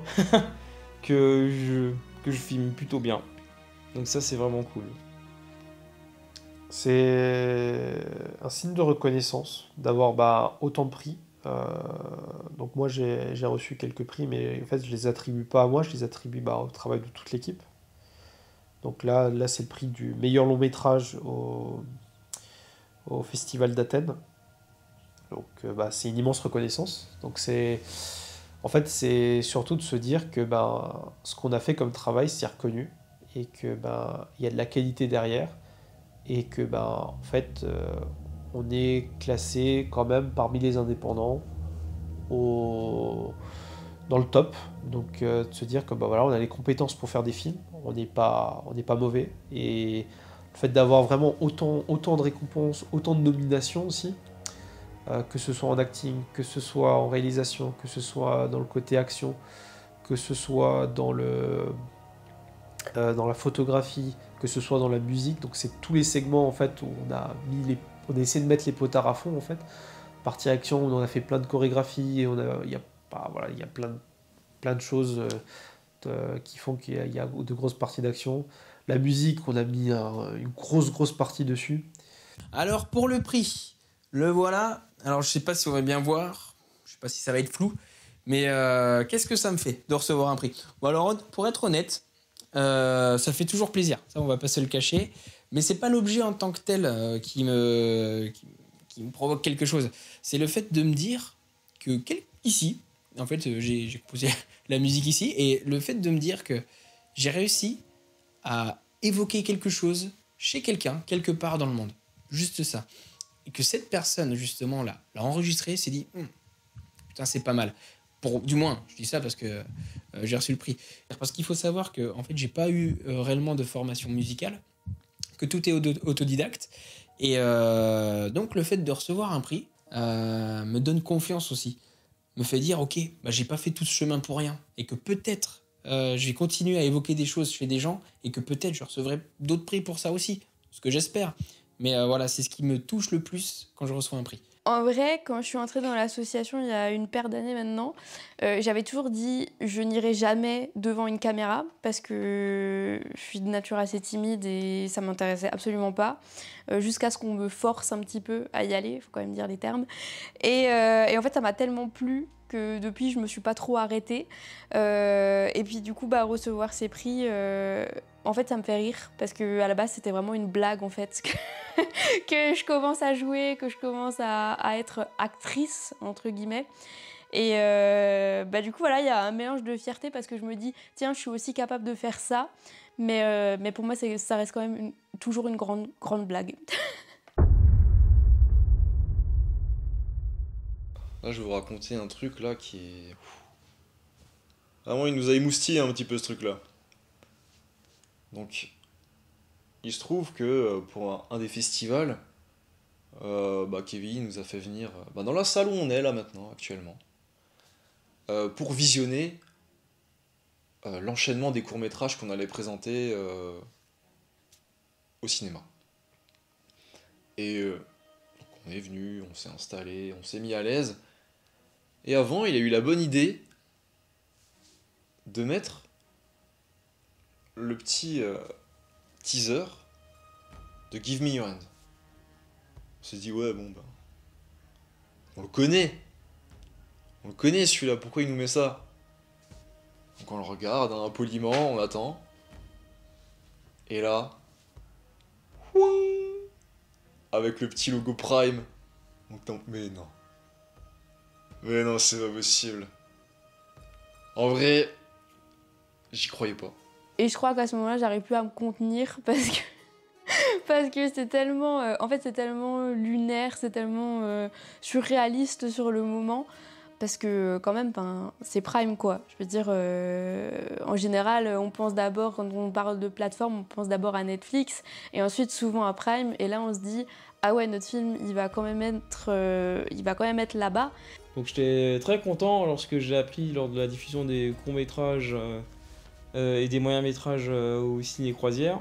que je filme plutôt bien. Donc ça c'est vraiment cool. C'est un signe de reconnaissance d'avoir autant de prix. Donc moi j'ai reçu quelques prix, mais en fait je les attribue pas à moi, je les attribue au travail de toute l'équipe. Donc là c'est le prix du meilleur long métrage au Festival d'Athènes. Donc c'est une immense reconnaissance. Donc c'est surtout de se dire que ce qu'on a fait comme travail c'est reconnu et que il y a de la qualité derrière et que on est classé quand même parmi les indépendants dans le top. Donc de se dire que on a les compétences pour faire des films, on n'est pas mauvais. Et le fait d'avoir vraiment autant de récompenses, autant de nominations aussi, que ce soit en acting, que ce soit en réalisation, que ce soit dans le côté action, que ce soit dans la photographie, que ce soit dans la musique. Donc c'est tous les segments en fait où on a essayé de mettre les potards à fond en fait. Partie action, on en a fait plein de chorégraphies et il y a plein de choses qui font qu'il y a de grosses parties d'action. La musique, on a mis une grosse partie dessus. Alors pour le prix, le voilà. Alors je sais pas si on va bien voir, je sais pas si ça va être flou, mais qu'est-ce que ça me fait de recevoir un prix? Bon alors pour être honnête, ça fait toujours plaisir, ça on va pas se le cacher, mais c'est pas l'objet en tant que tel qui me provoque quelque chose. C'est le fait de me dire que ici, en fait j'ai composé la musique ici, et le fait de me dire que j'ai réussi à évoquer quelque chose chez quelqu'un, quelque part dans le monde. Juste ça. Et que cette personne, justement, l'a enregistré, s'est dit putain, c'est pas mal. Du moins, je dis ça parce que j'ai reçu le prix. Parce qu'il faut savoir que, en fait, j'ai pas eu réellement de formation musicale, que tout est autodidacte. Et donc, le fait de recevoir un prix me donne confiance aussi. Me fait dire, ok, bah, j'ai pas fait tout ce chemin pour rien. Et que peut-être, je vais continuer à évoquer des choses chez des gens et que peut-être je recevrai d'autres prix pour ça aussi. Ce que j'espère. Mais voilà, c'est ce qui me touche le plus quand je reçois un prix. En vrai, quand je suis entrée dans l'association il y a une paire d'années maintenant, j'avais toujours dit je n'irai jamais devant une caméra parce que je suis de nature assez timide et ça m'intéressait absolument pas. Jusqu'à ce qu'on me force un petit peu à y aller, il faut quand même dire les termes. Et en fait, ça m'a tellement plu que depuis, je me suis pas trop arrêtée. Et puis du coup, recevoir ces prix, en fait, ça me fait rire parce qu'à la base, c'était vraiment une blague en fait. Que je commence à jouer, que je commence à être actrice, entre guillemets. Et du coup, voilà, il y a un mélange de fierté parce que je me dis, tiens, je suis aussi capable de faire ça. Mais pour moi, ça reste quand même toujours une grande blague. Là, je vais vous raconter un truc là qui est... Vraiment, il nous a émoustillé un petit peu ce truc-là. Donc, il se trouve que pour un des festivals, Kevin nous a fait venir dans la salle où on est là maintenant, actuellement, pour visionner l'enchaînement des courts-métrages qu'on allait présenter au cinéma. Et donc on est venu, on s'est installé, on s'est mis à l'aise. Et avant, il a eu la bonne idée de mettre le petit teaser de Give Me Your Hand. On s'est dit, ouais, on le connaît. On le connaît celui-là, pourquoi il nous met ça? Donc on le regarde, poliment, on attend. Et là, avec le petit logo Prime. Mais non. Mais non, c'est pas possible. En vrai, j'y croyais pas. Et je crois qu'à ce moment-là, j'arrive plus à me contenir parce que c'est tellement, c'est tellement lunaire, c'est tellement surréaliste sur le moment. Parce que quand même, c'est Prime quoi. Je veux dire, en général, on pense d'abord, quand on parle de plateforme, on pense d'abord à Netflix et ensuite souvent à Prime. Et là, on se dit, ah ouais, notre film, il va quand même être là-bas. Donc j'étais très content lorsque j'ai appris lors de la diffusion des courts-métrages et des moyens-métrages au Ciné Croisière.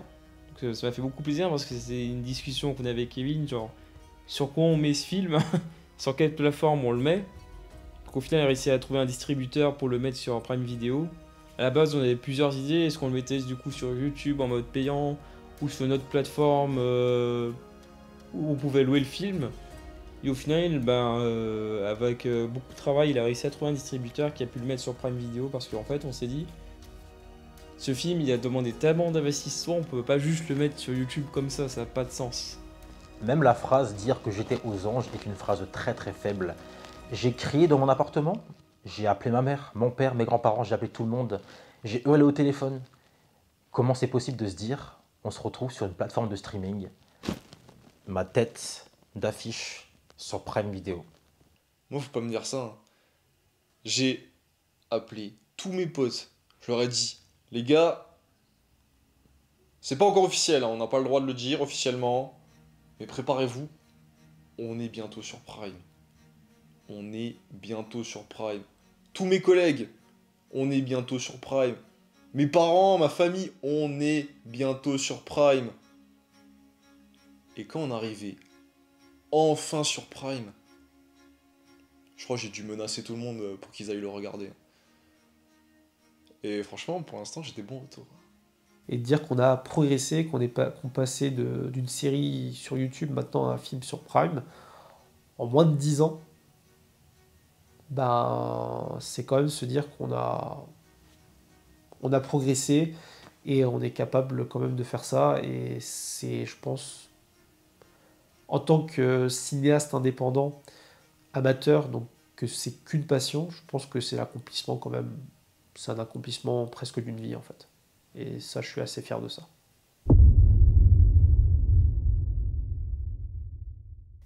Donc ça m'a fait beaucoup plaisir parce que c'était une discussion qu'on avait avec Kevin, genre sur quoi on met ce film, sur quelle plateforme on le met. Donc au final, on a réussi à trouver un distributeur pour le mettre sur Prime Video. À la base, on avait plusieurs idées. Est-ce qu'on le mettait du coup sur YouTube en mode payant ou sur notre plateforme où on pouvait louer le film. Et au final, avec beaucoup de travail, il a réussi à trouver un distributeur qui a pu le mettre sur Prime Video parce qu'en fait, on s'est dit, ce film, il a demandé tellement d'investissement, on peut pas juste le mettre sur YouTube comme ça n'a pas de sens. Même la phrase « dire que j'étais aux anges » est une phrase très très faible. J'ai crié dans mon appartement, j'ai appelé ma mère, mon père, mes grands-parents, j'ai appelé tout le monde, j'ai hurlé au téléphone. Comment c'est possible de se dire, on se retrouve sur une plateforme de streaming, ma tête d'affiche sur Prime Video. Moi, faut pas me dire ça. Hein. J'ai appelé tous mes potes, je leur ai dit, les gars, c'est pas encore officiel, hein, on n'a pas le droit de le dire officiellement, mais préparez-vous, on est bientôt sur Prime. on est bientôt sur Prime. Tous mes collègues, on est bientôt sur Prime. Mes parents, ma famille, on est bientôt sur Prime. Et quand on arrivait enfin sur Prime, je crois que j'ai dû menacer tout le monde pour qu'ils aillent le regarder. Et franchement, pour l'instant, j'ai des bons retours. Et de dire qu'on a progressé, qu'on passait d'une série sur YouTube maintenant à un film sur Prime, en moins de 10 ans, ben, c'est quand même se dire qu'on a progressé et on est capable quand même de faire ça. Et c'est, je pense, en tant que cinéaste indépendant, amateur, donc que c'est qu'une passion, je pense que c'est l'accomplissement quand même, c'est un accomplissement presque d'une vie en fait. Et ça, je suis assez fier de ça.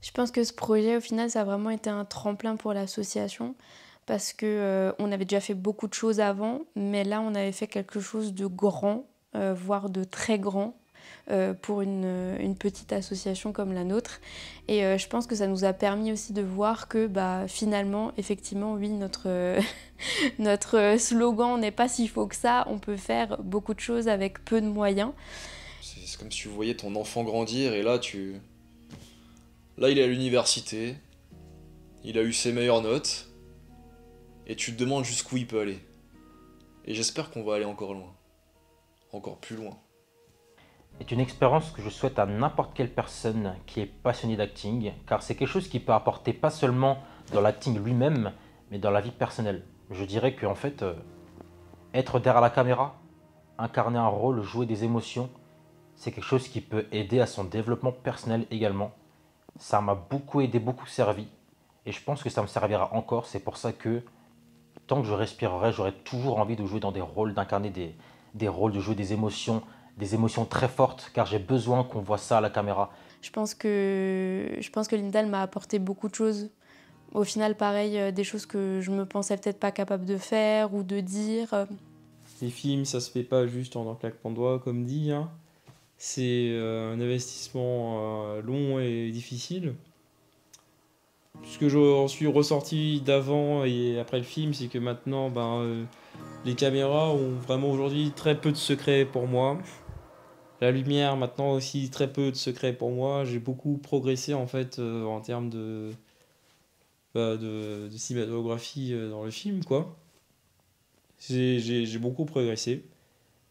Je pense que ce projet, au final, ça a vraiment été un tremplin pour l'association parce que on avait déjà fait beaucoup de choses avant, mais là, on avait fait quelque chose de grand, voire de très grand, pour une petite association comme la nôtre. Et je pense que ça nous a permis aussi de voir que finalement, effectivement, oui, notre slogan n'est pas si faux que ça. On peut faire beaucoup de choses avec peu de moyens. C'est comme si tu voyais ton enfant grandir et là, Là, il est à l'université, il a eu ses meilleures notes, et tu te demandes jusqu'où il peut aller. Et j'espère qu'on va aller encore loin. Encore plus loin. C'est une expérience que je souhaite à n'importe quelle personne qui est passionnée d'acting, car c'est quelque chose qui peut apporter pas seulement dans l'acting lui-même, mais dans la vie personnelle. Je dirais qu'en fait, être derrière la caméra, incarner un rôle, jouer des émotions, c'est quelque chose qui peut aider à son développement personnel également. Ça m'a beaucoup aidé, beaucoup servi, et je pense que ça me servira encore. C'est pour ça que tant que je respirerai, j'aurai toujours envie de jouer dans des rôles, d'incarner des rôles, de jouer des émotions très fortes, car j'ai besoin qu'on voit ça à la caméra. Je pense que Linda m'a apporté beaucoup de choses. Au final, pareil, des choses que je me pensais peut-être pas capable de faire ou de dire. Les films, ça se fait pas juste en un claquement de doigts, comme dit, hein. C'est un investissement long et difficile. Ce que j'en suis ressorti d'avant et après le film, c'est que maintenant, les caméras ont vraiment aujourd'hui très peu de secrets pour moi. La lumière, maintenant aussi, très peu de secrets pour moi. J'ai beaucoup progressé en fait en termes de cinématographie dans le film, quoi. J'ai beaucoup progressé.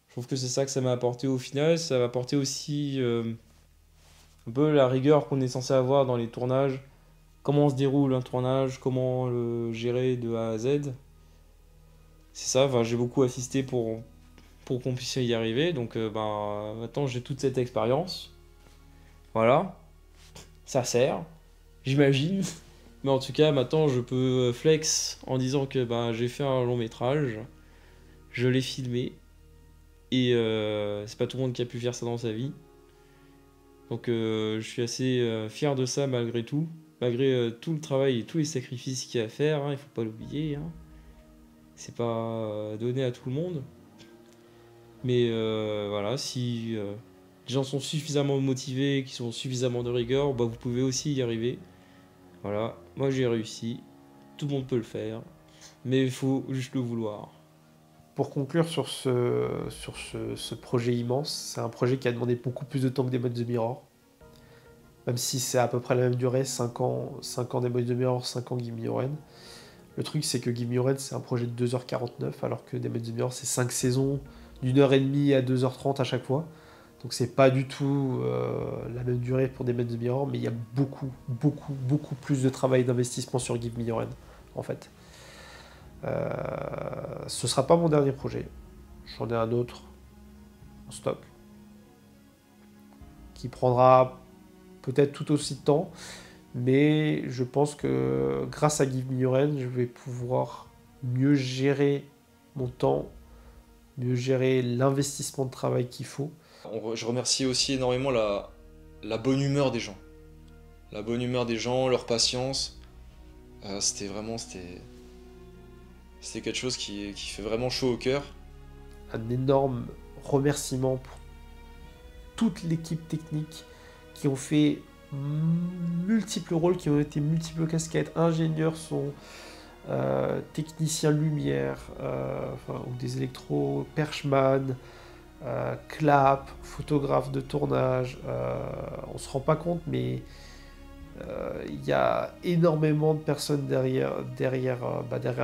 Je trouve que c'est ça que ça m'a apporté au final. Ça m'a apporté aussi un peu la rigueur qu'on est censé avoir dans les tournages. Comment se déroule un tournage, comment le gérer de A à Z. C'est ça, j'ai beaucoup assisté pour qu'on puisse y arriver. Donc maintenant j'ai toute cette expérience. Voilà, ça sert, j'imagine. Mais en tout cas maintenant je peux flex en disant que j'ai fait un long métrage, je l'ai filmé. Et c'est pas tout le monde qui a pu faire ça dans sa vie. Donc je suis assez fier de ça malgré tout. Malgré tout le travail et tous les sacrifices qu'il y a à faire, hein, il faut pas l'oublier. Hein. C'est pas donné à tout le monde. Mais voilà, si les gens sont suffisamment motivés, qui sont suffisamment de rigueur, vous pouvez aussi y arriver. Voilà, moi j'ai réussi. Tout le monde peut le faire. Mais il faut juste le vouloir. Pour conclure sur ce projet immense, c'est un projet qui a demandé beaucoup plus de temps que Demon the Mirror. Même si c'est à peu près la même durée, 5 ans Demon the Mirror, 5 ans Give Me Your Hand. Le truc, c'est que Give Me Your Hand, c'est un projet de 2h49, alors que Demon the Mirror, c'est 5 saisons d'1h30 à 2h30 à chaque fois. Donc c'est pas du tout la même durée pour Demon the Mirror, mais il y a beaucoup plus de travail d'investissement sur Give Me Your Hand, en fait. Ce sera pas mon dernier projet. J'en ai un autre en stock qui prendra peut-être tout aussi de temps, mais je pense que grâce à Give Me Your Hand, je vais pouvoir mieux gérer mon temps, mieux gérer l'investissement de travail qu'il faut. Je remercie aussi énormément la bonne humeur des gens. La bonne humeur des gens, leur patience. C'était quelque chose qui fait vraiment chaud au cœur. Un énorme remerciement pour toute l'équipe technique qui ont fait multiples rôles, qui ont été multiples casquettes, ingénieurs son, technicien lumière, ou des électros, perchman, clap, photographe de tournage. On se rend pas compte, mais il y a énormément de personnes derrière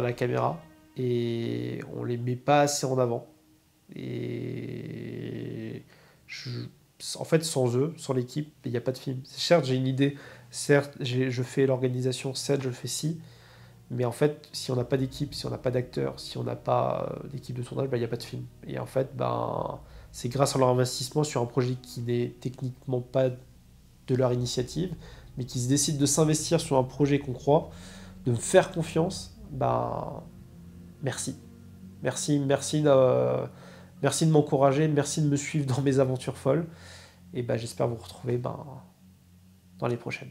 la caméra et on les met pas assez en avant. Et en fait, sans eux, sans l'équipe, il n'y a pas de film. Certes, j'ai une idée, certes, je fais l'organisation, certes, je le fais ci, mais en fait, si on n'a pas d'équipe, si on n'a pas d'acteurs, si on n'a pas d'équipe de tournage, il n'y a pas de film. Et en fait, c'est grâce à leur investissement sur un projet qui n'est techniquement pas de leur initiative, mais qui se décident de s'investir sur un projet qu'on croit, de me faire confiance, merci. Merci de m'encourager, merci de me suivre dans mes aventures folles. Et j'espère vous retrouver dans les prochaines.